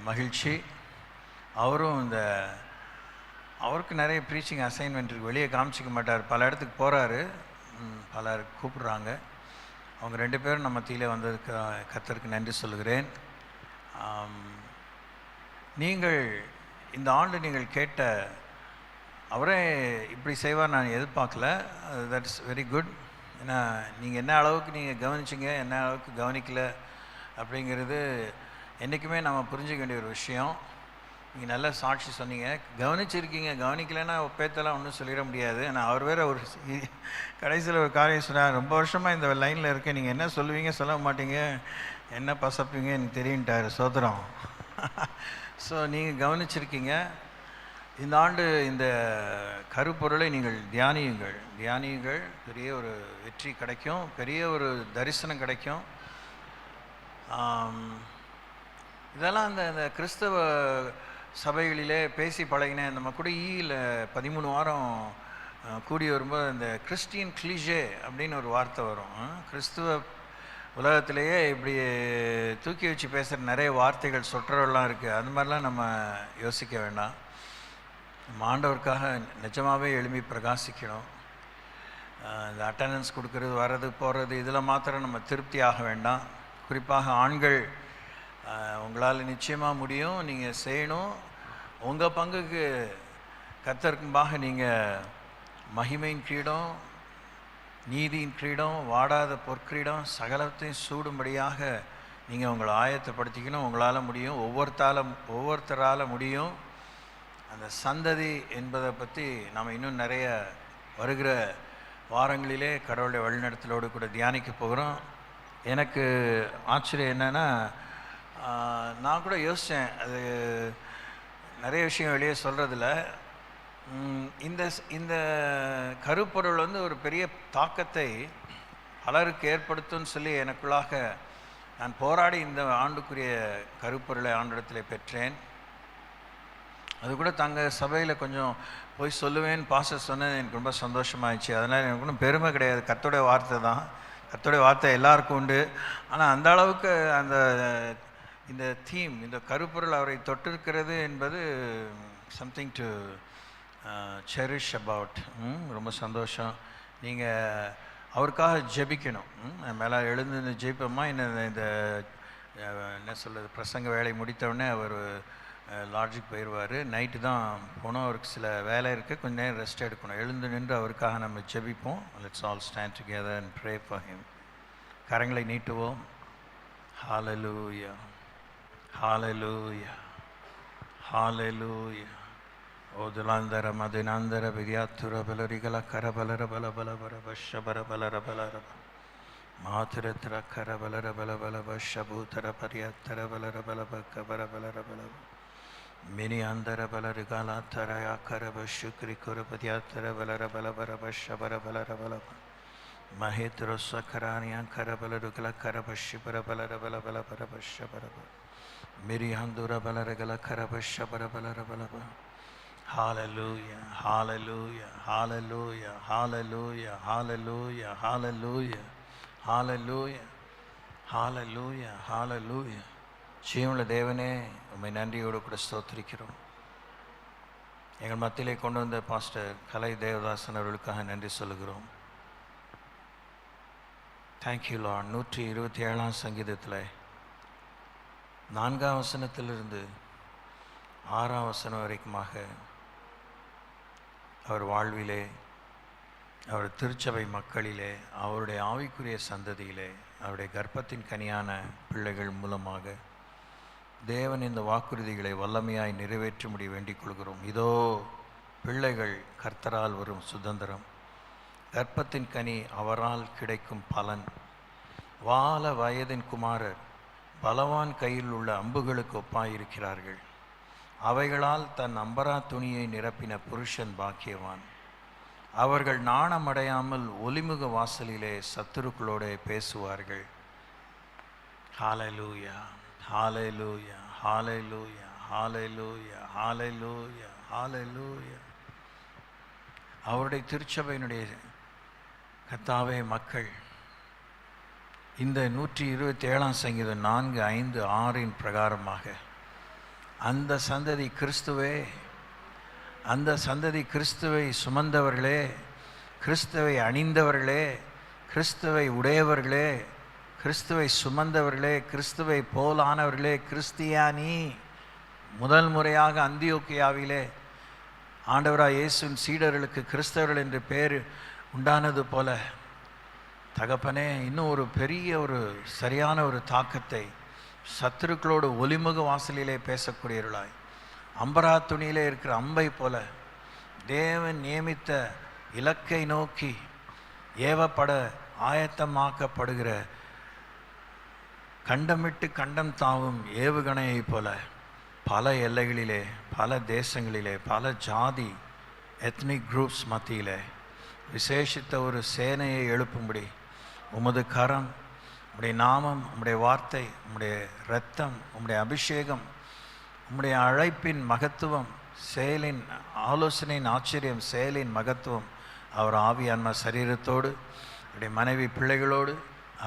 Speaker 7: மகிழ்ச்சி. அவருக்கு நிறைய ப்ரீச்சிங் அசைன்மெண்ட் இருக்குது, வெளியே காமிச்சிக்க மாட்டார், பல இடத்துக்கு போகிறாரு, பலர் கூப்பிட்றாங்க. அவங்க 2 பேரும் நம்ம மத்தியில் வந்ததுக்கு கர்த்தருக்கு நன்றி சொல்கிறேன். நீங்கள் இந்த ஆண்டு நீங்கள் கேட்ட அவரே இப்படி செய்வார் நான் எதிர்பார்க்கல. That's very good. ஏன்னா நீங்கள் என்ன அளவுக்கு நீங்கள் கவனிச்சிங்க, என்ன அளவுக்கு கவனிக்கல அப்படிங்கிறது என்றைக்குமே நம்ம புரிஞ்சிக்க வேண்டிய ஒரு விஷயம். நீங்கள் நல்ல சாட்சி சொன்னீங்க, கவனிச்சிருக்கீங்க, கவனிக்கலைன்னா பேத்தெல்லாம் ஒன்றும் சொல்லிட முடியாது. ஆனால் அவர் வேறு ஒரு கடைசியில் ஒரு காரியம் சொன்னார், ரொம்ப வருஷமாக இந்த லைனில் இருக்கேன், நீங்கள் என்ன சொல்லுவீங்க சொல்ல மாட்டீங்க, என்ன பசப்பீங்க எனக்கு தெரியுன்ட்டார். சோதரம். ஸோ நீங்கள் கவனிச்சிருக்கீங்க. இந்த ஆண்டு இந்த கருப்பொருளை நீங்கள் தியானியுங்கள். பெரிய ஒரு வெற்றி கிடைக்கும், பெரிய ஒரு தரிசனம் கிடைக்கும். இதெல்லாம் இந்த கிறிஸ்தவ சபைகளிலே பேசி பழகின நம்ம கூட ஈயில் 13 வாரம் கூடி வரும்போது இந்த கிறிஸ்டியன் கிளிஷே அப்படின்னு ஒரு வார்த்தை வரும். கிறிஸ்துவ உலகத்திலேயே இப்படி தூக்கி வச்சு பேசுகிற நிறைய வார்த்தைகள் சொற்றவெல்லாம் இருக்குது. அது மாதிரிலாம் நம்ம யோசிக்க வேண்டாம். நம்ம ஆண்டவருக்காக நிஜமாகவே எழுப்பி பிரகாசிக்கணும். இந்த அட்டண்டன்ஸ் கொடுக்கறது, வர்றது போகிறது இதில் மாத்திரம் நம்ம திருப்தி ஆக வேண்டாம். குறிப்பாக ஆண்கள், உங்களால் நிச்சயமாக முடியும், நீங்கள் செய்யணும். உங்கள் பங்குக்கு கர்த்தருக்கும்பாக நீங்கள் மகிமையின் கிரீடம், நீதியின் கிரீடம், வாடாத பொற்கிரீடம் சகலத்தையும் சூடும்படியாக நீங்கள் உங்களை ஆயத்தப்படுத்திக்கணும். உங்களால் முடியும், ஒவ்வொருத்தரால் முடியும். அந்த சந்ததி என்பதை பற்றி நாம் இன்னும் நிறைய வருகிற வாரங்களிலே கடவுளுடைய வழிநடத்தலோடு கூட தியானிக்க போகிறோம். எனக்கு ஆச்சரியம் என்னென்னா, நான் கூட யோசித்தேன், அது நிறைய விஷயம் வெளியே சொல்கிறதில்ல, இந்த கருப்பொருள் ஒரு பெரிய தாக்கத்தை பலருக்கு ஏற்படுத்தும்னு சொல்லி எனக்குள்ளாக நான் போராடி இந்த ஆண்டுக்குரிய கருப்பொருளை ஆண்டிடத்தில் பெற்றேன். அது கூட தங்கள் சபையில் கொஞ்சம் போய் சொல்லுவேன்னு பாஸ்டர் சொன்னது எனக்கு ரொம்ப சந்தோஷமாகிடுச்சு. அதனால் எனக்கு ஒன்றும் பெருமை கிடையாது, கர்த்தருடைய வார்த்தை தான். கர்த்தருடைய வார்த்தை எல்லாருக்கும் உண்டு. ஆனால் அந்த அளவுக்கு இந்த தீம், இந்த கருப்பொருள் அவரை தொட்டிருக்கிறது என்பது சம்திங் டு செரிஷ் அபவுட். ரொம்ப சந்தோஷம். நீங்கள் அவருக்காக ஜெபிக்கணும். மேலே எழுந்து ஜெயிப்போமா இந்த என்ன சொல்கிறது, பிரசங்க வேலை முடித்தவுடனே அவர் லாட்ஜுக்கு போயிடுவார். நைட்டு தான் போனோம், அவருக்கு சில வேலை இருக்குது, கொஞ்சம் நேரம் ரெஸ்ட் எடுக்கணும். எழுந்து நின்று அவருக்காக நம்ம ஜெபிப்போம். Let's all stand together and pray for him. கரங்களை நீட்டுவோம். ஹalleluya, ஹalleluya, ஹalleluya. ஓதுலாந்தர மதினாந்தர வித்யாத்துர பலரிகல கரபலர பலபலபர பஷபர பலர பலர மாத்திரத்திர கரபலர பலபலப ஷபூதர பரியத்தர பலர பலப கபர பலர பலப மினி அந்தர பலரிகாலா தரயா கரப Shukri குரபதியாத்தர பலர பலபர பஷபர பலர பலப மஹேத்ர சக்கரானியா கரபலருகல கரப ஷிபர பலர பலபல பரப ஷபரப miri அந்துர பலரகல கரப ஷபர பலர பலப. Hallelujah, hallelujah, hallelujah, hallelujah, hallelujah, hallelujah, hallelujah, hallelujah, hallelujah. ஜீவனுள்ள தேவனே, உம்மை நன்றியோடு கூட ஸ்தோத்திரிக்கிறோம். எங்கள் மத்தியிலே கொண்டு வந்த பாஸ்டர் கலை தேவதாசன் அவர்களுக்காக நன்றி சொல்லுகிறோம். Thank you Lord. 127ஆம் சங்கீதத்தில் 4ஆம் வசனத்திலிருந்து 6ஆம் வசனம் வரைக்குமாக அவர் வாழ்விலே, அவர் திருச்சபை மக்களிலே, அவருடைய ஆவிக்குரிய சந்ததியிலே, அவருடைய கர்ப்பத்தின் கனியான பிள்ளைகள் மூலமாக தேவன் இந்த வாக்குறுதிகளை வல்லமையாய் நிறைவேற்றும்படி வேண்டிக் கொள்கிறோம். இதோ பிள்ளைகள் கர்த்தரால் வரும் சுதந்திரம், கர்ப்பத்தின் கனி அவரால் கிடைக்கும் பலன். வால வயதின் குமாரர் பலவான் கையில் உள்ள அம்புகளுக்கு ஒப்பாயிருக்கிறார்கள். அவைகளால் தன் அம்பரா துணியை நிரப்பின புருஷன் பாக்கியவான். அவர்கள் நாணமடையாமல் ஒலிமுக வாசலிலே சத்துருக்களோடு பேசுவார்கள். ஹalleluya, ஹalleluya, ஹalleluya, ஹalleluya, ஹalleluya, ஹalleluya. அவருடைய திருச்சபையினுடைய கர்த்தாவே, மக்கள் இந்த 127 சங்கீதம் 4, 5, 6 பிரகாரமாக அந்த சந்ததி கிறிஸ்துவே, அந்த சந்ததி கிறிஸ்துவை சுமந்தவர்களே, கிறிஸ்துவை அணிந்தவர்களே, கிறிஸ்துவை உடையவர்களே, கிறிஸ்துவை சுமந்தவர்களே, கிறிஸ்துவை போலானவர்களே, கிறிஸ்தியானி. முதல் முறையாக அந்தியோக்கியாவிலே ஆண்டவராய் இயேசுவின் சீடர்களுக்கு கிறிஸ்தவர்கள் என்று பேர் உண்டானது போல தகப்பனே, இன்னும் ஒரு பெரிய ஒரு சரியான ஒரு தாக்கத்தை சத்துருக்களோடு ஒலிமுக வாசலிலே பேசக்கூடியவர்களாய், அம்பரா துணியிலே இருக்கிற அம்பை போல தேவன் நியமித்த இலக்கை நோக்கி ஏவப்பட ஆயத்தமாக்கப்படுகிற கண்டமிட்டு கண்டம் தாவும் ஏவுகணையை போல பல எல்லைகளிலே, பல தேசங்களிலே, பல ஜாதி எத்னிக் குரூப்ஸ் மத்தியிலே விசேஷித்த ஒரு சேனையை எழுப்பும்படி உமது கரம், உம்முடைய நாமம், உம்முடைய வார்த்தை, உம்முடைய இரத்தம், உம்முடைய அபிஷேகம், உம்முடைய அழைப்பின் மகத்துவம், செயலின் ஆலோசனையின் ஆச்சரியம், செயலின் மகத்துவம் அவர் ஆவியான்ம சரீரத்தோடு, அவருடைய மனைவி பிள்ளைகளோடு,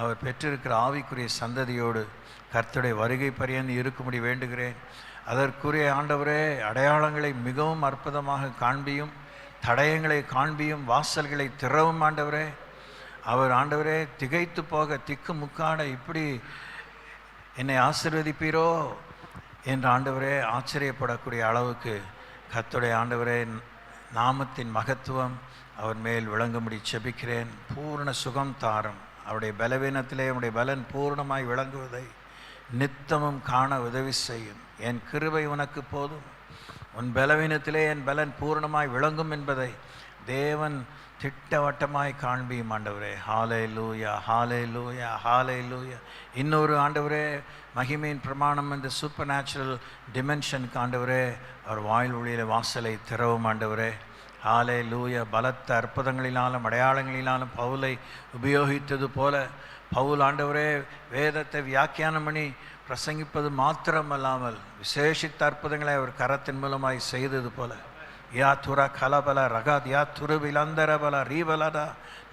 Speaker 7: அவர் பெற்றிருக்கிற ஆவிக்குரிய சந்ததியோடு கர்த்தருடைய வருகை பரியந்து இருக்கும்படி வேண்டுகிறேன். அதற்குரிய ஆண்டவரே, அடையாளங்களை மிகவும் அற்புதமாக காண்பியும், தடயங்களை காண்பியும், வாசல்களை திறவும் ஆண்டவரே. அவர் ஆண்டவரே திகைத்து போக, திக்கு முக்காட இப்படி என்னை ஆசீர்வதிப்பீரோ என்று ஆண்டவரே ஆச்சரியப்படக்கூடிய அளவுக்கு கர்த்தருடைய ஆண்டவரே நாமத்தின் மகத்துவம் அவர் மேல் விளங்கும்படி செபிக்கிறேன். பூர்ண சுகம் தாரும். அவருடைய பலவீனத்திலே அவருடைய பலன் பூர்ணமாய் விளங்குவதை நித்தமும் காண உதவி செய்யும். என் கிருபை உனக்கு போதும், உன் பலவீனத்திலே என் பலன் பூர்ணமாய் விளங்கும் என்பதை தேவன் திட்டவட்டமாய் காண்பியும் ஆண்டவரே. ஹalleluya, ஹalleluya, ஹalleluya. இன்னொரு ஆண்டவரே மகிமையின் பிரமாணம், இந்த சூப்பர் நேச்சுரல் டிமென்ஷனுக்கு ஆண்டவரே அவர் வாயில் ஒளியில வாசலை திறவும் ஆண்டவரே. ஹalleluya. பலத்த அற்புதங்களினாலும் அடையாளங்களினாலும் பவுலை உபயோகித்தது போல பவுல் ஆண்டவரே வேதத்தை வியாக்கியானம் பண்ணி பிரசங்கிப்பது மாத்திரமல்லாமல் விசேஷித்த அற்புதங்களை அவர் கரத்தின் மூலமாய் செய்தது போல யா துர கலபல ரகாத் யா துருவிலந்தரபல ரீபலத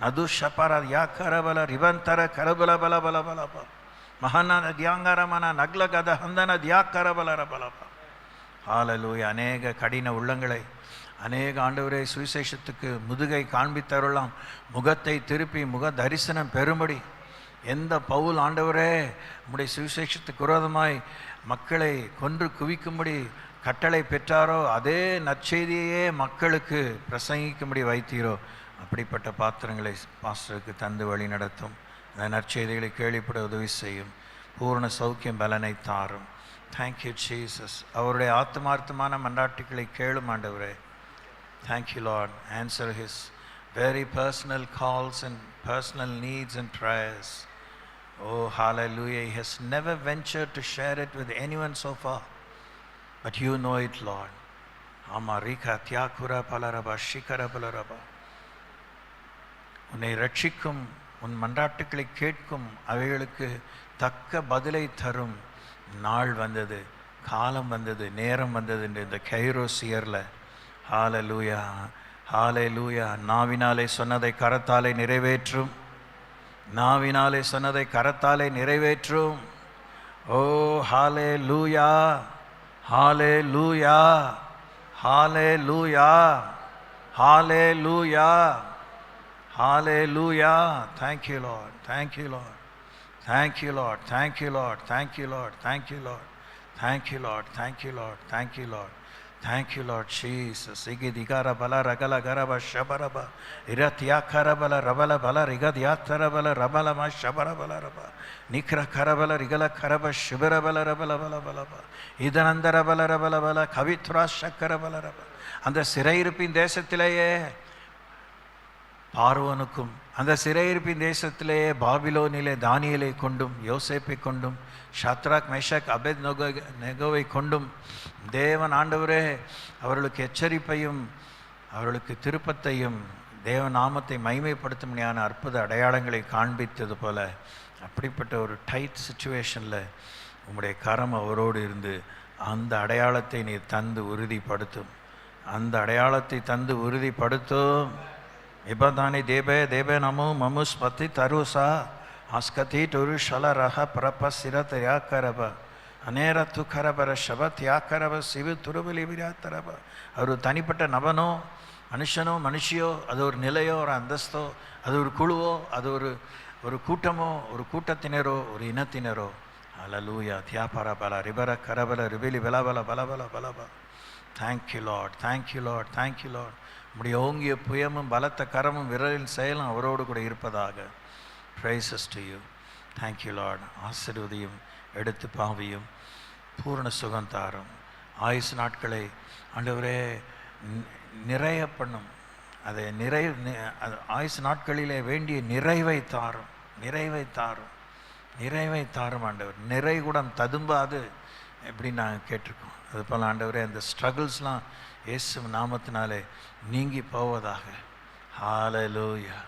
Speaker 7: நது ஷபர யா கரபல ரிபந்தர கரபல பல பல பல பல மகன தியாங்கரமன நக்ல கத ஹந்தன தியா கரபல ரபல. ஹalleluya. அநேக கடின உள்ளங்களை, அநேக ஆண்டவரே சுவிசேஷத்துக்கு முதுகை காண்பித்தருளாம், முகத்தை திருப்பி முக தரிசனம் பெறும்படி எந்த பவுல் ஆண்டவரே உம்முடைய சுவிசேஷத்துக்கு விரோதமாய் மக்களை கொன்று குவிக்கும்படி கட்டளை பெற்றாரோ அதே நற்செய்தியையே மக்களுக்கு பிரசங்கிக்கும்படி வைத்தீரோ அப்படிப்பட்ட பாத்திரங்களை பாஸ்டருக்கு தந்து வழி நடத்தும். அந்த நற்செய்திகளை கேள்விப்பட உதவி செய்யும். பூர்ண சௌக்கியம் பலனை தாரும். Thank you Jesus. அவருடைய ஆத்மார்த்தமான மன்றாட்டுக்களை கேளும் ஆண்டவரே. Thank you Lord. Answer his very personal calls and personal needs and prayers. Oh, hallelujah. He has never ventured to share it with anyone so far, but you know it, Lord. Amarika tyakura palaraba shikara palaraba. உன்னை ரட்சிக்கும், உன் மன்றாட்டுக்களை கேட்கும், அவைகளுக்கு தக்க பதிலை தரும் நாள் வந்தது, காலம் வந்தது, நேரம் வந்தது என்று இந்த கைரோஸ் இயரில். ஹalleluya, ஹalleluya. நாவினாலே சொன்னதை கரத்தாலே நிறைவேற்றும், நாவினாலே சொன்னதை கரத்தாலே நிறைவேற்றும். ஓ ஹalleluya, ஹalleluya, ஹalleluya, ஹalleluya, ஹalleluya. Thank you Lord, thank you Lord, thank you Lord, thank you Lord, thank you Lord, thank you Lord, thank you Lord, thank you Lord, thank you Lord. Thank you Lord Jesus. Igidikara bala ragala garaba shabaraba iratya karabala rabala bala rigadyatara bala rabala ma shabara bala raba nikra karabala rigala karaba shubara bala rabala bala bala idanandara bala rabala bala kavitra shakara bala raba. அந்த சிறையிருப்பின் தேசத்திலேயே பார்வோனுக்கும், அந்த சிறையிருப்பின் தேசத்திலேயே பாபிலோனிலே தானியேலை கொண்டும் யோசேப்பை கொண்டும் ஷத்ராக் Meshach அபேத் நெகோவை கொண்டும் தேவன் ஆண்டவரே அவர்களுக்கு எச்சரிப்பையும் அவர்களுக்கு திருப்பத்தையும் தேவ நாமத்தை மகிமைப்படுத்தும்படியான அற்புத அடையாளங்களை காண்பித்தது போல அப்படிப்பட்ட ஒரு டைட் சுச்சுவேஷனில் உம்முடைய கரம் அவரோடு இருந்து அந்த அடையாளத்தை நீ தந்து உறுதிப்படுத்தும், அந்த அடையாளத்தை தந்து உறுதிப்படுத்தும். Ibadani debe debe namu mamuspati tarusa askati turu shalaraha parapasira yakaraba அநேர துக்கரபர சபத் யாக்கரப Sivu துருவலி விராத்தரப. அவர் ஒரு தனிப்பட்ட நபனோ மனுஷனோ மனுஷியோ, அது ஒரு நிலையோ ஒரு அந்தஸ்தோ, அது ஒரு குழுவோ, அது ஒரு கூட்டமோ ஒரு கூட்டத்தினரோ ஒரு இனத்தினரோ. அல்லேலூயா. தியாபர பல ரிபர கரபல ரிபிலி பலபல பலபல பலப. Thank you Lord, thank you Lord, thank you Lord. நம்முடைய ஓங்கிய புயமும் பலத்த கரமும் விரலின் செயலும் அவரோடு கூட இருப்பதாக. Praises to you. Thank you Lord. ஆசீர்வதியும், எடுத்து பாவியும், பூர்ண சுகம் தாரும். ஆயுசு நாட்களை ஆண்டவரே நிறைய பண்ணும். அதை ஆயுசு நாட்களிலே வேண்டிய நிறைவை தாரும், நிறைவை தாரும், நிறைவை தாரும் ஆண்டவர். நிறைகுடம் ததும்பாது எப்படின்னு நாங்கள் கேட்டிருக்கோம். அதுபோல் ஆண்டவரே அந்த ஸ்ட்ரகிள்ஸ்லாம் இயேசு நாமத்தினாலே நீங்கி போவதாக. ஹல்லேலூயா,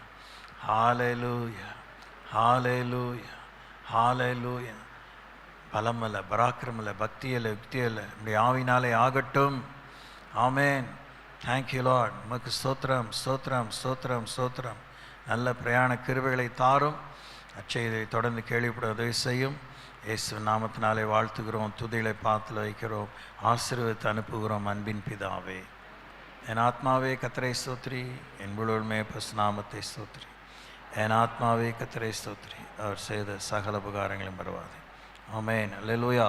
Speaker 7: ஹல்லேலூயா, ஹல்லேலூயா, ஹல்லேலூயா. பலமல்ல, பராக்கிரமில்ல, பக்தியில் யுக்தியில் இப்படி ஆவினாலே ஆகட்டும். ஆமேன். Thank you Lord. உமக்கு ஸ்தோத்திரம், ஸ்தோத்திரம், ஸ்தோத்திரம், ஸ்தோத்திரம். நல்ல பிரயாண கிருபைகளை தாரும். அச்செய்தியை தொடர்ந்து கேள்விப்பட உதவி செய்யும். இயேசு நாமத்தினாலே வாழ்த்துகிறோம், துதிகளை பாத்தில் வைக்கிறோம், ஆசீர்வதித்து அனுப்புகிறோம் அன்பின் பிதாவே. என் ஆத்மாவே கர்த்தரை ஸ்தோத்திரி, என் முழுமே பசுநாமத்தை ஸ்தோத்திரி. என் ஆத்மாவே கர்த்தரை ஸ்தோத்திரி, அவர் செய்த சகல உபகாரங்களையும் பரவாது. ஆமென். அல்லேலூயா.